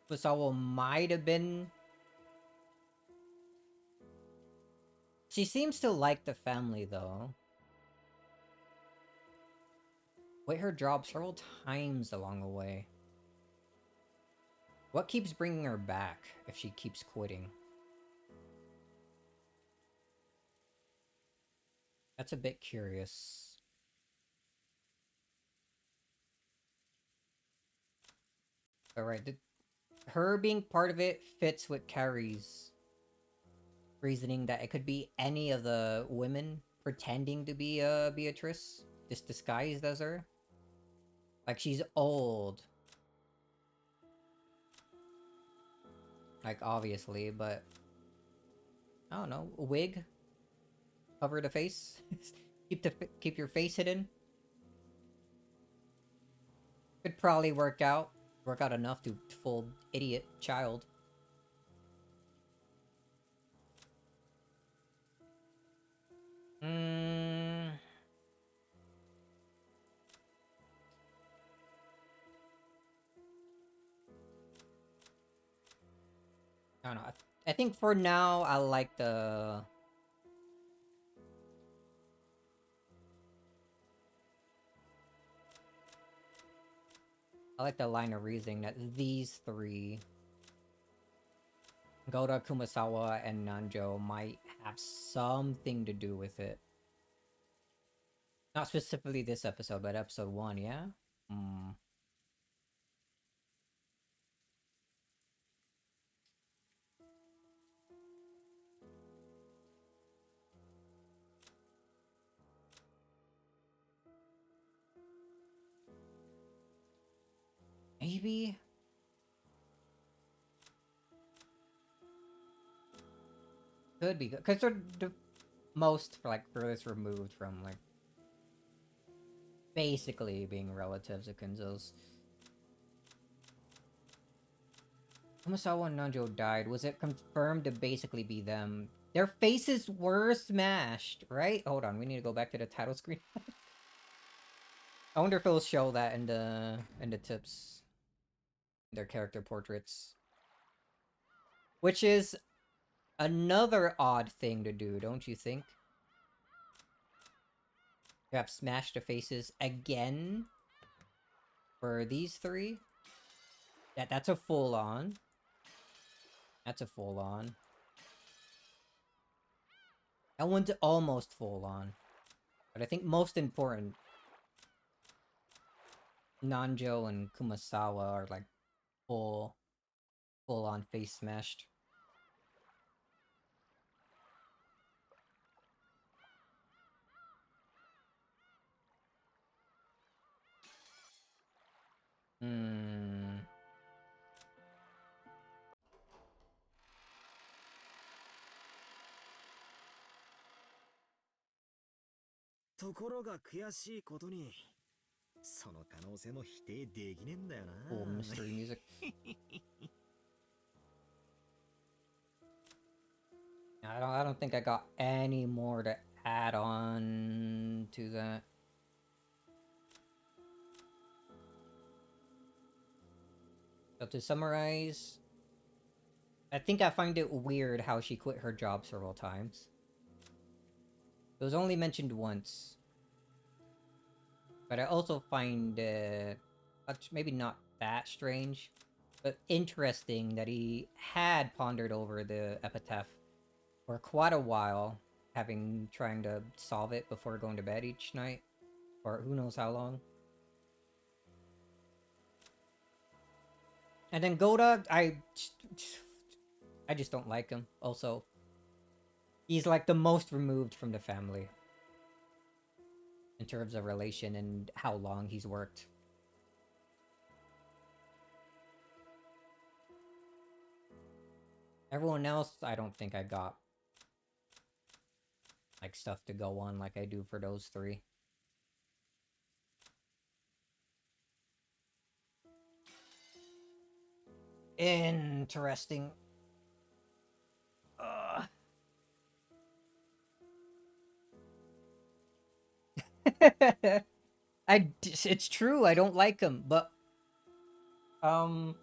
Kumasawa might have been... She seems to like the family though. Quit her job several times along the way. What keeps bringing her back if she keeps quitting? That's a bit curious. Alright, her being part of it fits with Carrie's reasoning that it could be any of the women pretending to be Beatrice, just disguised as her. Like she's old. Like obviously, but I don't know, a wig? Cover the face? keep your face hidden? Could probably work out enough to fool idiot child. I don't know. I think for now, I like the... I like the line of reasoning that these 3... Goda, Kumasawa, and Nanjo might have something to do with it. Not specifically this episode, but episode 1, yeah? Maybe? Could be good. Because they're the most, like, furthest removed from, like, basically being relatives of Kinzo's. Kumasawa and Nanjo died. Was it confirmed to basically be them? Their faces were smashed, right? Hold on, we need to go back to the title screen. I wonder if it'll show that in the tips. Their character portraits. Which is another odd thing to do, don't you think? You have smashed the faces again for these three. That's a full on. That's a full on. That one's almost full on. But I think most important, Nanjo and Kumasawa are like full on face smashed. Hmm. ところが悔しいことに、その可能性も否定できねえんだよな。Cool mystery music. I don't think I got any more to add on to that. So to summarize, I think I find it weird how she quit her job several times. It was only mentioned once. But I also find it maybe not that strange, but interesting that he had pondered over the epitaph for quite a while, trying to solve it before going to bed each night, or who knows how long. And then Goda, I just don't like him. Also, he's like the most removed from the family in terms of relation and how long he's worked. Everyone else, I don't think I got like stuff to go on like I do for those three. Interesting. It's true, I don't like him, but but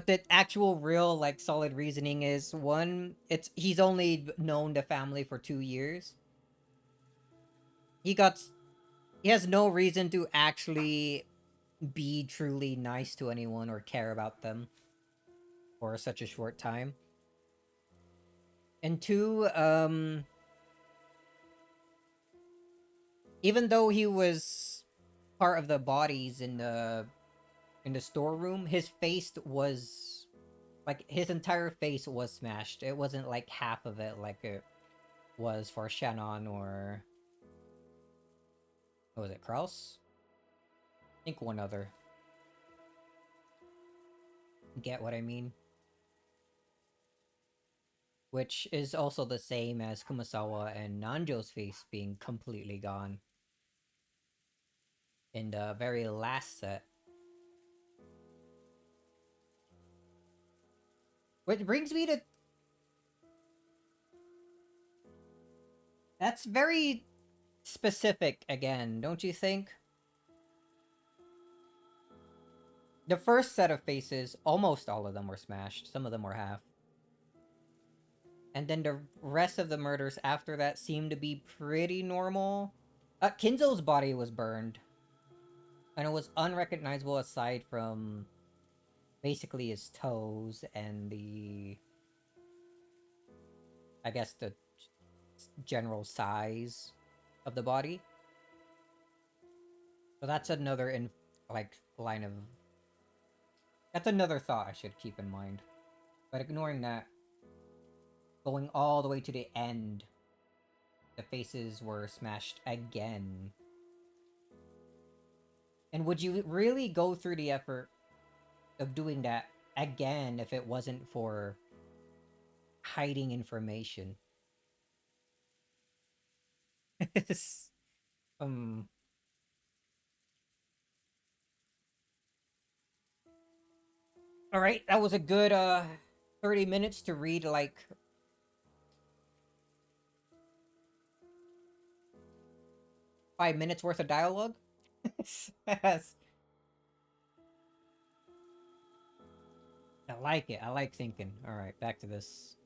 the actual real like solid reasoning is one, he's only known the family for 2 years. He has no reason to actually be truly nice to anyone or care about them for such a short time. And two, even though he was part of the bodies in the storeroom, his face was like his entire face was smashed. It wasn't like half of it like it was for Shannon or what was it, Kraus? I think one other. Get what I mean? Which is also the same as Kumasawa and Nanjo's face being completely gone in the very last set. Which brings me to... That's very specific again, don't you think? The first set of faces, almost all of them were smashed. Some of them were half. And then the rest of the murders after that seemed to be pretty normal. Kinzo's body was burned. And it was unrecognizable aside from basically his toes and I guess the general size of the body. So that's another line of... That's another thought I should keep in mind. But ignoring that, going all the way to the end, the faces were smashed again. And would you really go through the effort of doing that again if it wasn't for hiding information. um all right, that was a good 30 minutes to read like 5 minutes worth of dialogue. Yes. I like it. I like thinking. All right, back to this.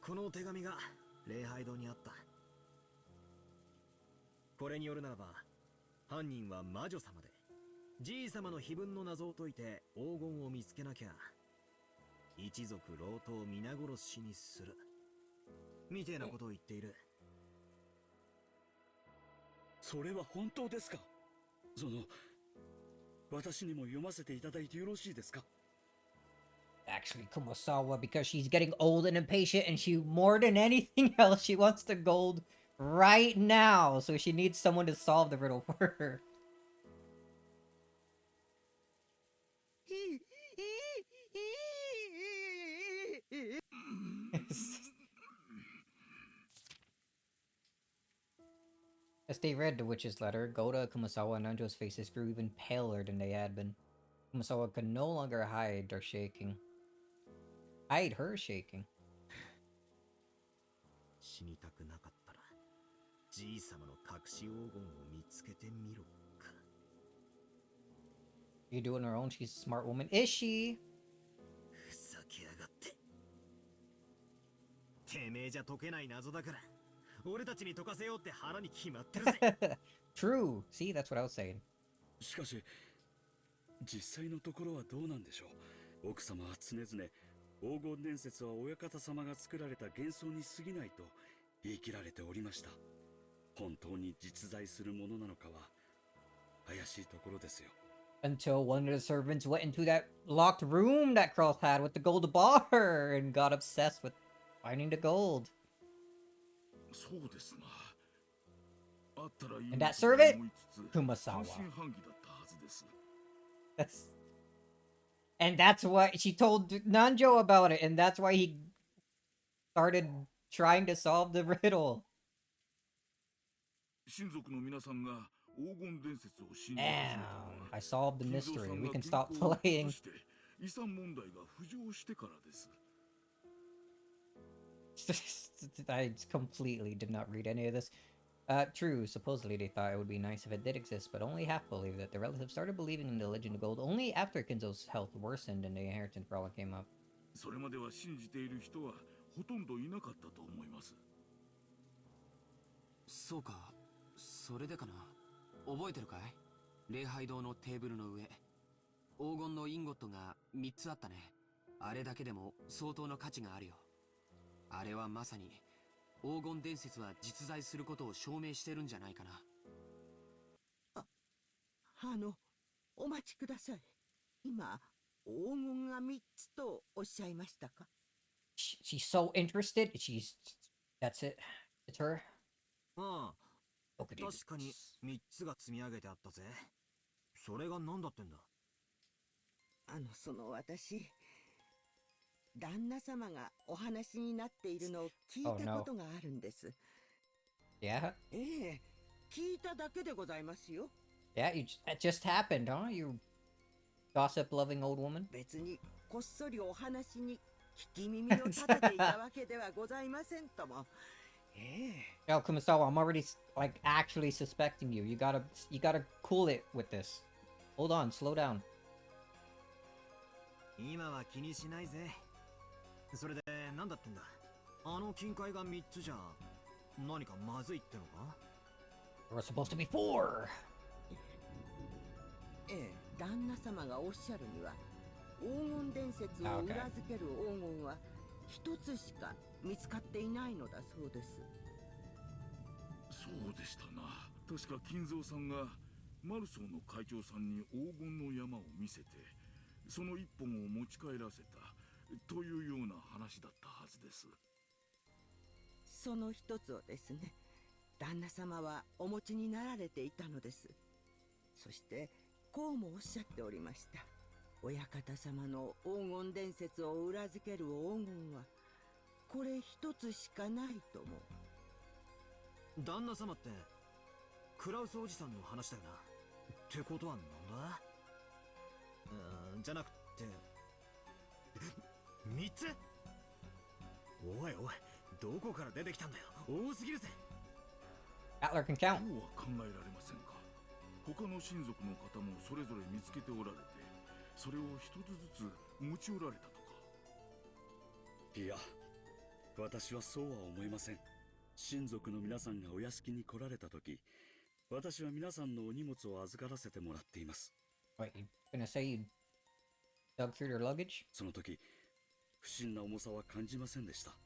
この手紙が礼拝堂にあった。これによるならば、犯人は魔女様で、じい様の碑文の謎を解いて黄金を見つけなきゃ、一族老頭皆殺しにする。みてえなことを言っている。それは本当ですか？私にも読ませていただいてよろしいですか？ Actually, Kumasawa, because she's getting old and impatient, and she, more than anything else, she wants the gold right now, so she needs someone to solve the riddle for her. As they read the witch's letter, Goda, Kumasawa, and Nanjo's faces grew even paler than they had been. Kumasawa could no longer hide her shaking. 死にたくなかったら、じい様の隠し黄金を見つけてみろか。You do it on her own, she's a smart woman. Is she? ふざけやがって。てめえじゃ解けない謎だから、俺たちに解かせようって腹に決まってるぜ。True. See, that's what I was saying. しかし、実際のところはどうなんでしょう。奥様は常々、黄金伝説は親方様が作られた幻想に過ぎないと言い切られておりました。本当に実在するものなのかは怪しいところですよ。 Until one of the servants went into that locked room that Cross had with the gold bar and got obsessed with finding the gold. そうですな。あったらいい And な that と servant? 思いつつ、 Kumasawa. 半信半疑だったはずです。 And that's what she told Nanjo about it, and that's why he started trying to solve the riddle. 親族の皆さんが黄金伝説を信じ始め Damn, たのは、 I solved the 金蔵 mystery. さん We が can 銀 stop 行を playing. 落として遺産問題が浮上してからです。 I completely did not read any of this. True, supposedly they thought it would be nice if it did exist, but only half believed it. The relatives started believing in the legend of gold only after Kinzo's health worsened and the inheritance problem came up. それまでは信じている人はほとんどいなかったと思います。そうか、それでかな。覚えてるかい？礼拝堂のテーブルの上、黄金のインゴットが3つあったね。あれだけでも相当の価値があるよ。あれはまさに黄金伝説は実在することを証明してるんじゃないかな。お待ちください。今、黄金が3つとおっしゃいましたか？ She's so interested. That's it. It's her. ああ、 Okay, 確かに3つが積み上げてあったぜ。それが何だってんだ？私、旦那様がお話になっているのを聞いたことがあるんです。Yeah? ええ、聞いただけでございますよ。Yeah, that just happened, huh? You gossip-loving old woman? 別にこっそりお話に聞き耳を立てていたわけではございませんとも。Yo, Kumasawa, I'm already like actually suspecting you. You gotta cool it with this. Hold on, slow down. 今は気にしないぜ。それで何だってんだ？あの金塊が3つじゃ何かまずいってのか？ There were supposed to be 4. ええ、旦那様がおっしゃるには、黄金伝説を裏付ける黄金は一つしか見つかっていないのだそうです。そうでしたな。確か金蔵さんがマルソーの会長さんに黄金の山を見せて、その1本を持ち帰らせたというような話だったはずです。その一つをですね、旦那様はお持ちになられていたのです。そしてこうもおっしゃっておりました。親方様の黄金伝説を裏付ける黄金はこれ一つしかないとも。旦那様ってクラウスおじさんの話だよな。ってことはなんだ？じゃなくて3つ？おいおい、どこから出てきたんだよ。多すぎるぜ。 Battler can count. そうは考えられませんか。他の親族の方もそれぞれ見つけておられて、それを一つずつ持ち寄られたとか。いや、私はそうは思いません。親族の皆さんがお屋敷に来られた時、私は皆さんのお荷物を預からせてもらっています。 Wait, you gonna say you dug through their luggage? その時、不審な重さは感じませんでした。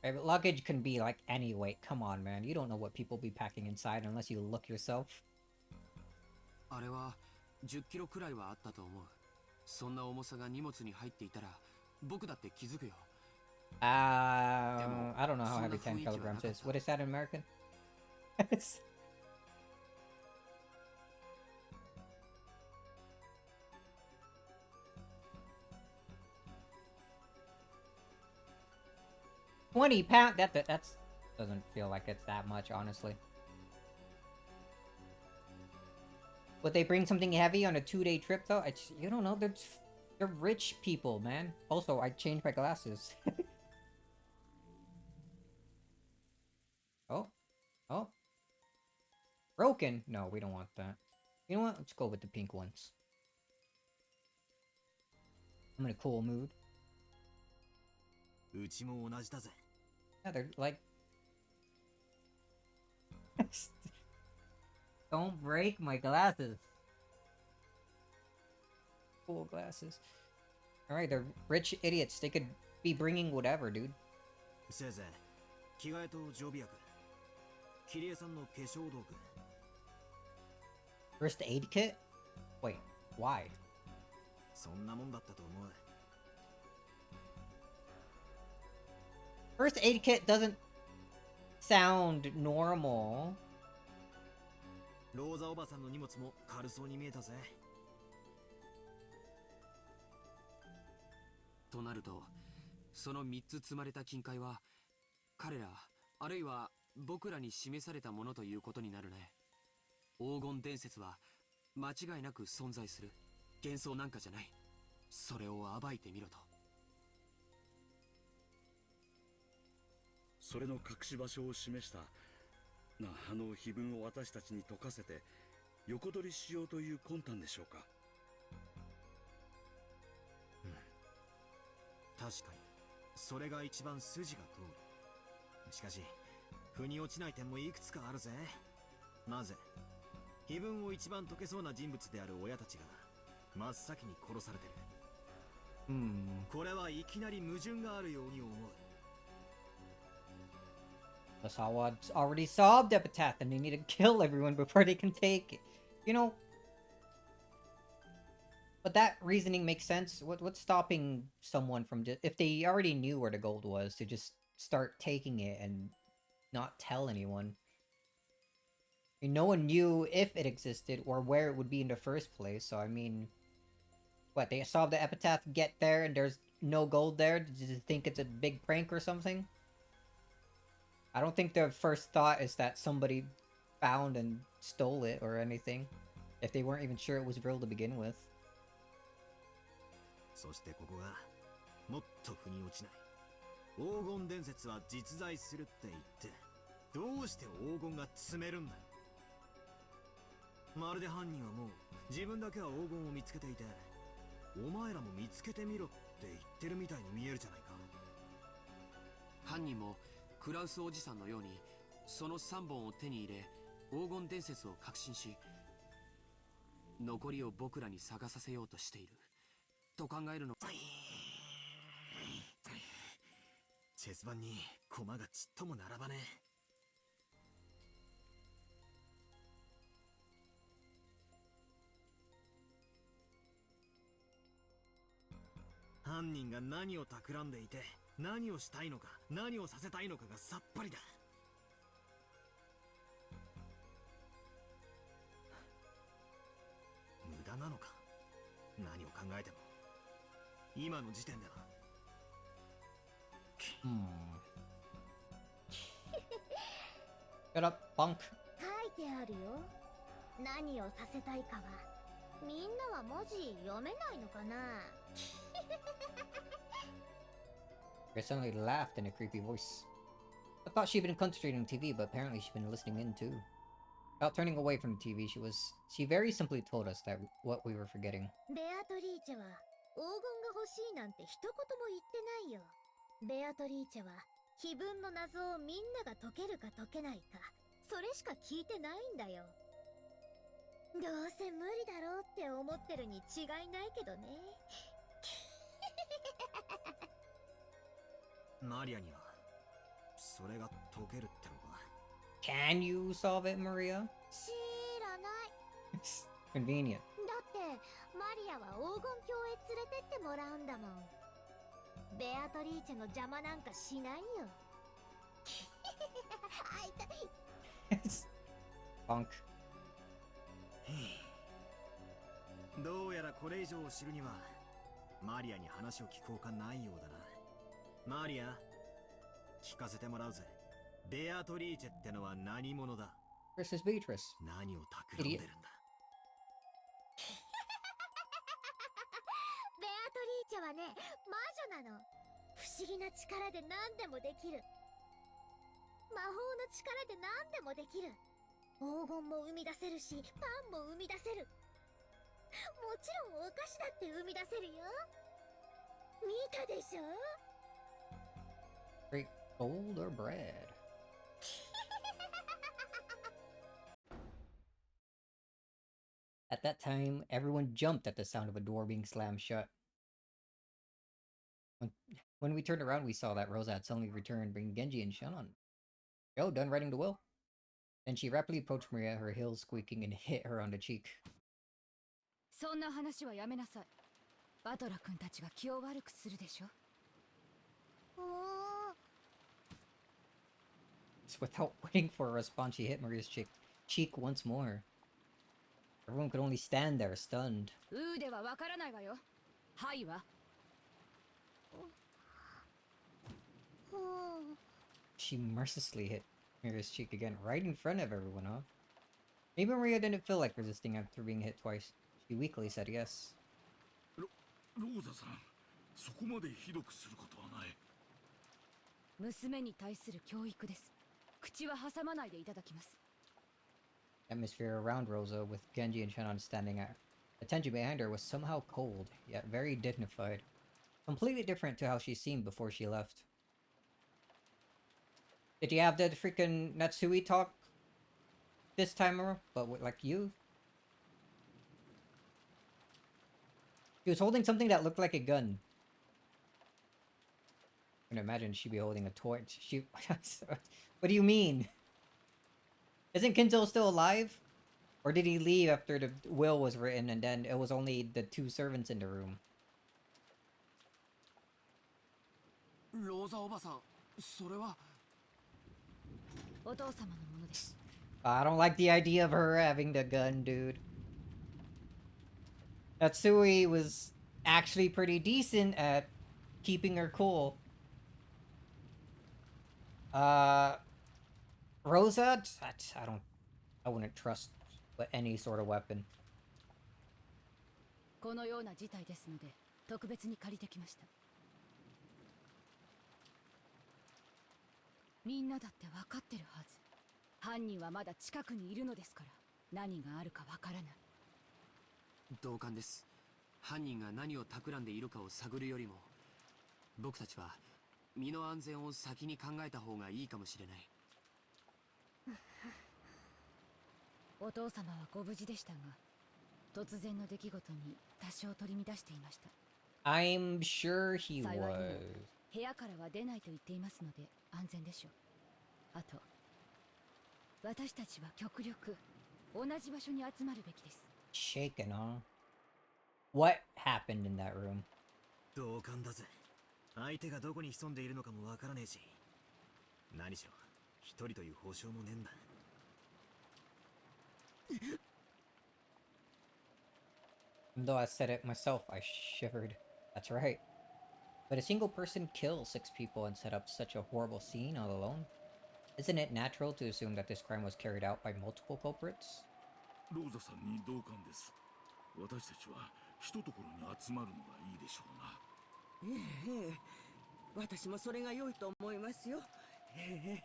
Right, but luggage can be like any weight. Come on, man. You don't know what people be packing inside unless you look yourself. あれは10キロくらいはあったと思う。そんな重さが荷物に入っていたら僕だって気づくよ。I don't know how heavy 10 kilograms is. What is that in American? £20? That's doesn't feel like it's that much, honestly. Would they bring something heavy on a 2-day trip though? You don't know. They're rich people, man. Also, I changed my glasses. Oh. Broken? No, we don't want that. You know what? Let's go with the pink ones. I'm in a cool mood. うちも同じだぜ。 Yeah, they're like... Don't break my glasses. Cool glasses. Alright, they're rich idiots. They could be bringing whatever, dude. せいぜい着替えと常備薬、キリエさんの化粧道具。 First aid kit? Wait, why? そんなもんだったと思う。 First aid kit doesn't sound normal. ローザおばさんの荷物も軽そうに見えたぜ。となると、その3つ積まれた金塊は彼らあるいは僕らに示されたものということになるね。黄金伝説は間違いなく存在する。幻想なんかじゃない。それを暴いてみろと。それの隠し場所を示したあの碑文を私たちに解かせて横取りしようという魂胆でしょうか。確かにそれが一番筋が通る。しかし腑に落ちない点もいくつかあるぜ。なぜ碑文を一番解けそうな人物である親たちが真っ先に殺されてる。これはいきなり矛盾があるように思う。 The Sawads already solved Epitaph and they need to kill everyone before they can take it. You know... But that reasoning makes sense. What's stopping someone from just... If they already knew where the gold was, to just start taking it and not tell anyone. I mean, no one knew if it existed or where it would be in the first place, so I mean... What, they solved the Epitaph, get there, and there's no gold there? Did you think it's a big prank or something? I don't think their first thought is that somebody found and stole it or anything. If they weren't even sure it was real to begin with. そしてここがもっと腑に落ちない。黄金伝説は実在するって言ってどうして黄金が積めるんだよ。まるで犯人はもう自分だけは黄金を見つけていて、お前らも見つけてみろって言ってるみたいに見えるじゃないか。犯人もクラウスおじさんのようにその3本を手に入れ黄金伝説を確信し、残りを僕らに探させようとしていると考えるの。チェス盤に駒がちっとも並ばねえ。犯人が何を企んでいて何をしたいのか何をさせたいのかがさっぱりだ。なのか。何を考えても今の時点では。Shut up, punk. 書いてあるよ。何をさせたいかは。みんなは文字読めないのかな。Maria suddenly laughed in a creepy voice. I thought she'd been concentrating on TV, but apparently she'd been listening in too. Without turning away from the TV, she very simply told us that what we were forgetting. ベアトリーチェは黄金が欲しいなんて一言も言ってないよ。ベアトリーチェは碑文の謎をみんなが解けるか解けないか、それしか聞いてないんだよ。どうせ無理だろうって思ってるに違いないけどね。マリアにはそれが解けるってのか。 Can you solve it, Maria? 知らない。 Convenient. だってマリアは黄金鏡へ連れてってもらうんだもん。ベアトリーチェの邪魔なんかしないよ。あ、痛い。Punk. どうやらこれ以上を知るにはマリアに話を聞こうかないようだな。マリア、聞かせてもらうぜ。ベアトリーチェってのは何者だ。 Versus Beatrice. 何を企んでるんだ。ベアトリーチェはね、魔女なの。不思議な力で何でもできる。魔法の力で何でもできる。黄金も生み出せるし、パンも生み出せる。もちろんお菓子だって生み出せるよ。見たでしょ。 Great gold or bread? At that time, everyone jumped at the sound of a door being slammed shut. When we turned around, we saw that Rosa had suddenly returned, bringing Genji and Shannon. Yo, done writing the will? Then she rapidly approached Maria, her heels squeaking, and hit her on the cheek. そんな話はやめなさい。バトラ君たちが気を悪くするでしょ。Without waiting for a response, she hit Maria's cheek once more. Everyone could only stand there, stunned. うーではわからないわよ。はいわ。She mercilessly hit Maria's cheek again, right in front of everyone, huh? Maybe Maria didn't feel like resisting after being hit twice. She weakly said yes. ローザさん、そこまでひどくすることはない。娘に対する教育です。口は挟まないでいただきます。 Atmosphere around Rosa, with Genji and Shannon standing at attention behind her, was somehow cold, yet very dignified. Completely different to how she seemed before she left. Did you have the freaking Natsui talk this time around? But with, like you? She was holding something that looked like a gun. I can imagine she'd be holding a torch. What do you mean? Isn't Kinzo still alive? Or did he leave after the will was written and then it was only the two servants in the room? ローザおばさん、それは。お父様のものです。 I don't like the idea of her having the gun, dude. Natsui was actually pretty decent at keeping her cool. Rosa? I wouldn't trust any sort of weapon. このような事態ですので、特別に借りてきました。みんなだって分かってるはず。犯人はまだ近くにいるのですから、何があるか分からない。同感です。犯人が何を企んでいるかを探るよりも、僕たちは身の安全を先に考えた方がいいかもしれない。お父様はご無事でしたが、突然の出来事に多少取り乱していました。I'm sure he 幸いにも was. 部屋からは出ないと言っていますので安全でしょう。あと、私たちは極力同じ場所に集まるべきです。Shaken, huh? What happened in that room? 同感だぜ。相手がどこに潜んでいるのかもわからねえし、何しろ一人という保証もねえんだ。Even though I said it myself, I shivered. That's right. But a single person kill 6 people and set up such a horrible scene all alone? Isn't it natural to assume that this crime was carried out by multiple culprits? ローザさんに同感です。私たちはひとところに集まるのがいいでしょうな。ええ、私もそれが良いと思いますよ。ええ、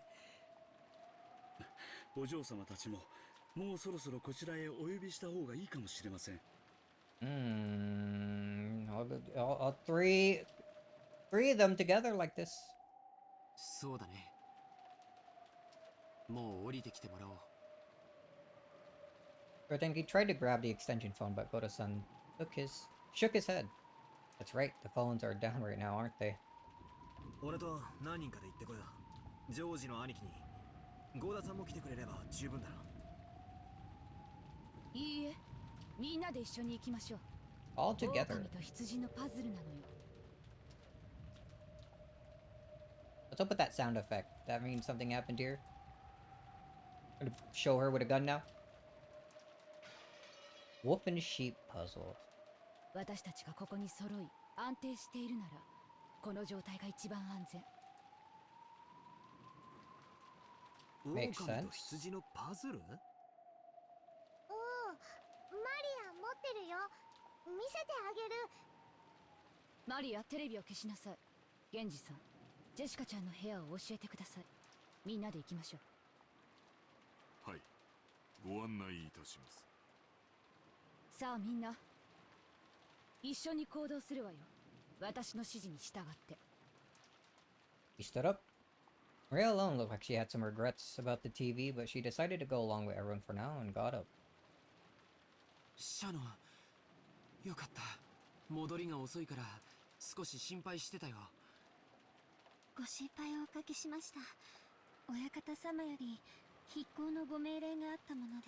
お嬢様たちももうそろそろこちらへお呼びした方がいいかもしれません。All three of them together like this. そうだね。もう降りてきてもらおう。I think he tried to grab the extension phone, but Goto-san shook his head. That's right, the phones are down right now, aren't they? 俺と何人かで行ってこよう。ジョージの兄貴にゴーダさんも来てくれれば十分だろ。いいえ、みんなで一緒に行きましょう。 All together. 狼と羊のパズルなのよ。 What's up with that sound effect? That means something happened here? Gonna show her with a gun now? Wolf and sheep puzzle. 私たちがここに揃い安定しているならこの状態が一番安全。Makes 狼 sense. と羊のパズル？おお、マリア持ってるよ。見せてあげる。マリア、テレビを消しなさい。ゲンジさん、ジェシカちゃんの部屋を教えてください。みんなで行きましょう。はい。ご案内いたします。さあみんな、一緒に行動するわよ。私の指示に従って。 He stood up. Maria alone looked like she had some regrets about the TV, but she decided to go along with everyone for now and got up. シャノン、よかった。戻りが遅いから少し心配してたよ。ご心配をおかけしました。親方様より筆行のご命令があったもので。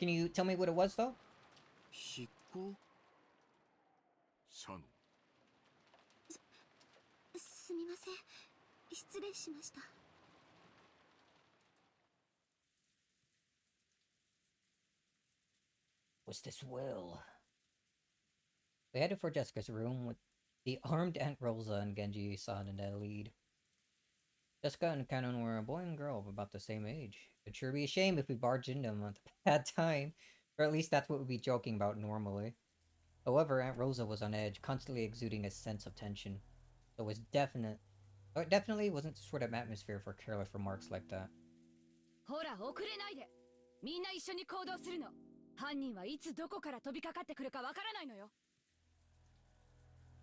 Can you tell me what it was, though? 筆行？シャノン。すみません。失礼しました。Was this will? They headed for Jessica's room with the armed Aunt Rosa and Genji-san in the lead. Jessica and Canon were a boy and girl of about the same age. It'd sure be a shame if we barged into them at a bad time, or at least that's what we'd be joking about normally. However, Aunt Rosa was on edge, constantly exuding a sense of tension. So it definitely wasn't the sort of atmosphere for careless remarks like that. ほら、遅れないで。みんな一緒に行動するの。犯人はいつどこから飛びかかってくるかわからないのよ。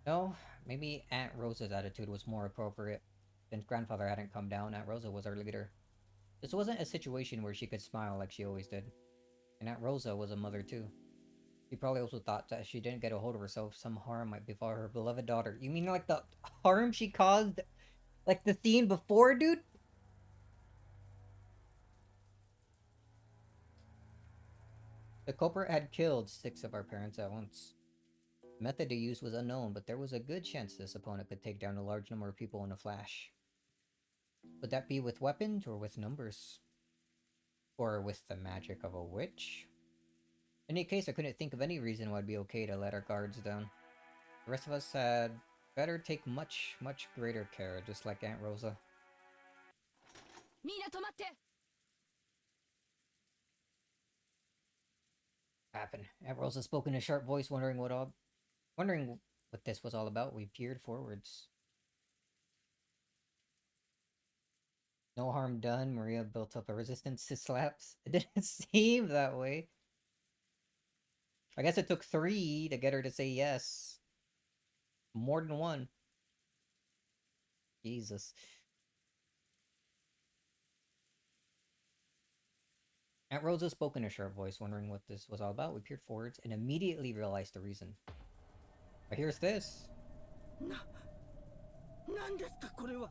No, maybe Aunt Rosa's attitude was more appropriate. Since grandfather hadn't come down, Aunt Rosa was our leader. This wasn't a situation where she could smile like she always did. And Aunt Rosa was a mother too. She probably also thought that if she didn't get a hold of herself, some harm might befall her beloved daughter. You mean like the harm she caused, like the scene before, dude? The culprit had killed 6 of our parents at once. The method they used was unknown, but there was a good chance this opponent could take down a large number of people in a flash. Would that be with weapons or with numbers? Or with the magic of a witch? In any case, I couldn't think of any reason why it'd be okay to let our guards down. The rest of us had better take much, much greater care, just like Aunt Rosa. みんな止まって。 Happened. Aunt Rosa spoke in a sharp voice, wondering what this was all about. We peered forwards. No harm done. Maria built up a resistance to slaps. It didn't seem that way. I guess it took 3 to get her to say yes. More than 1. Jesus. Aunt Rosa spoke in a sharp voice, wondering what this was all about. We peered forwards and immediately realized the reason. But here's this. なんですかこれは。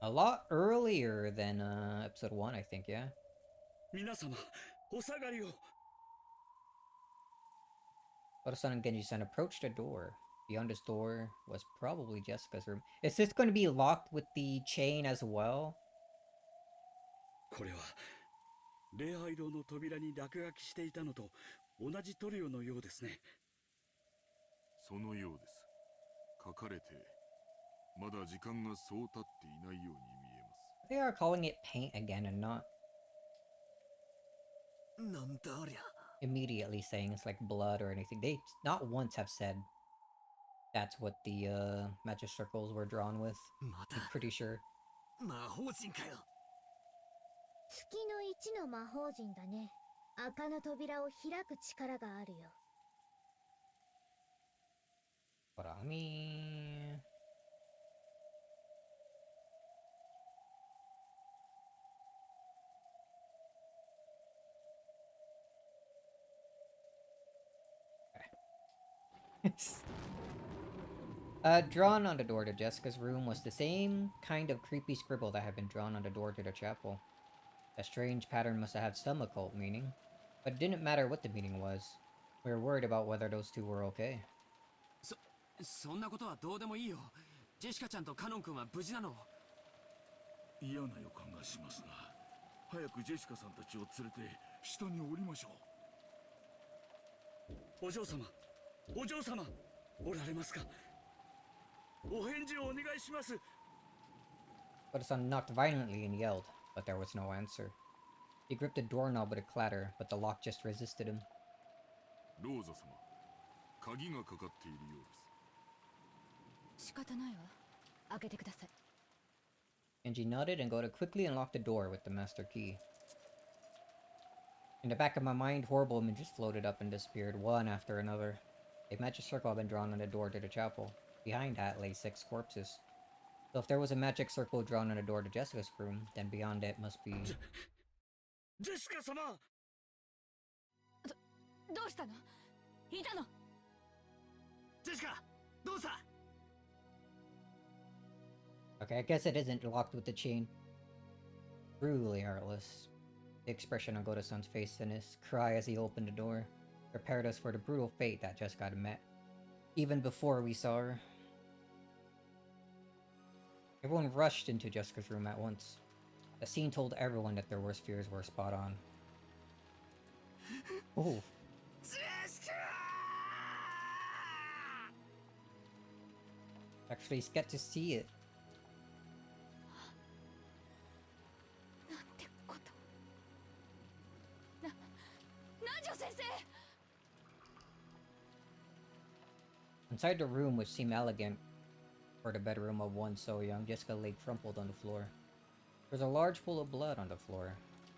A lot earlier than episode 1, I think, yeah? 皆様、お下がりを。 Oto-san and Genji-san approached a door. Beyond this door was probably Jessica's room. Is this going to be locked with the chain as well? これは礼拝堂の扉に落書きしていたのと同じ塗料のようですね。そのようです。書かれてまだ時間がそう経っていないように見えます。 They are calling it paint again and not なんだありゃ。 immediately saying it's like blood or anything. They not once have said that's what the magic circles were drawn with. また I'm pretty sure. 魔法陣かよ。月の一の魔法陣だね。赤の扉を開く力があるよ。Hold on, let me. Drawn on the door to Jessica's room was the same kind of creepy scribble that had been drawn on the door to the chapel. A strange pattern must have had some occult meaning, but it didn't matter what the meaning was. We were worried about whether those two were okay. そんなことはどうでもいいよ。ジェシカちゃんとカノン君は無事なの？嫌な予感がしますな。早くジェシカさんたちを連れて下に降りましょう。お嬢様、お嬢様、おられますか？お返事をお願いします。 But his son knocked violently and yelled, but there was no answer. He gripped the doorknob with a clatter, but the lock just resisted him. ローザ様、鍵がかかっているようです。仕方ないわ。開けてください。 Angie nodded and got to quickly unlock the door with the master key. In the back of my mind, horrible images floated up and disappeared, one after another. A magic circle had been drawn on the door to the chapel. Behind that lay 6 corpses. So if there was a magic circle drawn on the door to Jessica's room, then beyond it must be... ジェシカ様。どうしたの？いたの？ジェシカ、どうした？ Okay, I guess it isn't locked with the chain. Brutally heartless. The expression on Goda-san's face and his cry as he opened the door prepared us for the brutal fate that Jessica had met, even before we saw her. Everyone rushed into Jessica's room at once. The scene told everyone that their worst fears were spot on. Oh. Actually, get to see it. なんてこと。南條先生。 Inside the room, which seemed elegant for the bedroom of one so young, Jessica lay crumpled on the floor. There was a large pool of blood on the floor.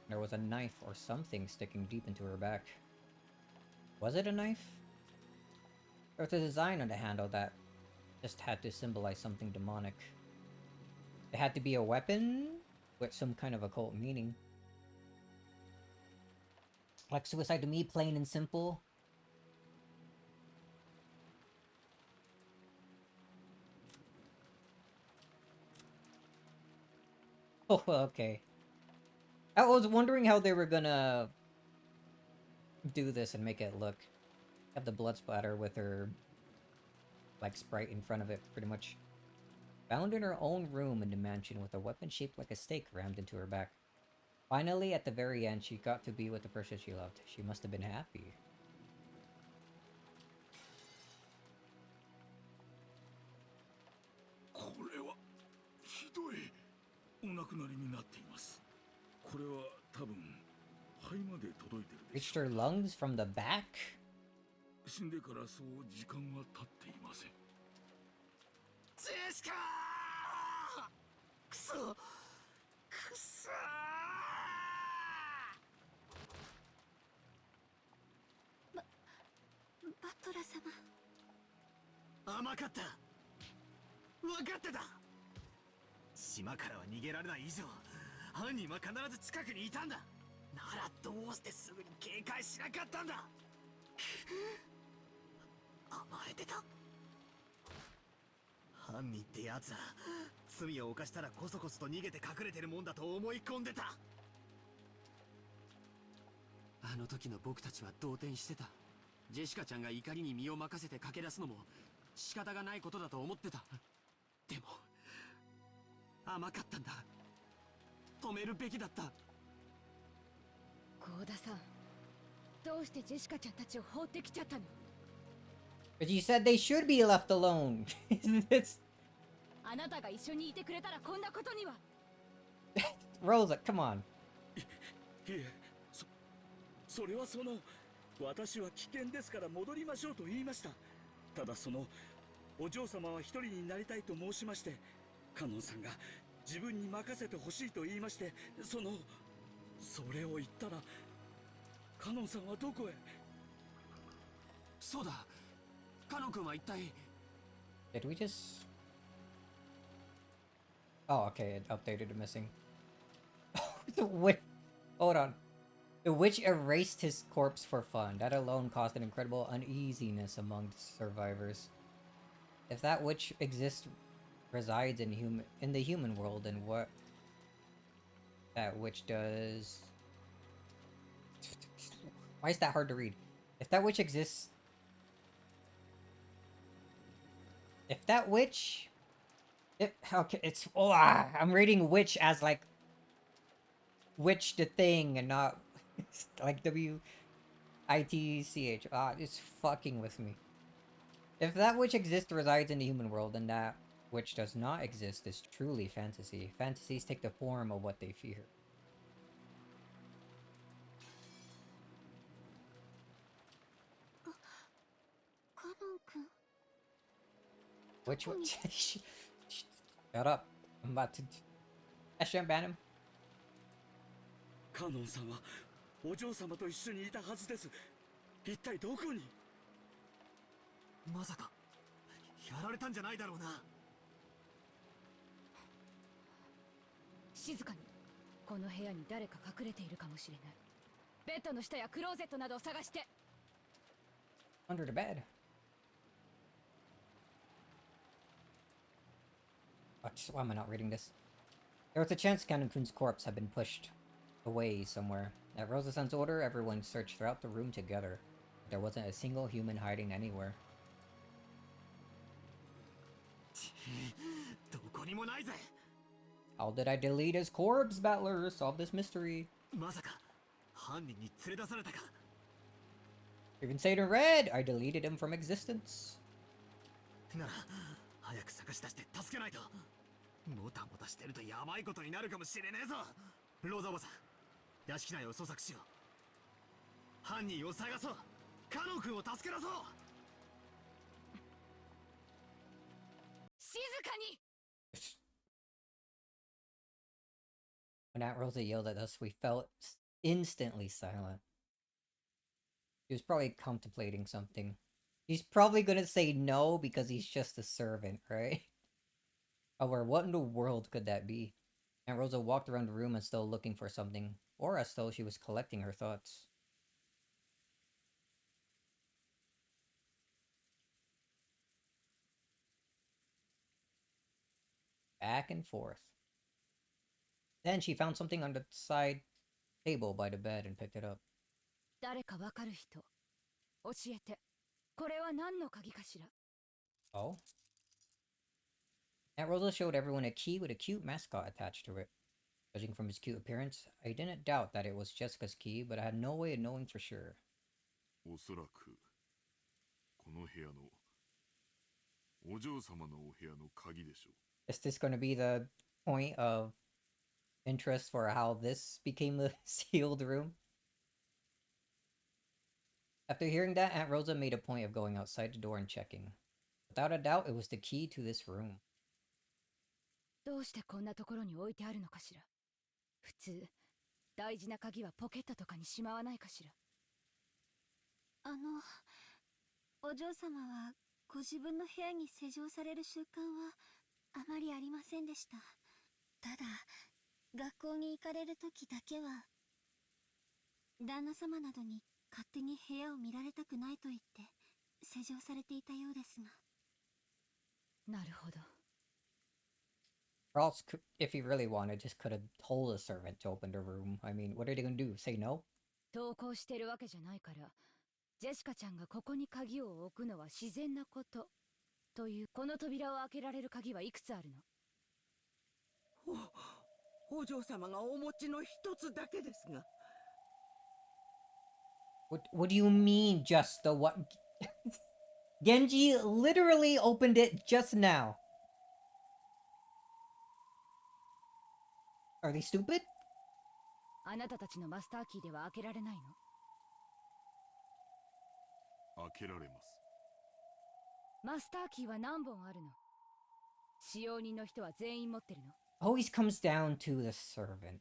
There was a knife or something sticking deep into her back. Was it a knife? There was a design on the handle that just had to symbolize something demonic. It had to be a weapon with some kind of occult meaning. Like suicide to me, plain and simple. Oh, okay. I was wondering how they were gonna do this and make it look. Have the blood splatter with her, like, sprite in front of it, pretty much. Found in her own room in the mansion with a weapon shaped like a stake rammed into her back. Finally, at the very end, she got to be with the person she loved. She must have been happy. これはひどい。お亡くなりになっています。これは多分肺まで届いてるでし Reached ょう。 her lungs from the back? 死んでからそう時間は経っていません。ジェシカー！くそ！くそー！バトラ様。甘かった。分かってた。島からは逃げられない以上、犯人は必ず近くにいたんだ。ならどうしてすぐに警戒しなかったんだ。甘えてた。犯人ってやつは罪を犯したらこそこそと逃げて隠れてるもんだと思い込んでた。あの時の僕たちは動転してた。ジェシカちゃんが怒りに身を任せて駆け出すのも仕方がないことだと思ってた。でも甘かったんだ。止めるべきだった。ローダさん、どうしてジェシカちゃんたちを放ってきちゃったの？ But you said they should be left alone. It's あなたが一緒にいてくれたらこんなことには。 Rosa, come on. いえ、それは私は危険ですから戻りましょうと言いました。ただお嬢様は一人になりたいと申しまして、カノンさんが自分に任せてほしいと言いまして、それを言ったら、カノンさんはどこへ？そうだ、カノン君は一体。 Did we just... Oh, okay, it updated the missing. The witch... Hold on. The witch erased his corpse for fun. That alone caused an incredible uneasiness among the survivors. If that witch resides in the human world, then what that witch does... Why is that hard to read? If that witch exists... If that witch... okay, it's... Oh, I'm reading witch as like... Witch the thing and not... like W-I-T-C-H. It's fucking with me. If that which exists resides in the human world, then that which does not exist is truly fantasy. Fantasies take the form of what they fear. Which one? Shut up. I'm about to... I shouldn't ban him. カノンさんはお嬢様と一緒にいたはずです。一体どこに？まさかやられたんじゃないだろうな。静かに。この部屋に誰か隠れているかもしれない。ベッドの下やクローゼットなどを探して。 Under the bed. Why am I not reading this? There was a chance Kanokun-kun's corpse had been pushed away somewhere. At Rosa-san's order, everyone searched throughout the room together. There wasn't a single human hiding anywhere. どこにもないぜ。 How did I delete his corpse, Battler? Solve this mystery. まさか犯人に連れ出されたか。 You can say it in red! I deleted him from existence. なら早く探し出して助けないと。もたもたしてるとやばいことになるかもしれねえぞ。ローザおばさん、屋敷内を捜索しよう。犯人を探そう。カノン君を助け出そう。静かに。 When Aunt Rosa yelled at us, we felt instantly silent. He was probably contemplating something. He's probably gonna say no because he's just a servant, right? However, what in the world could that be? Aunt Rosa walked around the room as though looking for something, or as though she was collecting her thoughts. Back and forth. Then she found something on the side table by the bed and picked it up. 誰かわかる人。教えて。これは何の鍵かしら。 Oh? Aunt Rosa showed everyone a key with a cute mascot attached to it. Judging from his cute appearance, I didn't doubt that it was Jessica's key, but I had no way of knowing for sure. おそらくこの部屋のお嬢様のお部屋の鍵でしょう。 Is this going to be the point of interest for how this became the sealed room? After hearing that, Aunt Rosa made a point of going outside the door and checking. Without a doubt, it was the key to this room. どうしてこんなところに置いてあるのかしら。普通、大事な鍵はポケットとかにしまわないかしら。お嬢様はご自分の部屋に施錠される習慣はあまりありませんでした。ただ、学校に行かれる時だけは、旦那様などに勝手に部屋を見られたくないと言って施錠されていたようですが。なるほど。Or else, if he really wanted, just could have told a servant to open the room. I mean, what are they gonna do? Say no? 投稿してるわけじゃないから、ジェシカちゃんがここに鍵を置くのは自然なこと。という、この扉を開けられる鍵はいくつあるの？お嬢様がお持ちの一つだけですが。What do you mean just the what? Genji literally opened it just now. Are they stupid? あなたたちのマスターキーでは開けられないの？開けられます。マスターキーは何本あるの？使用人の人は全員持ってるの？ Always comes down to the servant.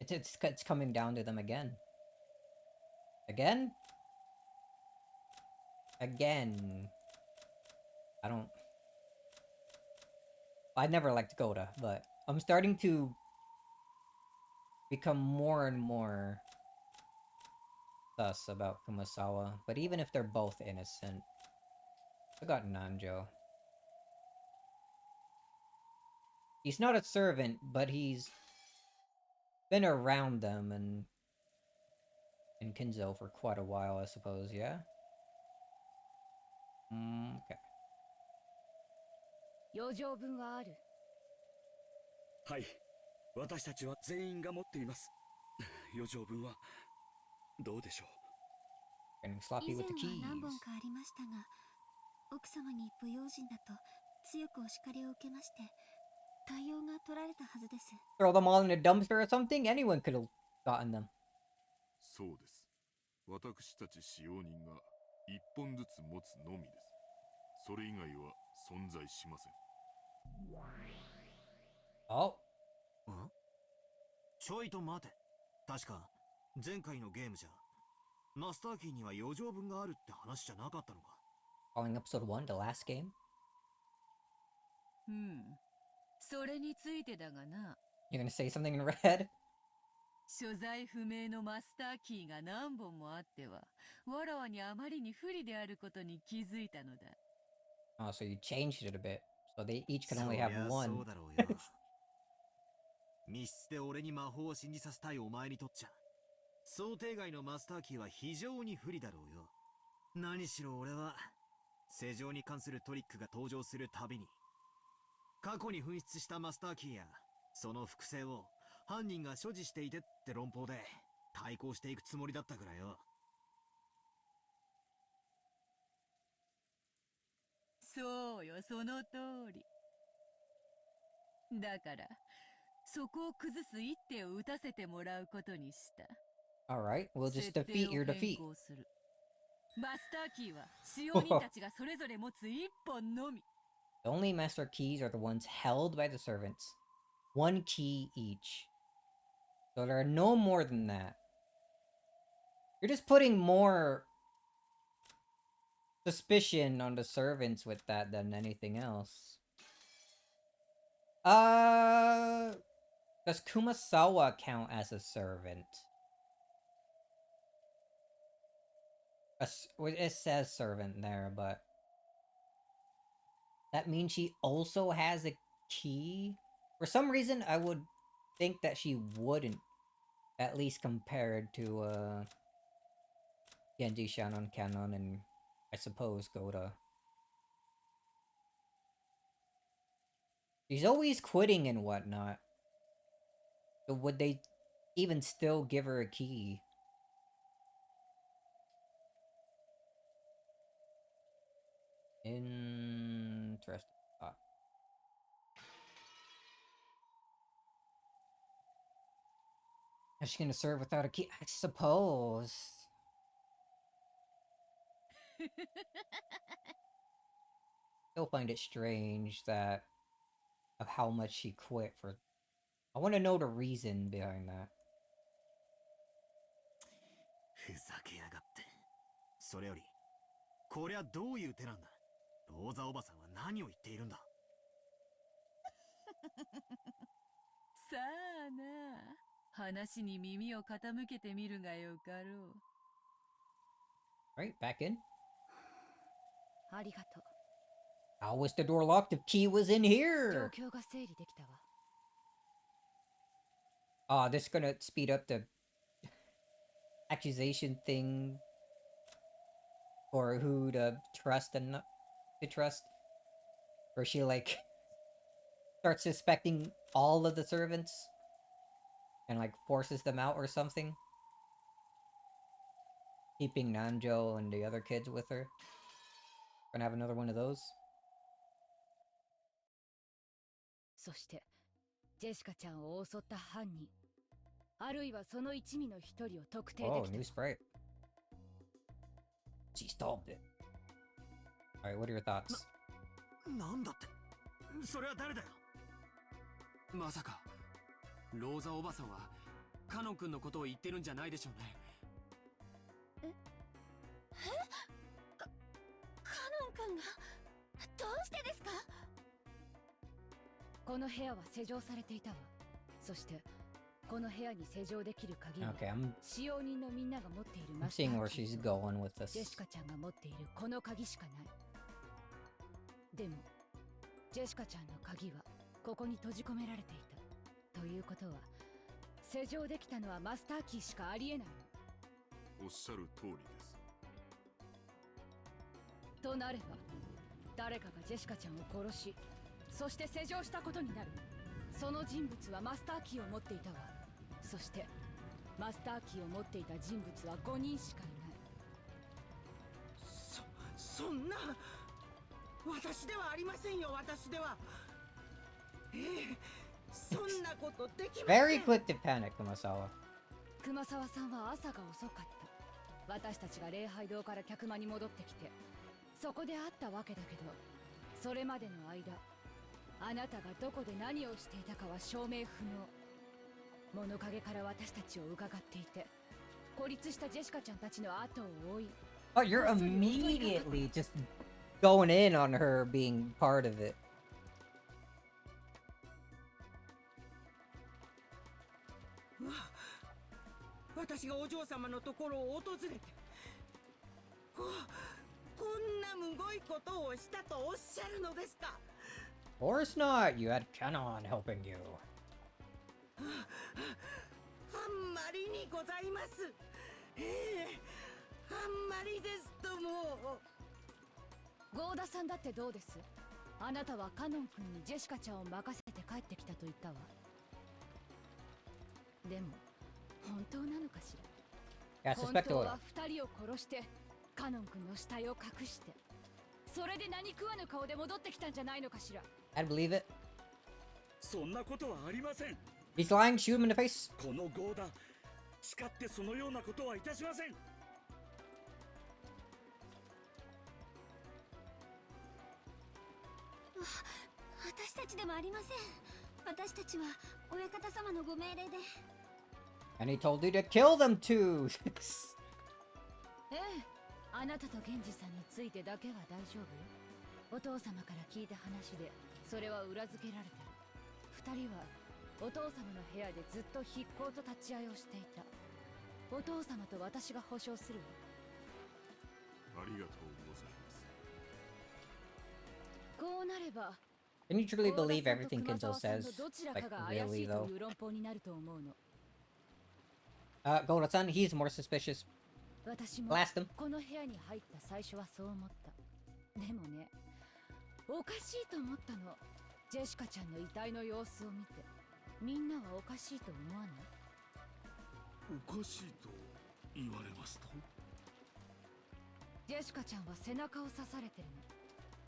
It's coming down to them again. Again? Again. I never liked Goda, but I'm starting to become more and more sus about Kumasawa. But even if they're both innocent, I got Nanjo. He's not a servant, but he's been around them and in Kinzo for quite a while, I suppose, yeah? Okay. 余剰分はある？はい、私たちは全員が持っています。余剰分はどうでしょう。 Getting sloppy with the 以前 keys. は何本かありましたが、奥様に不用心だと強くお叱りを受けまして、対応が取られたはずです。Throw them all in a dumpster or something? Anyone could have gotten them. そうです。私たち使用人が一本ずつ持つのみです。それ以外は存在しません。Oh. ん？ちょいと待て。確か前回のゲームじゃマスターキーには余剰分があるって話じゃなかったのか。 Calling episode 1, the last game? それについてだがな。 You're gonna say something in red? 所在不明のマスターキーが何本もあっては、わらわにあまりに不利であることに気づいたのだ。Oh, so you changed it a bit. So they each can そ only りゃ have そ one. うだろうよ。密室で俺に魔法を信じさせたいお前にとっちゃ想定外のマスターキーは非常に不利だろうよ。何しろ俺は世情に関するトリックが登場するたびに過去に紛失したマスターキーやその複製を犯人が所持していてって論法で対抗していくつもりだったからよ。そうよ、その通り。だからそこを崩す一手を打たせてもらうことにした。 Alright, we'll just 設定 defeat を your 変 defeat. 更する。マスターキーは使用人たちがそれぞれ持つ一本のみ。 The only master keys are the ones held by the servants. One key each. So there are no more than that. You're just putting more suspicion on the servants with that than anything else. Does Kumasawa count as a servant? It says servant there, but that means she also has a key? For some reason, I would think that she wouldn't, at least compared to Genji Shannon Canon and I suppose Goda. She's always quitting and whatnot. So would they even still give her a key? Interesting thought. Is she gonna serve without a key? I suppose. Still find it strange that of how much she quit for. I want to know the reason behind that. ふざけやがって。それよりこりゃどういう手なんだ。ローザおばさんは何を言っているんだ。さあな、話に耳を傾けてみるがよかろう。 Right, back in. ありがとう。 How was the door locked if key was in 状 here? 況が整理できたわ。 This is gonna speed up the accusation thing for who to trust and not to trust. Where she like starts suspecting all of the servants and like forces them out or something. keeping Nanjo and the other kids with her. Gonna have another one of those. そしてジェシカちゃんを襲った犯人、あるいはその一味の一人を特定で Oh, き new た。 sprite. She solved it. Alright, what are your thoughts? なんだって、それは誰だよ。まさかローザおばさんはカノン君のことを言ってるんじゃないでしょうね。カノン君がどうしてですか？この部屋は施錠されていたわ。そしてこの部屋に施錠できる鍵は Okay, I'm 使用人のみんなが持っている I'm マスター seeing where キー she's と going with ジェ this. シカちゃんが持っているこの鍵しかない。でもジェシカちゃんの鍵はここに閉じ込められていた。ということは施錠できたのはマスターキーしかありえないの。おっしゃる通りです。となれば誰かがジェシカちゃんを殺し、そして施錠したことになる。その人物はマスターキーを持っていたわ。そしてマスターキーを持っていた人物は5人しかいない。そんな、私ではありませんよ。私では。そんなことできません。 Very quick to panic, Kumasawa. 熊沢さんは朝が遅かった。私たちが礼拝堂から客間に戻ってきて、そこで会ったわけだけど、それまでの間あなたがどこで何をしていたかは証明不能。物陰から私たちを伺っていて、孤立したジェシカちゃんたちの後を追い。 Oh, you're immediately just going in on her being part of it. 私がお嬢様のところを訪れて、こんなむごいことをしたとおっしゃるのですか？ Of course not. You had Canon helping you. あんまりにございます。あんまりですともう。ゴーダさんだってどうです？あなたはカノン君にジェシカちゃんを任せて帰ってきたと言ったわ。でも本当なのかしら。 Yeah, 本 suspect 当 Oda. は2人を殺してカノン君の死体を隠して、それで何食わぬ顔で戻ってきたんじゃないのかしら。 I'd believe it. そんなことはありません。 He's lying. Shoot him in the face. このゴーダ、誓ってそのようなことはいたしません。私たちでもありません。私たちは親方様のご命令で。 And he told you to kill them too. ええ、あなたと源氏さんについてだけは大丈夫よ。お父様から聞いた話でそれは裏付けられてる。2人はお父様の部屋でずっと筆行と立ち会いをしていた。お父様と私が保証するわ。ありがとうございます。こうなれば Can you truly ゴー believe ダさんと everything 熊 Kinzo 沢さん says? のどちら Like, かが怪し really いと though? いう論法になると思うの。 Golda-san, he's more suspicious. 私も Blast him. この部屋に入った最初はそう思った。でもね、おかしいと思ったの。ジェシカちゃんの遺体の様子を見て、みんなはおかしいと思わない？おかしいと言われますと？ジェシカちゃんは背中を刺されてるの。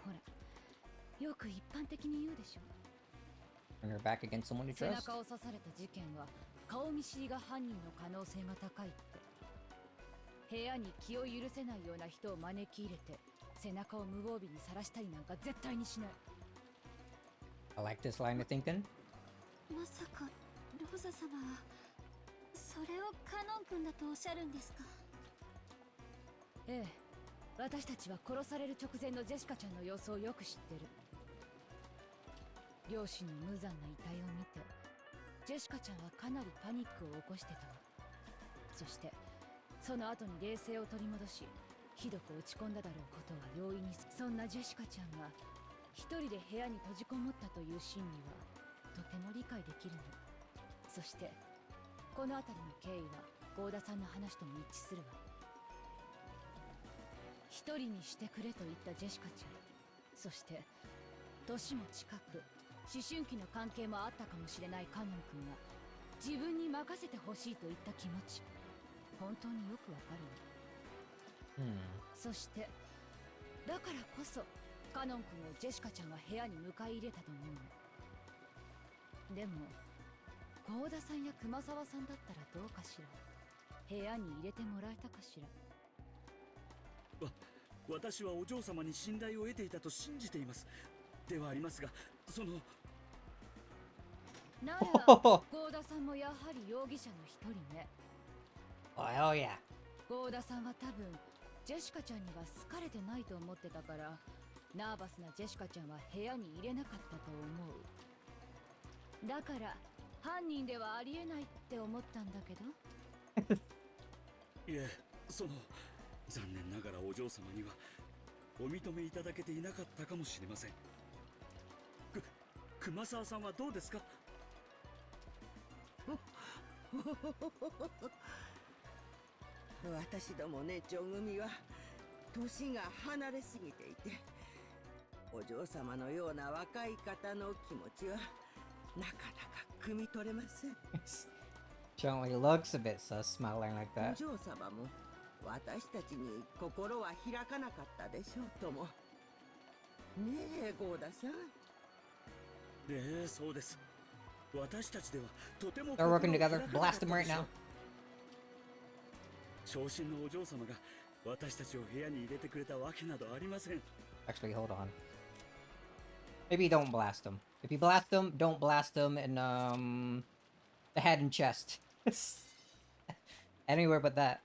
ほら、よく一般的に言うでしょ。 Turn her back against someone you 背 trust. 中を刺された事件は顔見知りが犯人の可能性が高いって。部屋に気を許せないような人を招き入れて背中を無防備にさらしたりなんか絶対にしない。 I like this line of thinking. まさかローザ様はそれをカノン君だとおっしゃるんですか？ええ、私たちは殺される直前のジェシカちゃんの様子をよく知ってる。両親の無残な遺体を見てジェシカちゃんはかなりパニックを起こしてたわ。そしてその後に冷静を取り戻し、ひどく落ち込んだだろうことは容易に。そんなジェシカちゃんが一人で部屋に閉じこもったという心理はとても理解できるの。そしてこの辺りの経緯はゴーダさんの話とも一致するわ。一人にしてくれと言ったジェシカちゃん、そして年も近く思春期の関係もあったかもしれないカノン君が自分に任せてほしいと言った気持ち、本当によくわかるの。そしてだからこそカノン君をジェシカちゃんは部屋に迎え入れたと思うの。でも幸田さんや熊沢さんだったらどうかしら。部屋に入れてもらえたかしら。私はお嬢様に信頼を得ていたと信じています。ではありますが、そのなら幸田さんもやはり容疑者の一人ね。Oh, hell yeah. 幸田さんは多分ジェシカちゃんには好かれてないと思ってたから、ナーバスなジェシカちゃんは部屋に入れなかったと思う。だから犯人ではありえないって思ったんだけど。いえ、残念ながらお嬢様にはお認めいただけていなかったかもしれません。熊沢さんはどうですか？私どもね、女組は年が離れすぎていて、お嬢様のような若い方の気持ちはなかなか汲み取れません。She only looks a bit sus, smiling like お that. 嬢様も私たちに心は開かなかったでしょうとも。ねえ、ゴーダさん。そうです。私たちではとても They're working together. Blast them right now. 昇進のお嬢様が私たちを部屋に入れてくれたわけなどありません。 Actually, hold on. Maybe don't blast them. If you blast them, don't blast them in the head and chest. Anywhere but that.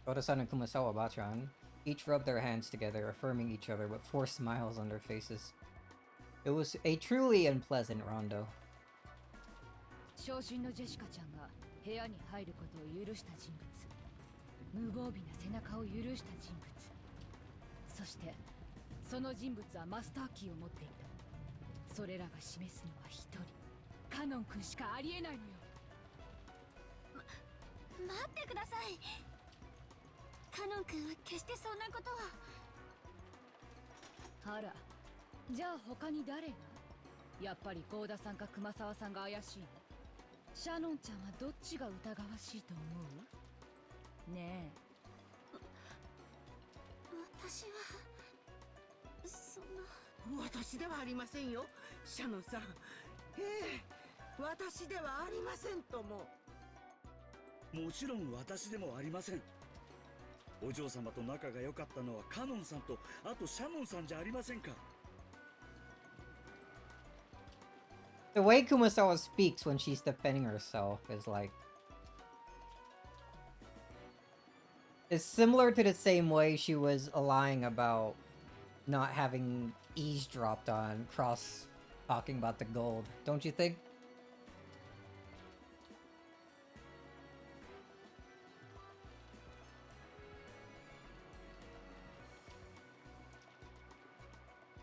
Koda-san and Kumasawa Bachan each rubbed their hands together, affirming each other with forced smiles on their faces. It was a truly unpleasant rondo. 昇進のジェシカちゃんが部屋に入ることを許した人物、無防備な背中を許した人物、そしてその人物はマスターキーを持っていた。それらが示すのは一人、カノン君しかありえないのよ。待ってください。カノン君は決してそんなことは。あら、じゃあ他に誰が？やっぱり幸田さんか熊沢さんが怪しいの？シャノンちゃんはどっちが疑わしいと思う？ねえ。私はそんな。私ではありませんよ、シャノンさん。私ではありませんとも。もちろん私でもありません。お嬢様と仲が良かったのはカノンさんと、あとシャノンさんじゃありませんか。The way Kumasawa speaks when she's defending herself is like... It's similar to the same way she was lying about not having eavesdropped on Cross talking about the gold, don't you think?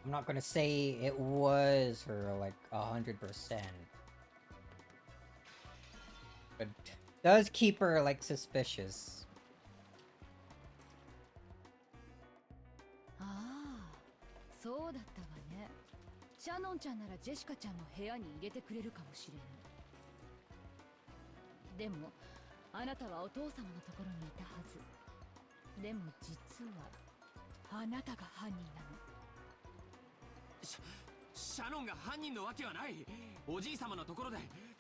I'm not gonna say it was her like 100%. But does keep her like suspicious. ああ、そうだったわね。シャノンちゃんならジェシカちゃんも部屋に入れてくれるかもしれない。でもあなたはお父様のところにいたはず。でも実はあなたが犯人なの。シャノンが犯人のわけはない。おじい様のところで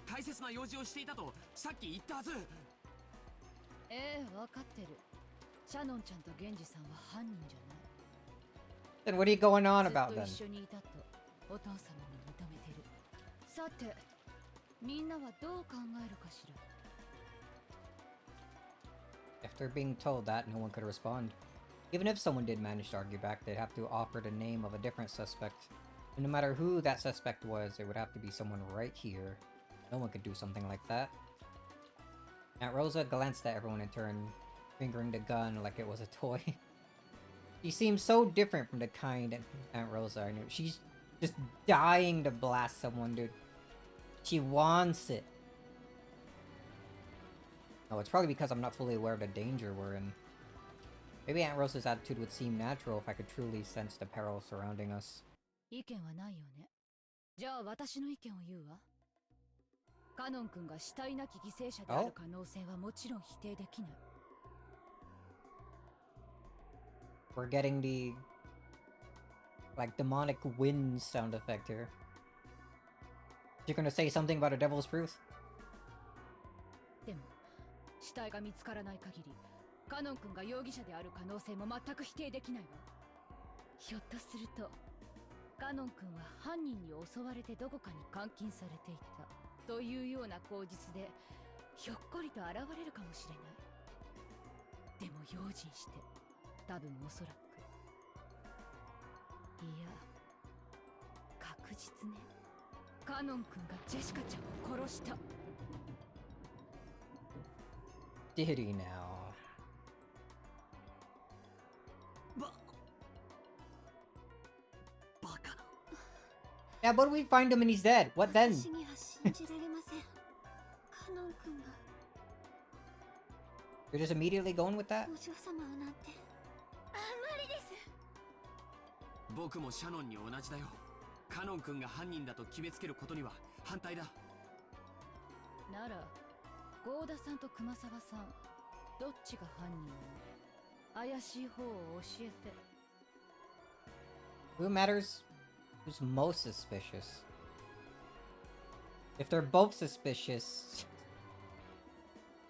大切な用事をしていたとさっき言ったはず。ええ、わかってる。シャノンちゃんとゲンジさんは犯人じゃない。Then what are you going on ずっ about と then? 一緒にいたとお父様に認めてる。さて、みんなはどう考えるかしら。After being told that, no one could respond. Even if someone did manage to argue back, they'd have to offer the name of a different suspect. And no matter who that suspect was, it would have to be someone right here. No one could do something like that. Aunt Rosa glanced at everyone in turn, fingering the gun like it was a toy. She seems so different from the kind Aunt Rosa I knew. She's just dying to blast someone, dude. She wants it. Oh, it's probably because I'm not fully aware of the danger we're in. Maybe Aunt Rosa's attitude would seem natural if I could truly sense the peril surrounding us. 意見はないよね。じゃあ私の意見を言うわ。カノン君が死体なき犠牲者である可能性はもちろん否定できない。We're getting the like demonic wind sound effect here. You're gonna say something about a devil's truth? でも死体が見つからない限りカノン君が容疑者である可能性も全く否定できないわ。ひょっとするとカノン君は犯人に襲われてどこかに監禁されていたというような口実でひょっこりと現れるかもしれない。でも用心して、多分おそらく、いや確実ね、カノン君がジェシカちゃんを殺した。 Did he now? Yeah, but we find him and he's dead. What then? 私には信じられません。カノン君が You're just immediately going with that? お嬢様をなんて。あ、無理です。僕もシャノンに同じだよ。カノン君が犯人だと決めつけることには反対だ。ならゴーダさんと熊沢さん、どっちが犯人？怪しい方を教えて。 Who matters? Who's most suspicious? If they're both suspicious,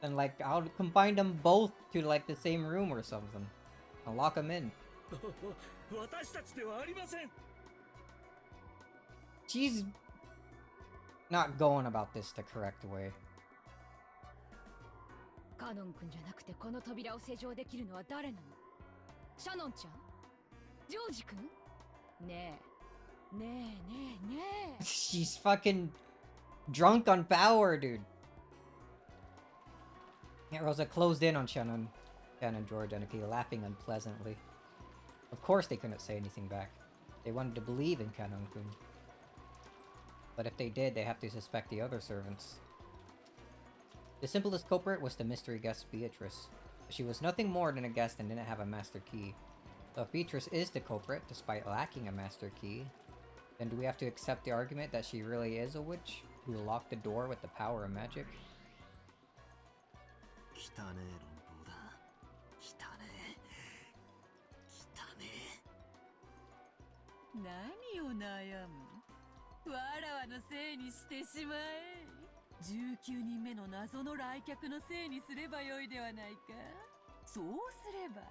then like I'll combine them both to like the same room or something. I'll lock them in. 私たちではありません。 She's not going about this the correct way. カノン君じゃなくてこの扉を施錠できるのは誰なの？シャノンちゃん？ジョージ君？ねえ、ねえねえねえ。She's fucking drunk on power, dude. Aunt Rosa closed in on Shannon and George Anarchy, laughing unpleasantly. Of course they couldn't say anything back. They wanted to believe in Kanon-kun. But if they did, they have to suspect the other servants. The simplest culprit was the mystery guest Beatrice. She was nothing more than a guest and didn't have a master key. So if Beatrice is the culprit, despite lacking a master key, then do we have to accept the argument that she really is a witch who locked the door with the power of magic? 汚ねえ論法だ。汚ねえ。何を悩む？わらわのせいにしてしまえ。19人目の謎の来客のせいにすればよいではないか。そうすれば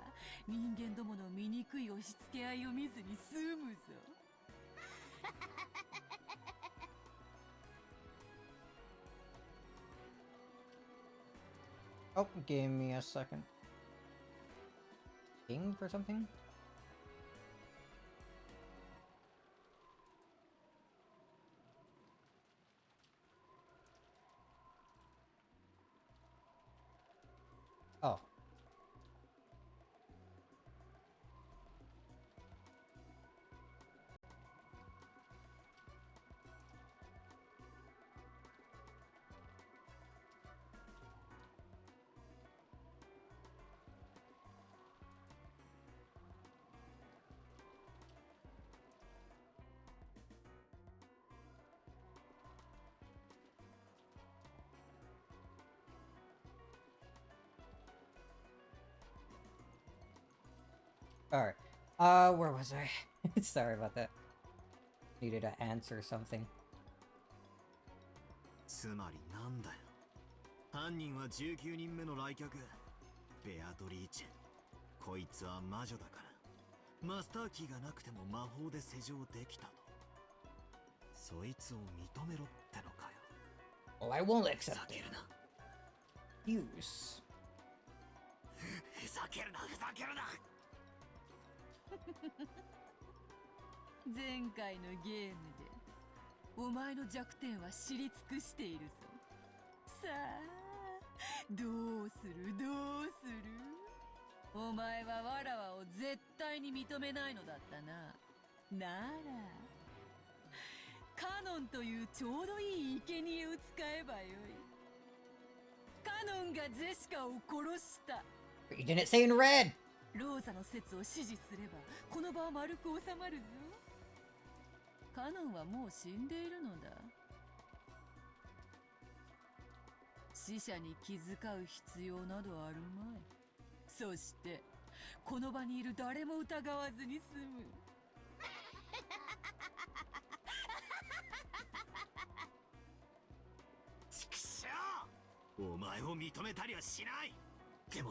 人間どもの醜い押し付け合いを見ずに済むぞ。Oh, give me a second. King for something? Oh. Alright. Where was I? Sorry about that. Needed to answer something. つまりなんだよ。犯人は19人目の来客。ベアトリーチェ。こいつは魔女だから。マスターキーがなくても魔法で施錠できたと。そいつを認めろってのかよ。Well, I won't accept ふざけるな。 Use. ふざけるな、ふざけるな。前回のゲームでお前の弱点は知り尽くしているぞ。さあどうするどうする？お前はわらわを絶対に認めないのだったな。ならカノンというちょうどいい生贄を使えばよい。カノンがジェシカを殺した。 You didn't say in red! ローザの説を支持すればこの場は丸く収まるぞ。カノンはもう死んでいるのだ。死者に気遣う必要などあるまい。そしてこの場にいる誰も疑わずに済む。畜生、お前を認めたりはしない。でも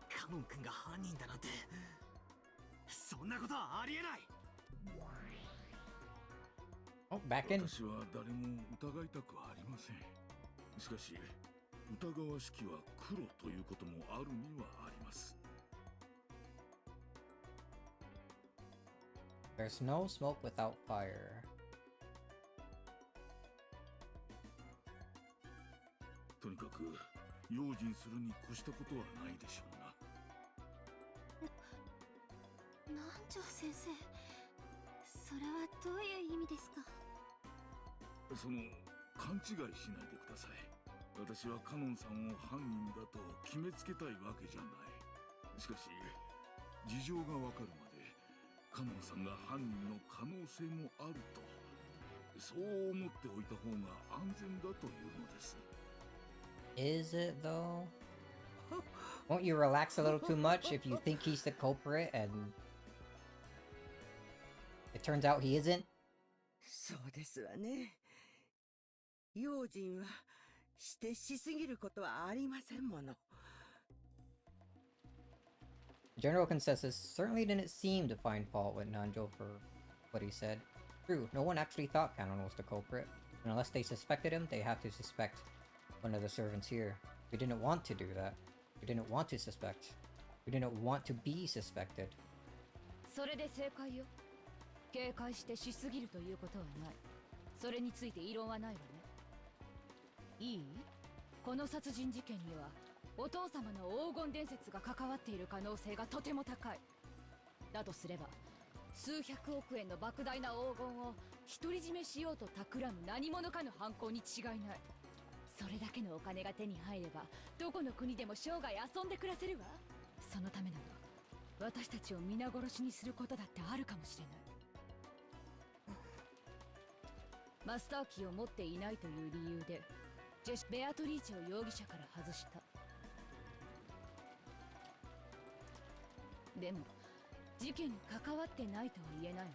カノン君が犯人だなんて、そんなことはありえない。 Oh, back in. 私は誰も疑いたくはありません。しかし疑わしきは黒ということもあるにはあります。 There's no smoke without fire. とにかく用心するに越したことはないでしょうな。南條先生、それはどういう意味ですか？その、勘違いしないでください。私はカノンさんを犯人だと決めつけたいわけじゃない。しかし事情がわかるまでカノンさんが犯人の可能性もあると、そう思っておいた方が安全だというのです。 Is it though? Won't you relax a little too much if you think he's the culprit and it turns out he isn't? そうですわね。用心はしてしすぎることはありませんもの。 The general consensus certainly didn't seem to find fault with Nanjo for what he said. True, no one actually thought Canon was the culprit, and unless they suspected him, they have to suspect one of the servants here. We didn't want to do that. We didn't want to suspect. We didn't want to be suspected. それで正解よ。警戒してしすぎるということはない。それについて異論はないわね。いい？この殺人事件にはお父様の黄金伝説が関わっている可能性がとても高い。だとすれば数百億円の莫大な黄金を独り占めしようと企む何者かの犯行に違いない。それだけのお金が手に入ればどこの国でも生涯遊んで暮らせるわ。そのためなら私たちを皆殺しにすることだってあるかもしれない。マスターキーを持っていないという理由でベアトリーチェを容疑者から外した。でも事件に関わってないとは言えないわ。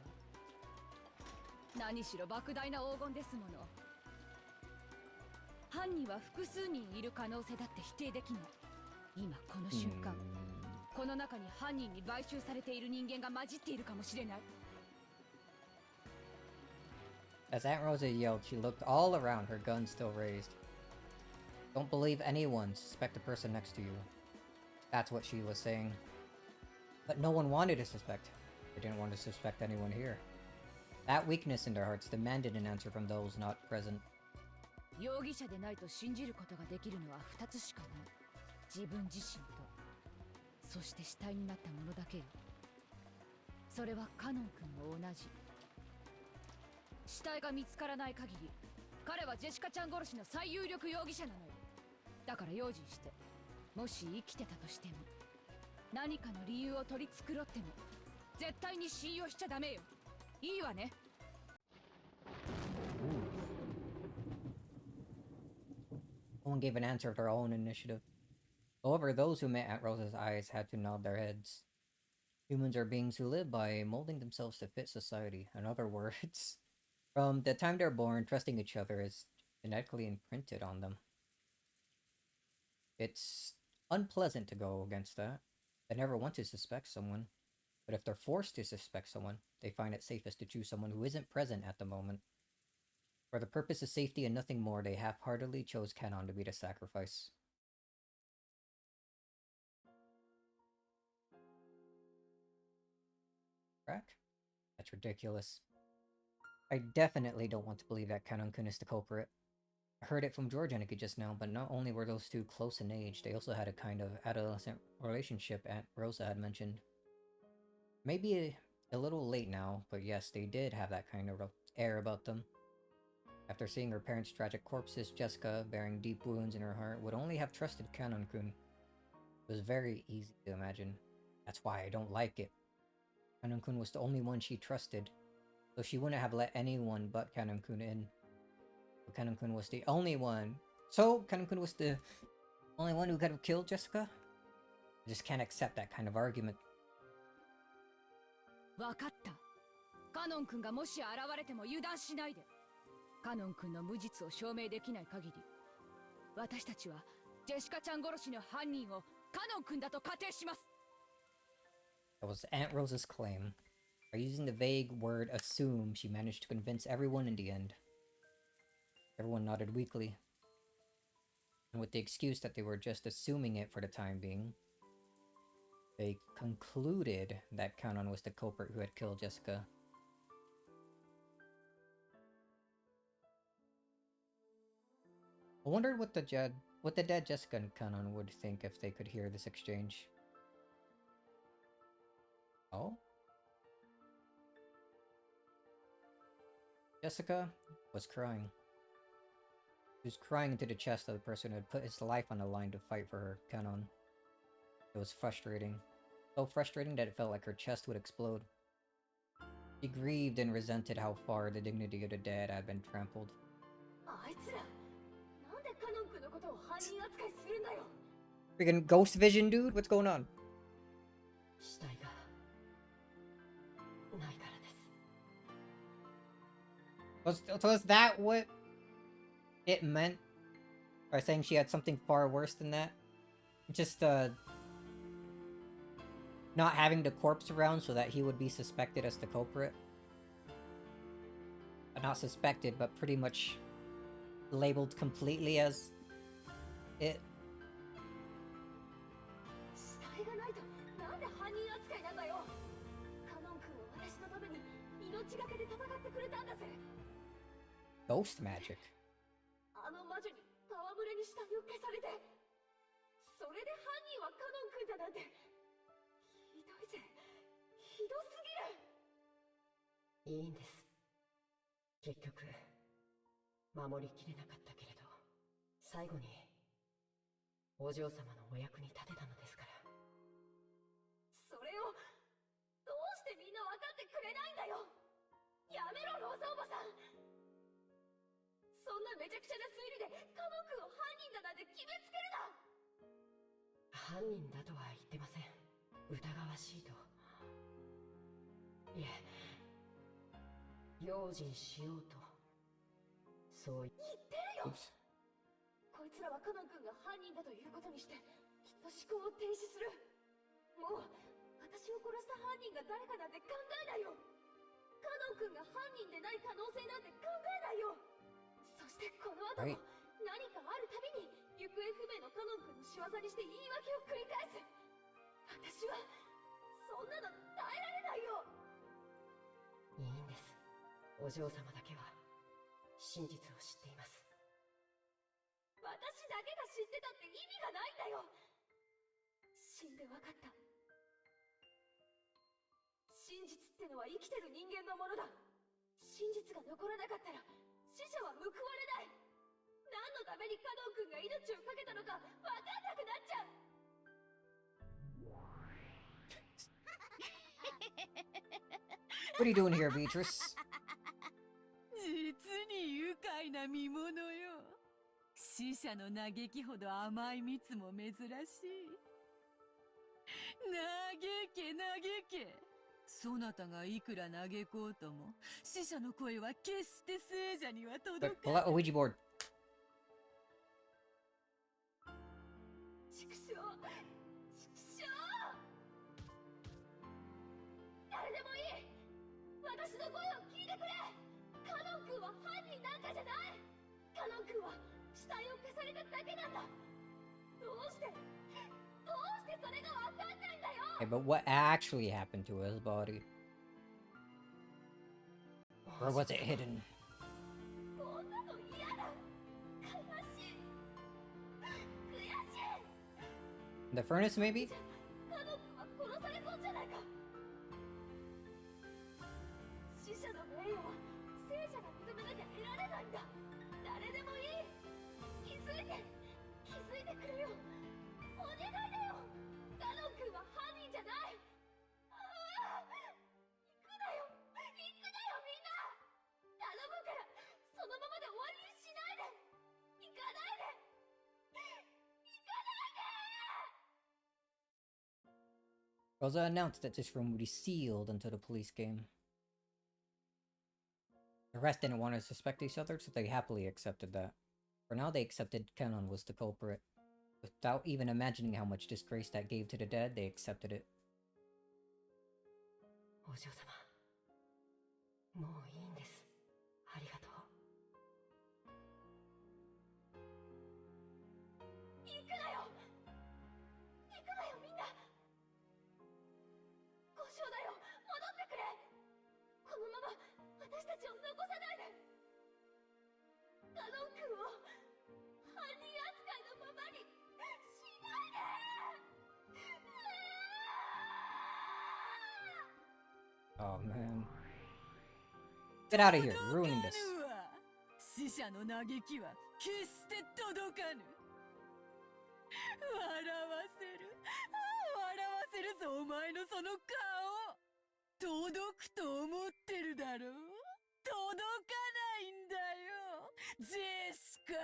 何しろ莫大な黄金ですもの。犯人は複数人いる可能性だって否定できない。今この瞬間、この中に犯人に買収されている人間が混じっているかもしれない。As Aunt Rosa yelled, she looked all around, her gun still raised. Don't believe anyone, suspect the person next to you. That's what she was saying. But no one wanted to suspect. They didn't want to suspect anyone here. That weakness in their hearts demanded an answer from those not present. 容疑者でないと信じることができるのは2つしかない。自分自身と、そして死体になったものだけよ。それはカノン君も同じ。死体が見つからない限り、彼はジェシカちゃん殺しの最有力容疑者なのよ。だから用心して、もし生きてたとしても、何かの理由を取り繕っても、絶対に信用しちゃダメよ。いいわね。No one gave an answer of their own initiative. However, those who met Aunt Rosa's eyes had to nod their heads. Humans are beings who live by molding themselves to fit society. In other words, from the time they're born, trusting each other is genetically imprinted on them. It's unpleasant to go against that. They never want to suspect someone. But if they're forced to suspect someone, they find it safest to choose someone who isn't present at the moment. For the purpose of safety and nothing more, they half-heartedly chose Canon to be the sacrifice. Crack? That's ridiculous. I definitely don't want to believe that Canon-kun is the culprit. I heard it from George Annika just now, but not only were those two close in age, they also had a kind of adolescent relationship Aunt Rosa had mentioned. Maybe a little late now, but yes, they did have that kind of air about them. After seeing her parents' tragic corpses, Jessica, bearing deep wounds in her heart, would only have trusted Canon-kun. It was very easy to imagine. That's why I don't like it. Canon-kun was the only one she trusted, so she wouldn't have let anyone but Canon-kun in. But Canon-kun was the only one So, Kanon-kun was the only one who could have killed Jessica? I just can't accept that kind of argument. わかった。カノン君がもし現れても油断しないで。カノン君の無実を証明できない限り、私たちはジェシカちゃん殺しの犯人をカノン君だと仮定します。That was Aunt Rose's claim. By using the vague word assume, she managed to convince everyone in the end. Everyone nodded weakly. And with the excuse that they were just assuming it for the time being, they concluded that Kanon was the culprit who had killed Jessica. I wondered what the dead Jessica and Kanon would think if they could hear this exchange. Oh? Jessica was crying. She was crying into the chest of the person who had put his life on the line to fight for her, Kanon. It was frustrating. So frustrating that it felt like her chest would explode. She grieved and resented how far the dignity of the dead had been trampled. Freaking ghost vision, dude? What's going on? So is that what it meant? By saying she had something far worse than that? Just, not having the corpse around so that he would be suspected as the culprit? Not suspected, but pretty much labeled completely as it. Ghost magic. Oops. こいつらはカノン君が犯人だということにしてきっと思考を停止する。もう私を殺した犯人が誰かなんて考えないよ。カノン君が犯人でない可能性なんて考えないよ。そしてこの後も何かあるたびに行方不明のカノン君の仕業にして言い訳を繰り返す。私はそんなの耐えられないよ。いいんです。お嬢様だけは真実を知っています。私だけが知ってたって意味がないんだよ。死んでわかった。真実ってのは生きてる人間のものだ。真実が残らなかったら死者は報われない。何のためにカノン君が命を懸けたのかわかんなくなっちゃう。What are you doing here, Beatrice? 実に愉快な見物よ。死者の嘆きほど甘い蜜も珍しい。嘆け嘆け。そなたがいくら嘆こうとも、死者の声は決して聖者には届かない。Pull out a Ouija board. 畜生！畜生！誰でもいい！私の声を聞いてくれ！カノン君は犯人なんかじゃない！カノン君は死体を消されただけなんだ！どうしてそれがわかんないんだよ！ Okay, but what actually happened to his body? Or was it hidden? こんなの嫌だ！悲しい！悔しい！ The furnace, maybe? カノン君は殺されそうじゃないか！死者の名誉は聖者が認めなきゃ得られないんだ！誰でもいい！気づいてくれよ！お願いだよ！カノン君は犯人じゃない！行くなよみんな！頼むからそのままで終わりにしないで！行かないで！ Rosa announced that this room would be sealed until the police came. The rest didn't want to suspect each other, so they happily accepted that. For now, they accepted Canon was the culprit. Without even imagining how much disgrace that gave to the dead, they accepted it. お嬢様、もういいんです。ありがとう。行くなよ、行くなよ、みんな。交渉だよ、戻ってくれ。このまま私たちを残さないで。カノン君を犯人扱いのままにしないで。Oh man. Get out of here, you're ruining this. 死者の嘆きは決して届かぬ。笑わせる、笑わせるぞお前のその顔。届くと思ってるだろう。届かないんだよ、ジェシカ。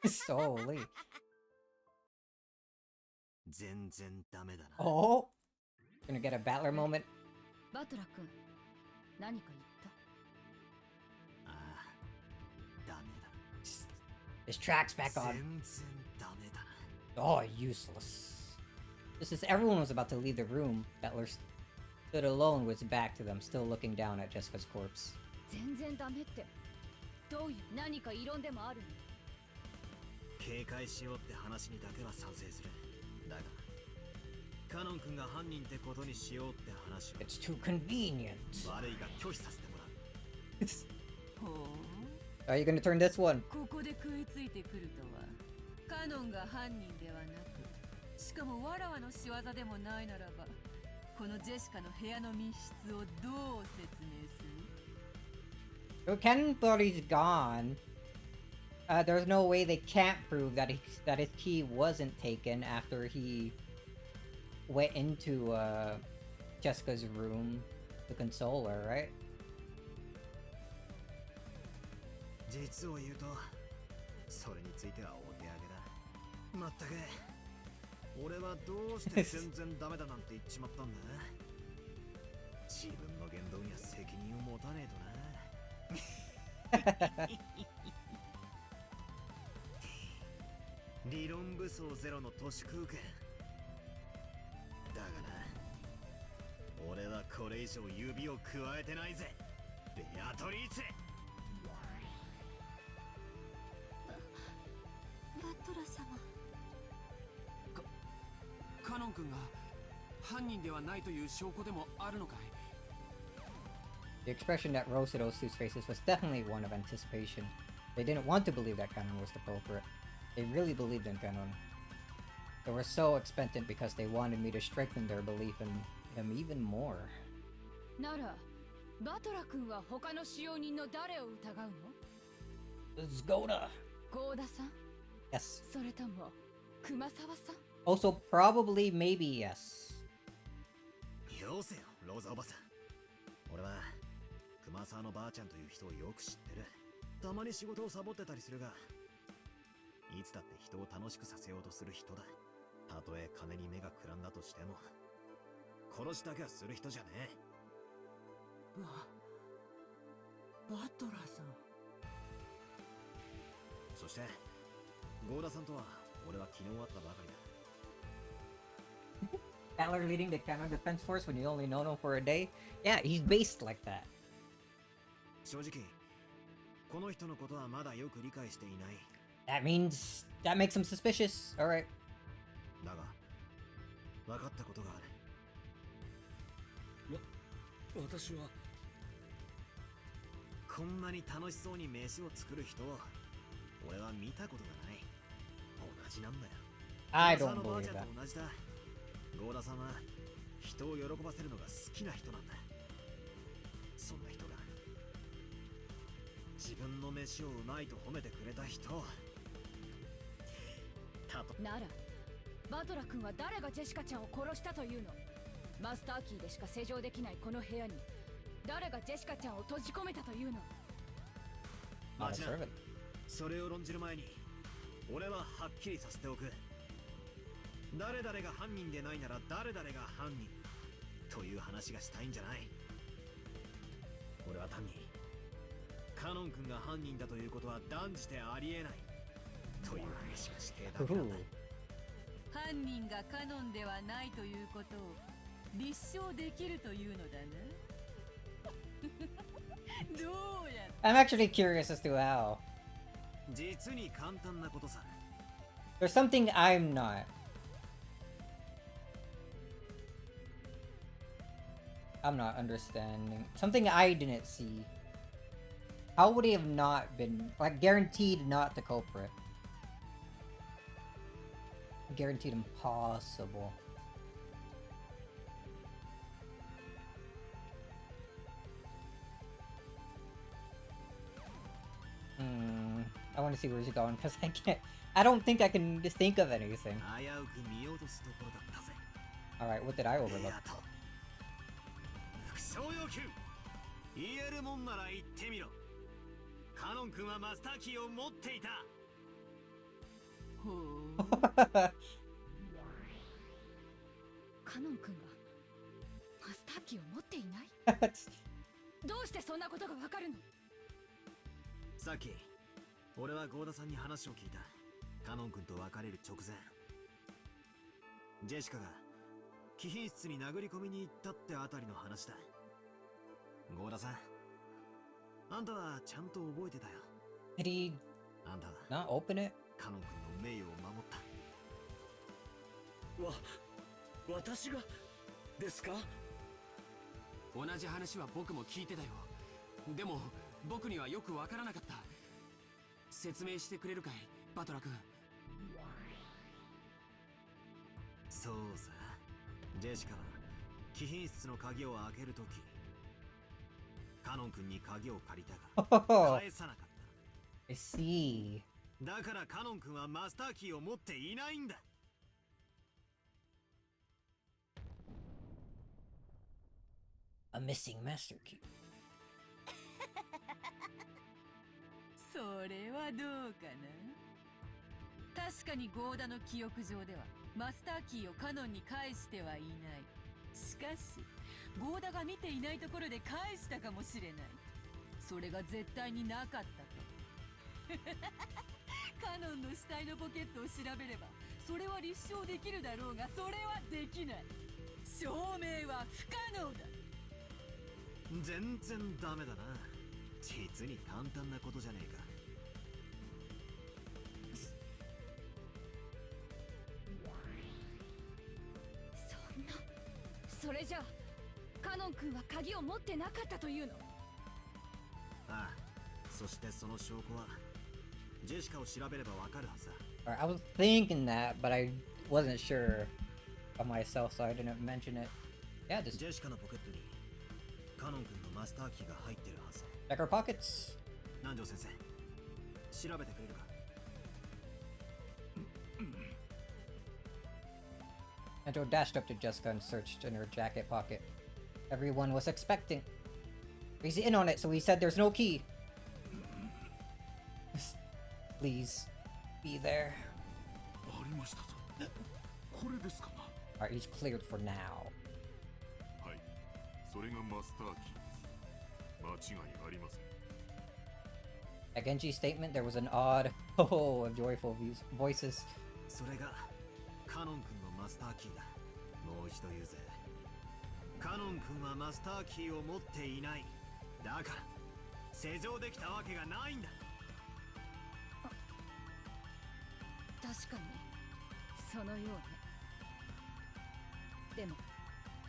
Solely. 全然ダメだな。Oh! Gonna get a battler moment? バトラ君、何か言った？ああ、ダメだ。His track's back on. 全然ダメだな。Oh, useless. Just as everyone was about to leave the room, Battler stood alone with his back to them, still looking down at Jessica's corpse. 全然ダメって。どういう何か異論でもあるの？警戒しようって話にだけは賛成する。だが、カノン君が犯人ってことにしようって話は It's too convenient. 悪いが拒否させてもらう。ほう。 Are you gonna turn this one? ここで食いついてくるとは、カノンが犯人ではなく、しかもわらわの仕業でもないならば、このジェシカの部屋の密室をどう説明する？ So Ken thought he's gone. There's no way they can't prove that his key wasn't taken after he went into Jessica's room to console her, right? 実を言うと、それについてはお手上げだ。まったく、俺はどうして全然ダメだなんて言っちまったんだ。自分の言動には責任を持たねえとな。理論武装ゼロの都市空間だがな、俺はこれ以上指を加えてないぜ、ベアトリーチェ。バトラ様。カノン君が犯人ではないという証拠でもあるのかい？ The expression that rose to those two faces was definitely one of anticipation. They didn't want to believe that Canon was the culprit. They really believed in Canon. They were so expectant because they wanted me to strengthen their belief in him even more. なら、バトラ君は他の使用人の誰を疑うの？ Zgoda. ゴーダさん？ Yes. それとも熊沢さん？ Also, probably, maybe yes. よせよ、ローザおばさん。俺は熊沢のばあちゃんという人をよく知ってる。たまに仕事をサボってたりするが、いつだって人を楽しくさせようとする人だ。たとえ金に目がくらんだとしても、殺しだけはする人じゃねえ。バトラさん。そしてゴーダさんとは俺は昨日会ったばかりだ。Battler leading the Canon Defense Force when you only know him for a day? Yeah, he's based like that. 正直、この人のことはまだよく理解していない。That means that makes him suspicious. All right. だが、分かったことがある。私はこんなに楽しそうに飯を作る人を俺は見たことがない。同じなんだよ。 I ゴーダ don't さんのばあ believe ちゃん that. と同じだ。ゴーダさんは人を喜ばせるのが好きな人なんだ。そんな人が自分の飯をうまいと褒めてくれた人。なら、バトラ君は誰がジェシカちゃんを殺したというの？マスターキーでしか施錠できないこの部屋に誰がジェシカちゃんを閉じ込めたというの？待ちな。それを論じる前に俺ははっきりさせておく。誰々が犯人でないなら誰々が犯人という話がしたいんじゃない。俺は単にカノン君が犯人だということは断じてありえないという話がしてだけなんだ。犯人がカノンではないということを立証できるというのだな。どうやって I'm actually curious as to how. 実に簡単なことさ。 There's something I'm not. I'm not understanding. Something I didn't see. How would he have not been, like, guaranteed not the culprit? Guaranteed impossible. I want to see where he's going because I can't. I don't think I can just think of anything. 危うく見落とすところだったぜ。 Alright, what did I overlook? 副賞要求。言えるもんなら言ってみろ。カノン君はマスターキーを持っていた。ほう。カノン君がマスターキーを持っていない？どうしてそんなことがわかるの？さっき俺はゴーダさんに話を聞いた。カノン君と別れる直前、ジェシカが貴賓室に殴り込みに行ったってあたりの話だ。ゴーダさん、あんたはちゃんと覚えてたよ。 Did he あんたは not open it? カノン君の名誉を守った。私がですか？同じ話は僕も聞いてたよ。でも僕にはよくわからなかった。説明してくれるかい、バトラ君。そうさ、ジェシカは貴賓室の鍵を開けるとき、カノン君に鍵を借りたが Oh, 返さなかっ I see. た。だからカノン君はマスターキーを持っていないんだ。 A missing master key. それはどうかな。確かにゴーダの記憶上ではマスターキーをカノンに返してはいない。しかしゴーダが見ていないところで返したかもしれない。それが絶対になかったと。カノンの死体のポケットを調べればそれは立証できるだろうが、それはできない。証明は不可能だ。全然ダメだな。実に簡単なことじゃねえか。そんな、それじゃあカノン君は鍵を持ってなかったというの？ああ、そしてその証拠はジェシカを調べればわかるはずだ。Alright, I was thinking that, but I wasn't sure of myself, so I didn't mention it. Yeah, just ジェシカのポケットにカノン君のマスターキーが入ってるはず。 check our pockets. 南條先生、調べてくれるか。 Anjo dashed up to Jessica and searched in her jacket pocket. Everyone was expecting. He's in on it, so he said there's no key. Please, be there. ありましたぞ。これですかな。 Alright, he's cleared for now. はい、それがマスターキーです。間違いありません。 At Genji's statement, there was an odd oh of joyful voices. それがカノン君のマスターキーだ。もう一度言うぜ。カノン君はマスターキーを持っていない。だから施錠できたわけがないんだ。確かにそのようね。でも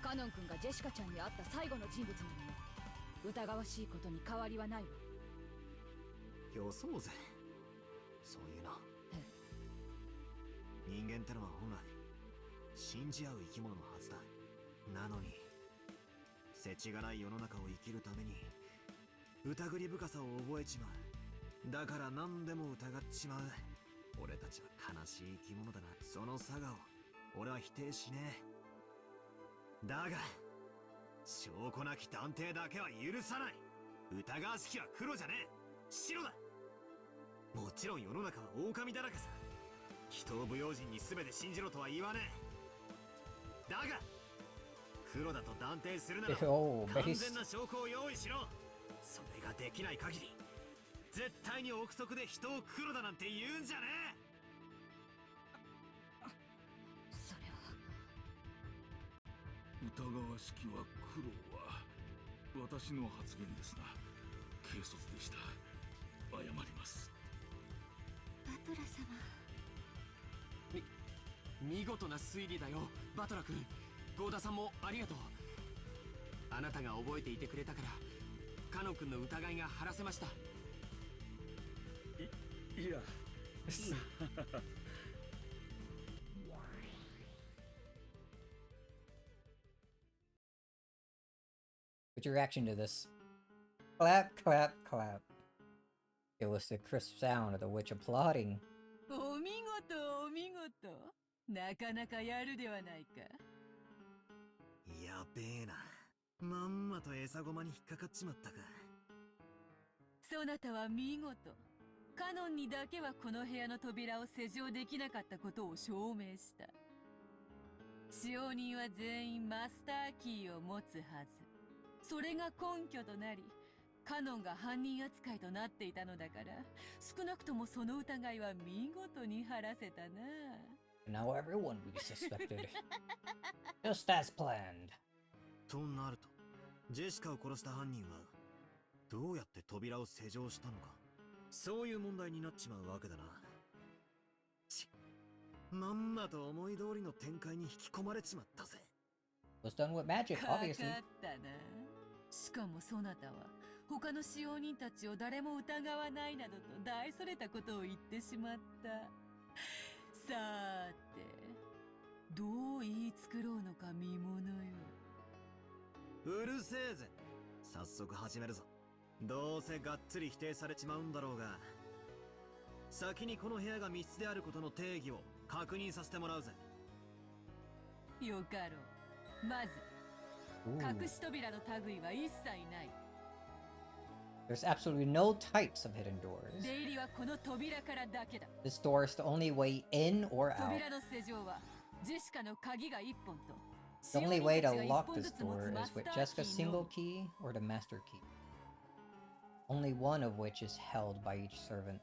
カノン君がジェシカちゃんに会った最後の人物なのに疑わしいことに変わりはないわ。予想ぜ、そういうの。人間ってのは本来信じ合う生き物のはずだ。なのに世知がない世の中を生きるために疑り深さを覚えちまう。だから何でも疑っちまう。俺たちは悲しい生き物だな。その差がを俺は否定しねえ。だが証拠なき断定だけは許さない。疑わしきは黒じゃねえ、白だ。もちろん世の中は狼だらけさ。祈祷武用人に全て信じろとは言わねえ。だが黒だと断定するなら Oh, 完 based. 全な証拠を用意しろ。それができない限り絶対に憶測で人を黒だなんて言うんじゃねそれは疑わしきは苦労は私の発言ですな。軽率でした。謝ります。バトラ様。見事な推理だよバトラ君。ゴーダさんもありがとう。あなたが覚えていてくれたからカノ君の疑いが晴らせました。いや What's your reaction to this? Clap, clap, clap. It was the crisp sound of the witch applauding. お見事お見事。なかなかやるではないか。やべえな。まんまと餌ごまに引っかかっちまったか。そなたは見事。カノンにだけはこの部屋の扉を施錠できなかったことを証明した。使用人は全員マスターキーを持つはず。それが根拠となり、カノンが犯人扱いとなっていたのだから、少なくともその疑いは見事に晴らせたな。Now everyone will be suspected. Just as planned. となると、ジェシカを殺した犯人はどうやって扉を施錠したのか。そういう問題になっちまうわけだな。まんまと思い通りの展開に引き込まれちまったぜ。Was done with magic, かか obviously. ったな。しかもそなたは他の使用人たちを誰も疑わないなどと大それたことを言ってしまった。さーてどう言い作ろうのか見ものよ。うるせえぜ。早速始めるぞ。どうせがっつり否定されちまうんだろうが、先にこの部屋が密室であることの定義を確認させてもらうぜ。よかろう。まず Ooh. 隠し扉の類は一切ない。 There's absolutely no types of hidden doors. 出入りはこの扉からだけだ。 This door is the only way in or out. 扉の施錠はジェシカの鍵が1本と The only way to 使用人たちが lock 1本 this ずつ持つ door マ is スタ with ー just a キー single の key or the master key. Only one of which is held by each servant.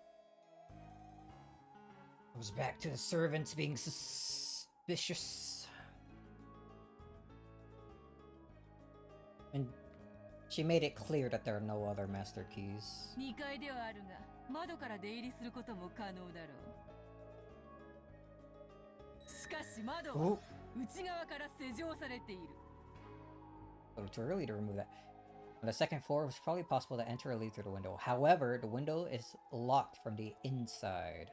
Goes back to the servants being suspicious. And she made it clear that there are no other master keys. 2階ではあるが窓から出入りすることも可能だろう。しかし窓は Oh, 内側から施錠されている。 a little too early to remove that. On the second floor, it was probably possible to enter or leave through the window. However, the window is locked from the inside.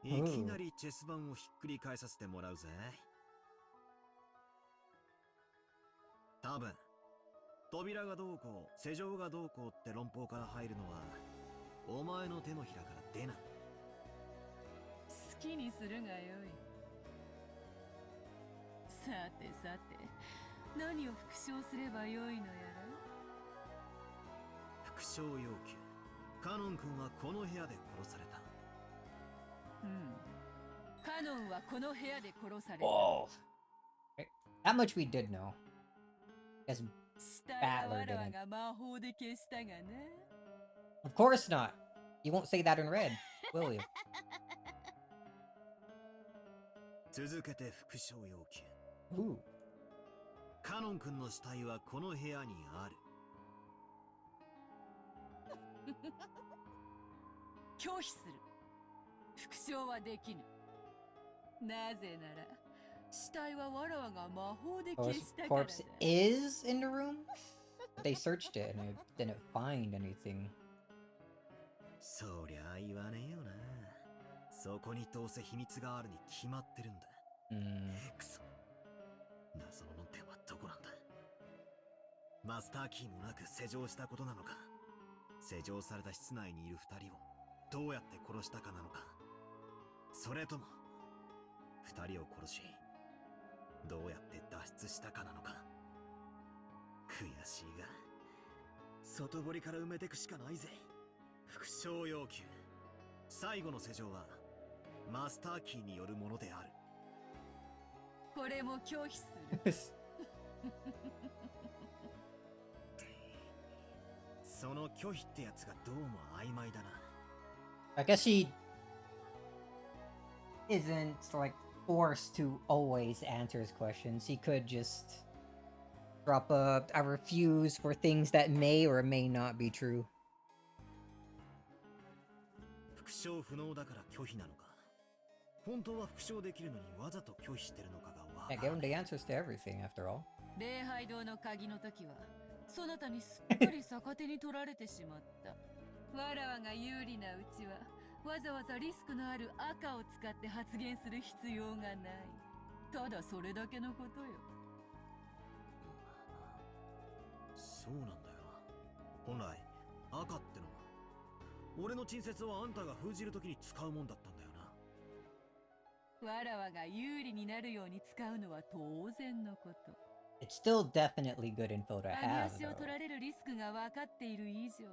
いきなりチェス盤をひっくり返させてもらうぜ。多分扉がどうこう施錠がどうこうって論法から入るのはお前の手のひらから出ない。好きにするがよい。さてさて何を復唱すればよいのやら。復唱要求。カノン君はこの部屋で殺された。カノンはこの部屋で殺された。 Whoa. That much we did know. Yes, 死体はわらわが魔法で消したがね。 of course not. You won't say that in red, will you? 続けて復唱要求。 Ooh. カノン君の死体はこの部屋にある。拒否する。復唱はできぬ。なぜなら死体はわらわが魔法で消 His したからだ。 corpse is in the room? But they searched it and it didn't find anything. そりゃあ言わねえよな。そこにどうせ秘密があるに決まってるんだ。くそ。謎の論点はどこなんだ。マスターキーもなく施錠したことなのか、施錠された室内にいる二人をどうやって殺したかなのか、それとも二人を殺しどうやって脱出したかなのか。悔しいが外堀から埋めてくしかないぜ。復唱要求最後の施錠はマスターキーによるものである。これも拒否する。その拒否ってやつがどうも曖昧だな。I guess he isn't like forced to always answer his questions. He could just drop a refuse for things that may or may not be true. 復唱不能だから拒否なのか。本当は復唱できるのにわざと拒否してるのかがわ Yeah, から give な him い。 the answers to everything after all. 礼拝堂の鍵の時はそなたにすっかり逆手に取られてしまった。わらわが有利なうちはわざわざリスクのある赤を使って発言する必要がない。ただそれだけのことよ。そうなんだよな。本来赤ってのは俺の陳説をあんたが封じるときに使うもんだったんだよな。わらわが有利になるように使うのは当然のこと。It's still definitely good info to 上 have, 足を though. 取られるリスクが分かっている以上、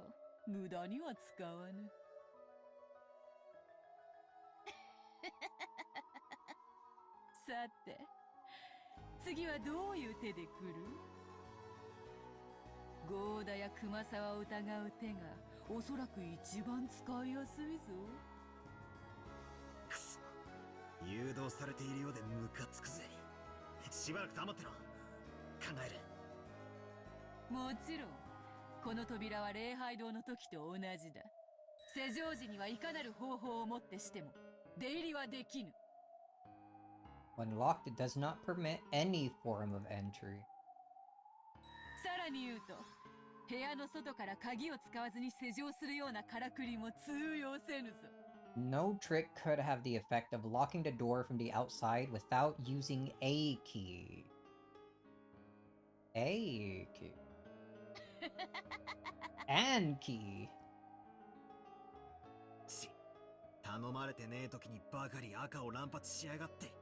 無駄には使わぬ。さて、次はどういう手で来る？ゴーダや熊沢を疑う手がおそらく一番使いやすいぞ。くそ、誘導されているようでムカつくぜ。しばらく黙ってろ。考える。もちろん、この扉は礼拝堂の時と同じだ。施錠時にはいかなる方法をもってしても出入りはできぬ。When locked, it does not permit any form of entry. さらに言うと、部屋の外から鍵を使わずに施錠するようなからくりも通用せぬぞ。No trick could have the effect of locking the door from the outside without using a key. A key. An key. 頼まれてねえ時にばかり赤を乱発しやがって。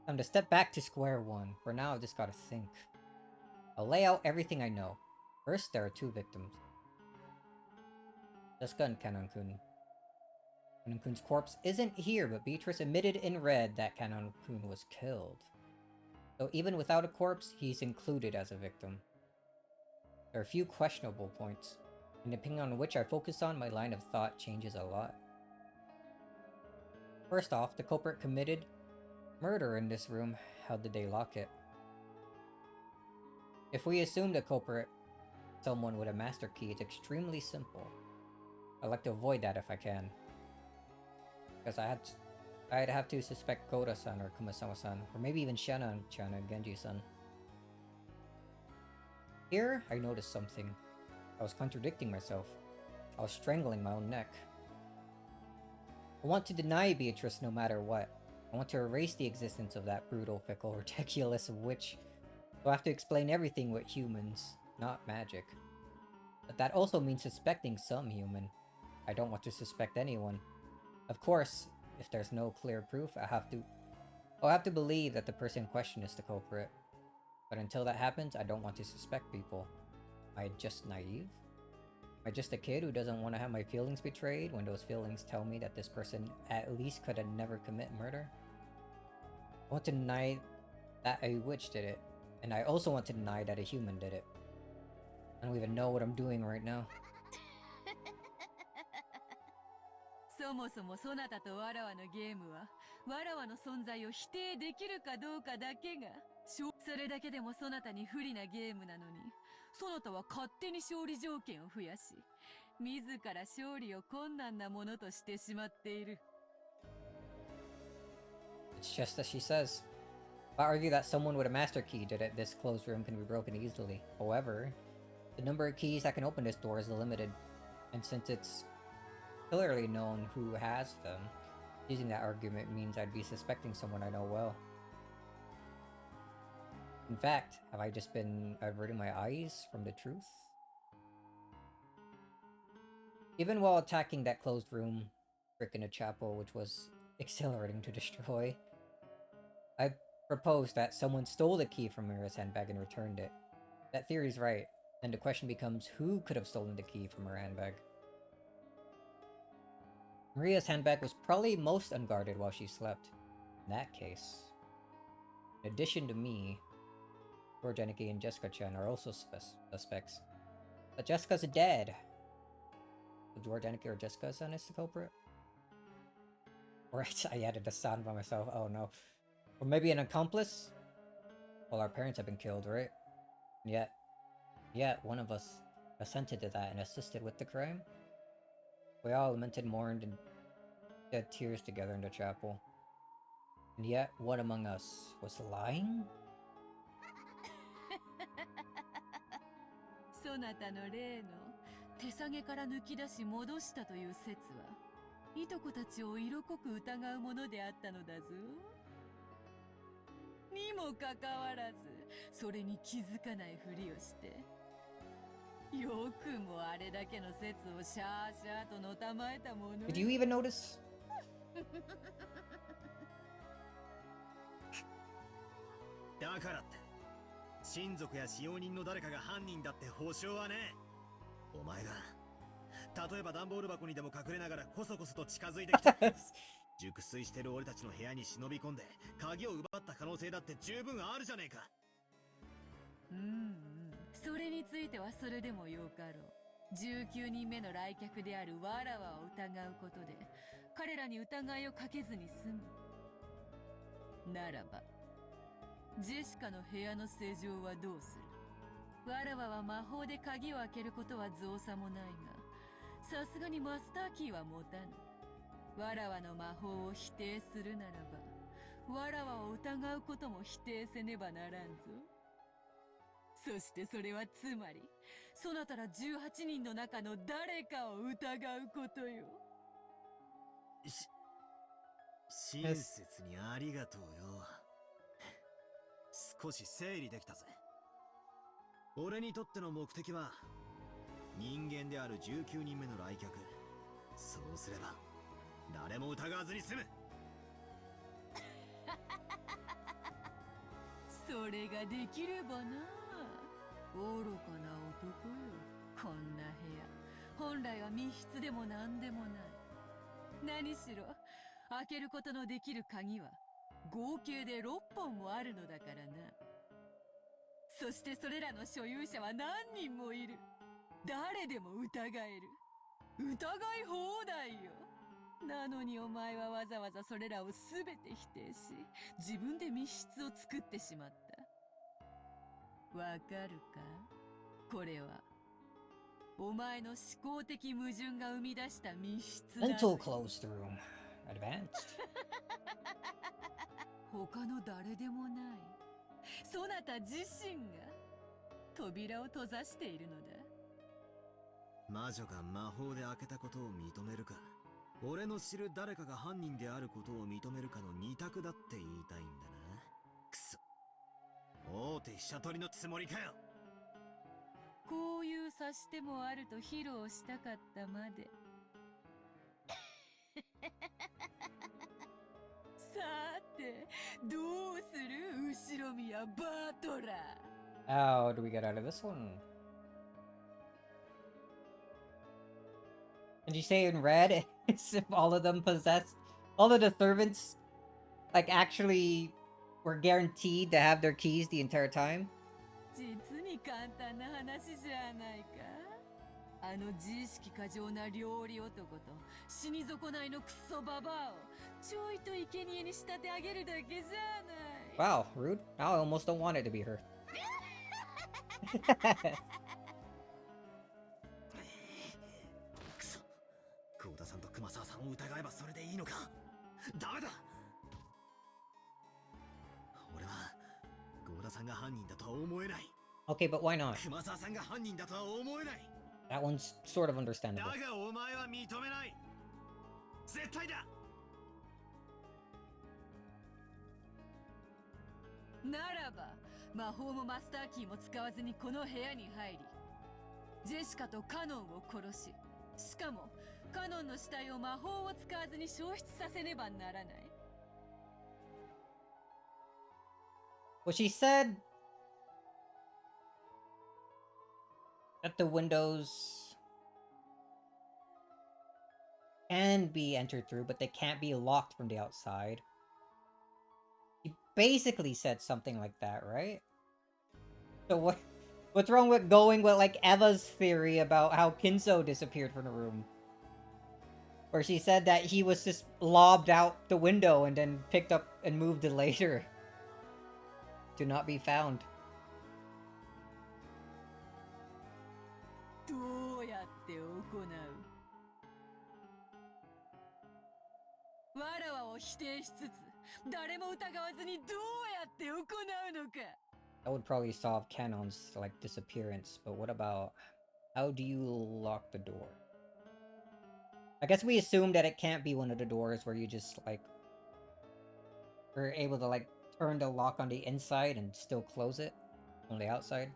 Time to step back to square one. For now, I just gotta think. I'll lay out everything I know. First, there are two victims. Jessica and Kanon-kun. Kanon-kun's corpse isn't here, but Beatrice admitted in red that Kanon-kun was killed. So even without a corpse, he's included as a victim. There are a few questionable points, and depending on which I focus on, my line of thought changes a lot. First off, the culprit committed murder in this room. How did they lock it? If we assume the culprit, someone with a master key, it's extremely simple. I like to avoid that if I can. Because I'd have to suspect Koda-san or Kumasawa-san, or maybe even Shannon-chan and Genji-san. Here, I noticed something. I was contradicting myself. I was strangling my own neck. I want to deny Beatrice no matter what. I want to erase the existence of that brutal, fickle, ridiculous witch. So I have to explain everything with humans, not magic. But that also means suspecting some human. I don't want to suspect anyone. Of course, if there's no clear proof, I'll have to believe that the person in question is the culprit. But until that happens, I don't want to suspect people. Am I just naive? Am I just a kid who doesn't want to have my feelings betrayed when those feelings tell me that this person at least could have never commit murder? I want to deny that a witch did it, and I also want to deny that a human did it. I don't even know what I'm doing right now. そもそもそなたとわらわのゲームはわらわの存在を否定できるかどうかだけがそれだけでもそなたに不利なゲームなのに、そなたは勝手に勝利条件を増やし、自ら勝利を困難なものとしてしまっている。It's just as she says. I argue that someone with a master key did it. This closed room can be broken easily. However, the number of keys that can open this door is limited, and since it's clearly known who has them, using that argument means I'd be suspecting someone I know well. In fact, have I just been averting my eyes from the truth? Even while attacking that closed room, brick in a chapel, which was exhilarating to destroy, I proposed that someone stole the key from Mira's handbag and returned it. That theory's right, and the question becomes who could have stolen the key from her handbag? Maria's handbag was probably most unguarded while she slept. In that case, in addition to me, George and Jessica-chan are also suspects. But Jessica's dead. So George or Jessica-san is the culprit? Or I added a sound by myself. Oh no. Or maybe an accomplice? Well, our parents have been killed, right? Yet one of us assented to that and assisted with the crime. We all lamented, mourned, and shed tears together in the chapel. And yet one among us was lying? そなたの例の手下げから抜き出し戻したという説はいとこたちを色濃く疑うものであったのだぞ。にもかかわらずそれに気づかないふりをしてよくもあれだけの説をシャーシャーとのたまえたもの。 Did you even notice? だからって親族や使用人の誰かが犯人だって保証はねえ。お前が例えば段ボール箱にでも隠れながらコソコソと近づいてきて熟睡してる俺たちの部屋に忍び込んで鍵を奪った可能性だって十分あるじゃねえか。それについてはそれでもよかろう。19人目の来客であるわらわを疑うことで彼らに疑いをかけずに済む。ならばジェシカの部屋の正常はどうする？わらわは魔法で鍵を開けることは造作もないが、さすがにマスターキーは持たぬ。わらわの魔法を否定するならば、わらわを疑うことも否定せねばならんぞ。そしてそれはつまり、そなたら18人の中の誰かを疑うことよ。親切にありがとうよ。少し整理できたぜ。俺にとっての目的は人間である19人目の来客。そうすれば誰も疑わずに済む。それができればな。愚かな男よ。こんな部屋本来は密室でも何でもない。何しろ開けることのできる鍵は合計で6本もあるのだからな。そしてそれらの所有者は何人もいる。誰でも疑える。疑い放題よ。なのにお前はわざわざそれらを全て否定し、自分で密室を作ってしまった。わかるか？これはお前の思考的矛盾が生み出した密室だ。 Mental closed room. Advanced. 他の誰でもない。そなた自身が扉を閉ざしているのだ。魔女が魔法で開けたことを認めるか、俺の知る誰かが犯人であることを認めるかの二択だって言いたいんだな。くそ、大手飛車取りのつもりかよ。こういう指し手もあると披露したかったまで。さて、どうする後ろ宮バートラー。 How do we get out of this one? Did you say in red as if all of them possessed? All of the servants, like, actually were guaranteed to have their keys the entire time? 実に簡単な話じゃないか。あの自意識過剰な料理男と死に損ないのクソババアをちょいと生贄に仕立て上げるだけじゃない。 Wow, rude. Now I almost don't want it to be her. くそ、幸田さんと熊沢さんを疑えばそれでいいのか。ダメだ。俺は幸田さんが犯人だとは思えない。 Okay, but why not? 熊沢さんが犯人だとは思えない。 That one's sort of だ understandable. がお前は認めない。絶対だ。ならば魔法もマスターキーも使わずにこの部屋に入り、ジェシカとカノンを殺し、しかもカノンの死体を魔法を使わずに消失させねばならない。 Well, she said that the windows can be entered through, but they can't be locked from the outside. He basically said something like that, right? So what's wrong with going with like Eva's theory about how Kinzo disappeared from the room? Where she said that he was just lobbed out the window and then picked up and moved later. To not be found. どうやって行う？わらわを否定しつつ、誰も疑わずにどうやって行うのか。 That would probably solve Canon's like disappearance, but what about how do you lock the door? I guess we assume that it can't be one of the doors where you just like are able to like turn the lock on the inside and still close it on the outside.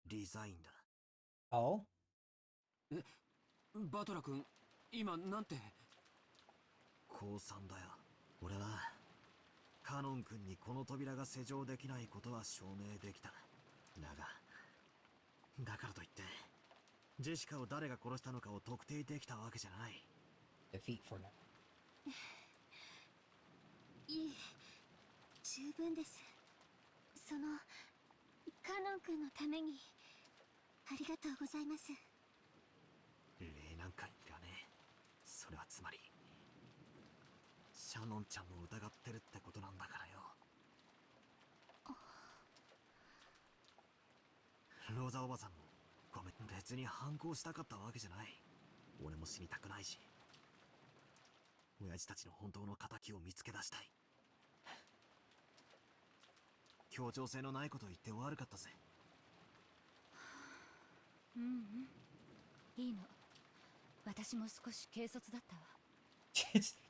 リザインだ。Oh? バトラ君、今なんて。降参だよ。俺はカノン君にこの扉が施錠できないことは証明できた。だからといってジェシカを誰が殺したのかを特定できたわけじゃない。 Defeat for now. いえ、十分です。そのカノン君のためにありがとうございます。礼なんかいらねえ。それはつまりシャノンちゃんも疑ってるってことなんだからよ。ローザおばさんもごめん、別に反抗したかったわけじゃない。俺も死にたくないし、親父たちの本当の仇を見つけ出したい。協調性のないことを言って悪かったぜ。うんうん、いいの。私も少し軽率だったわ。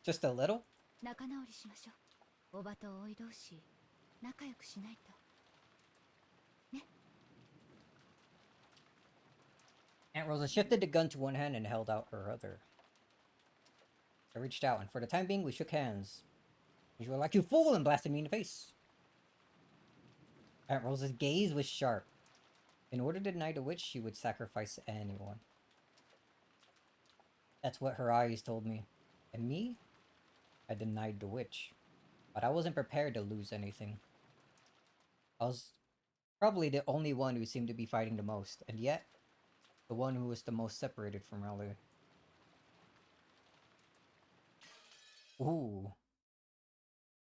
Just a little? 仲直りしましょう。おばとおい同士仲良くしないとね。 Aunt Rosa shifted the gun to one hand and held out her other. I reached out, and for the time being, we shook hands. You were like, "You fool!" and blasted me in the face. Aunt Rosa's gaze was sharp. In order to deny the witch, she would sacrifice anyone. That's what her eyes told me. And me? I denied the witch. But I wasn't prepared to lose anything. I was probably the only one who seemed to be fighting the most, and yet, the one who was the most separated from Raleigh. Ooh.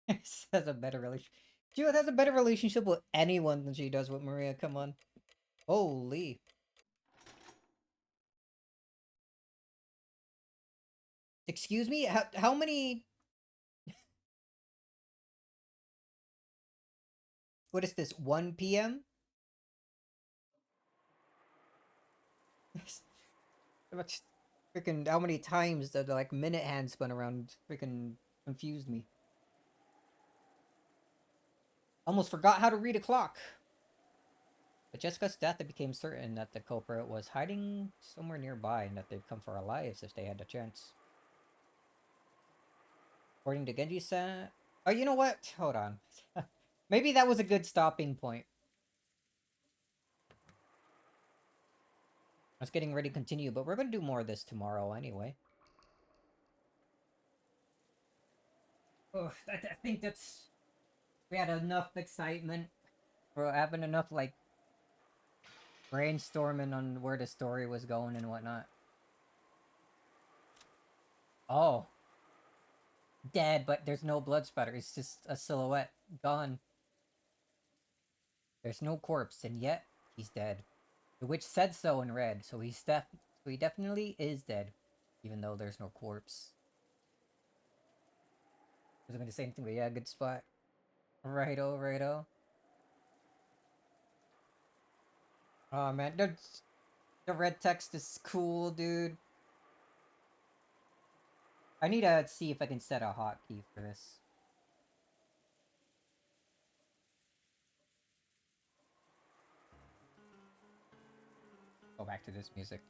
Has a better relationship. Judith has a better relationship with anyone than she does with Maria. Come on. Holy. Excuse me? How many... What is this? 1 p.m.? Freaking how many times the like minute hand spun around freaking confused me. Almost forgot how to read a clock. With Jessica's death, it became certain that the culprit was hiding somewhere nearby and that they'd come for our lives if they had the chance. According to Genji-san... Oh, you know what? Hold on. Maybe that was a good stopping point. I was getting ready to continue, but we're going to do more of this tomorrow anyway. Oh, I think that's... We had enough excitement. We're having enough, like, brainstorming on where the story was going and whatnot. Oh. Dead, but there's no blood spatter. It's just a silhouette. Gone. There's no corpse, and yet he's dead. The witch said so in red, so he definitely is dead, even though there's no corpse. I was gonna say anything, but yeah, good spot. Righto, righto. Oh man, the red text is cool, dude. I need to see if I can set a hotkey for this. Go back to this music.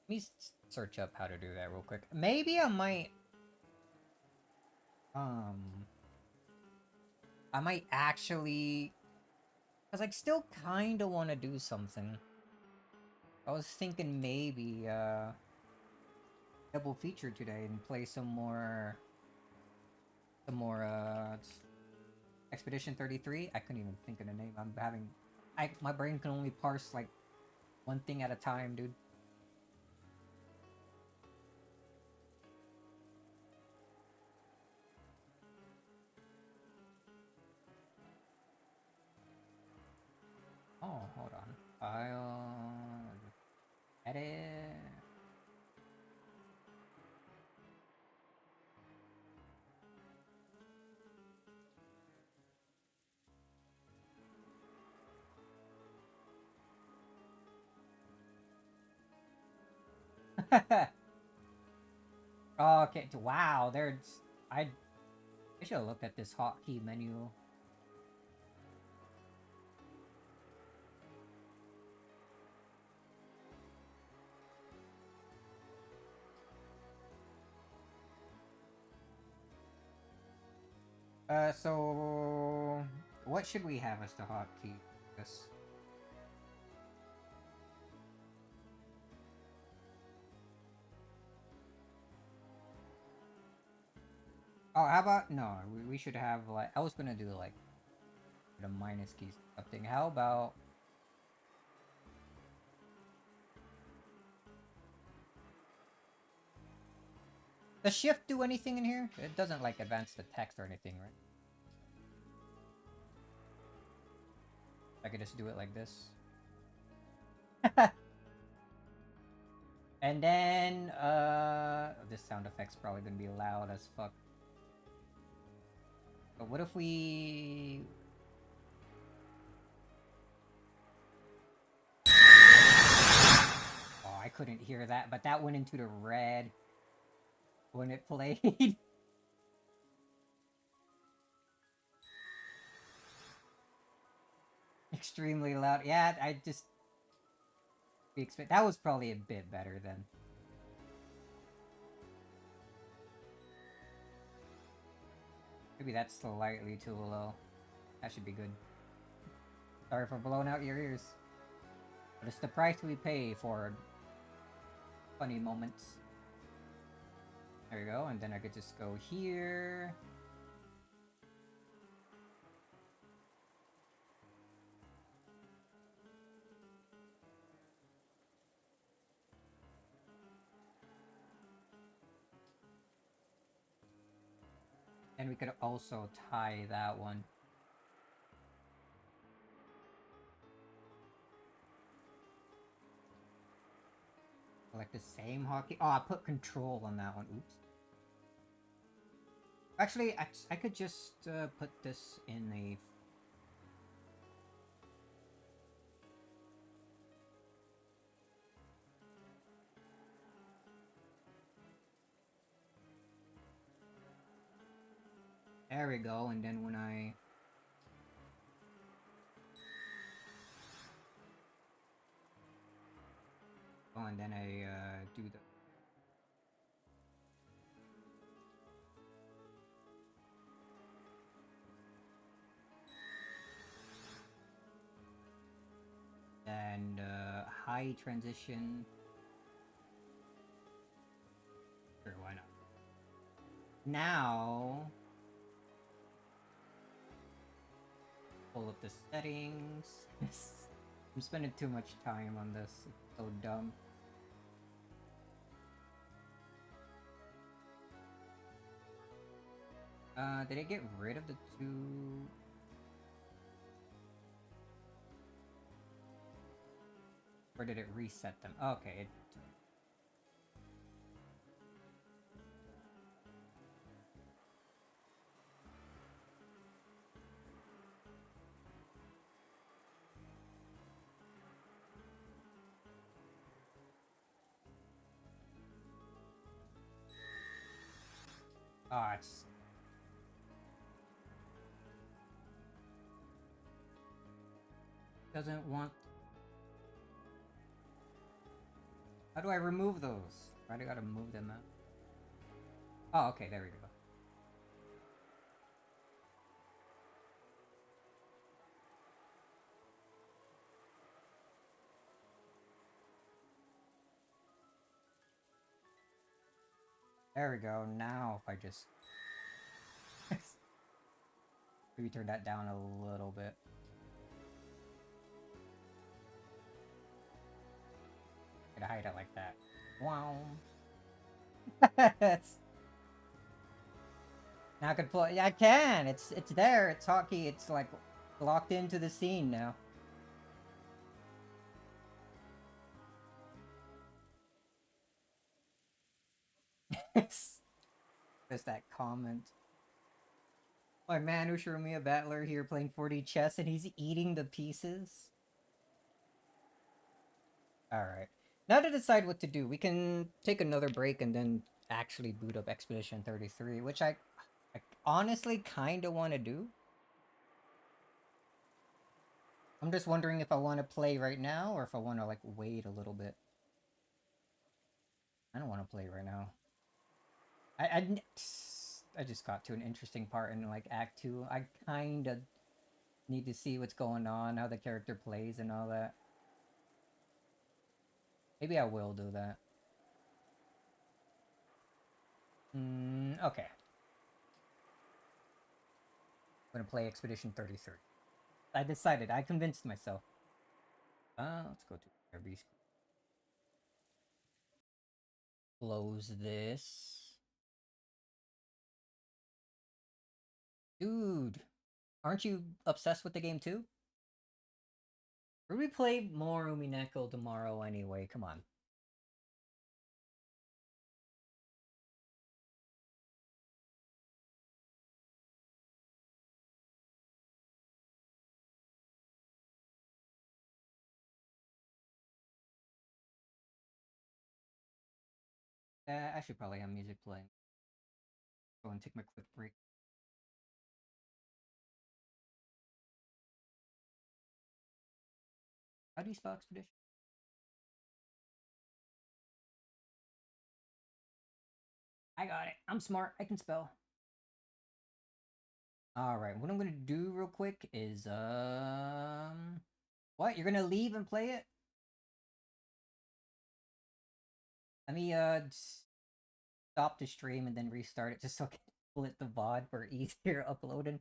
Let me search up how to do that real quick. Maybe I might... I might actually, cause I still kind of want to do something. I was thinking maybe double feature today and play some more Expedition 33. I couldn't even think of the name. My brain can only parse like one thing at a time, dude. Oh, hold on. File, edit. Okay, wow, there's I should have looked at this hotkey menu. So what should we have as the hotkey? This. Oh, how about no? We should have like I was gonna do like the minus keys something. How about does shift do anything in here? It doesn't like advance the text or anything, right? I could just do it like this. And then this sound effect's probably gonna be loud as fuck. But what if we Oh, I couldn't hear that, but that went into the red when it played. Extremely loud. Yeah, I just expect that was probably a bit better then. Maybe that's slightly too low. That should be good. Sorry for blowing out your ears. But it's the price we pay for funny moments. There you go, and then I could just go here. And we could also tie that one. Like the same hotkey. Oh, I put control on that one. Oops. Actually, I could just put this in a... There we go, and then when I... Oh, and then I do the... And high transition. Sure, why not? Now... Pull up the settings. I'm spending too much time on this. It's so dumb. Did I get rid of the two? Or did it reset them? Okay, it... Ah, it's... Doesn't want... How do I remove those? Why do I gotta move them out? Oh, okay, there we go. There we go. Now if I just maybe turn that down a little bit. Gonna hide it like that. Wow. Now I can play. I can. It's there. It's hockey. It's like locked into the scene now. Just that comment. My man who showed me a battler here playing 4D chess and he's eating the pieces. Alright. Now to decide what to do, we can take another break and then actually boot up Expedition 33, which I honestly kind of want to do. I'm just wondering if I want to play right now or if I want to like wait a little bit. I don't want to play right now. I just got to an interesting part in like Act 2. I kind of need to see what's going on, how the character plays and all that. Maybe I will do that. Okay. I'm gonna play Expedition 33. I decided. I convinced myself. Let's go to Airbnb. Close this. Dude, aren't you obsessed with the game too? We're gonna play more Umineko tomorrow anyway. Come on. I should probably have music playing. Go and take my quick break. How do you spell Expedition? I got it. I'm smart. I can spell. Alright, what I'm gonna do real quick is, what? You're gonna leave and play it? Let me, stop the stream and then restart it just so I can split the VOD for easier uploading.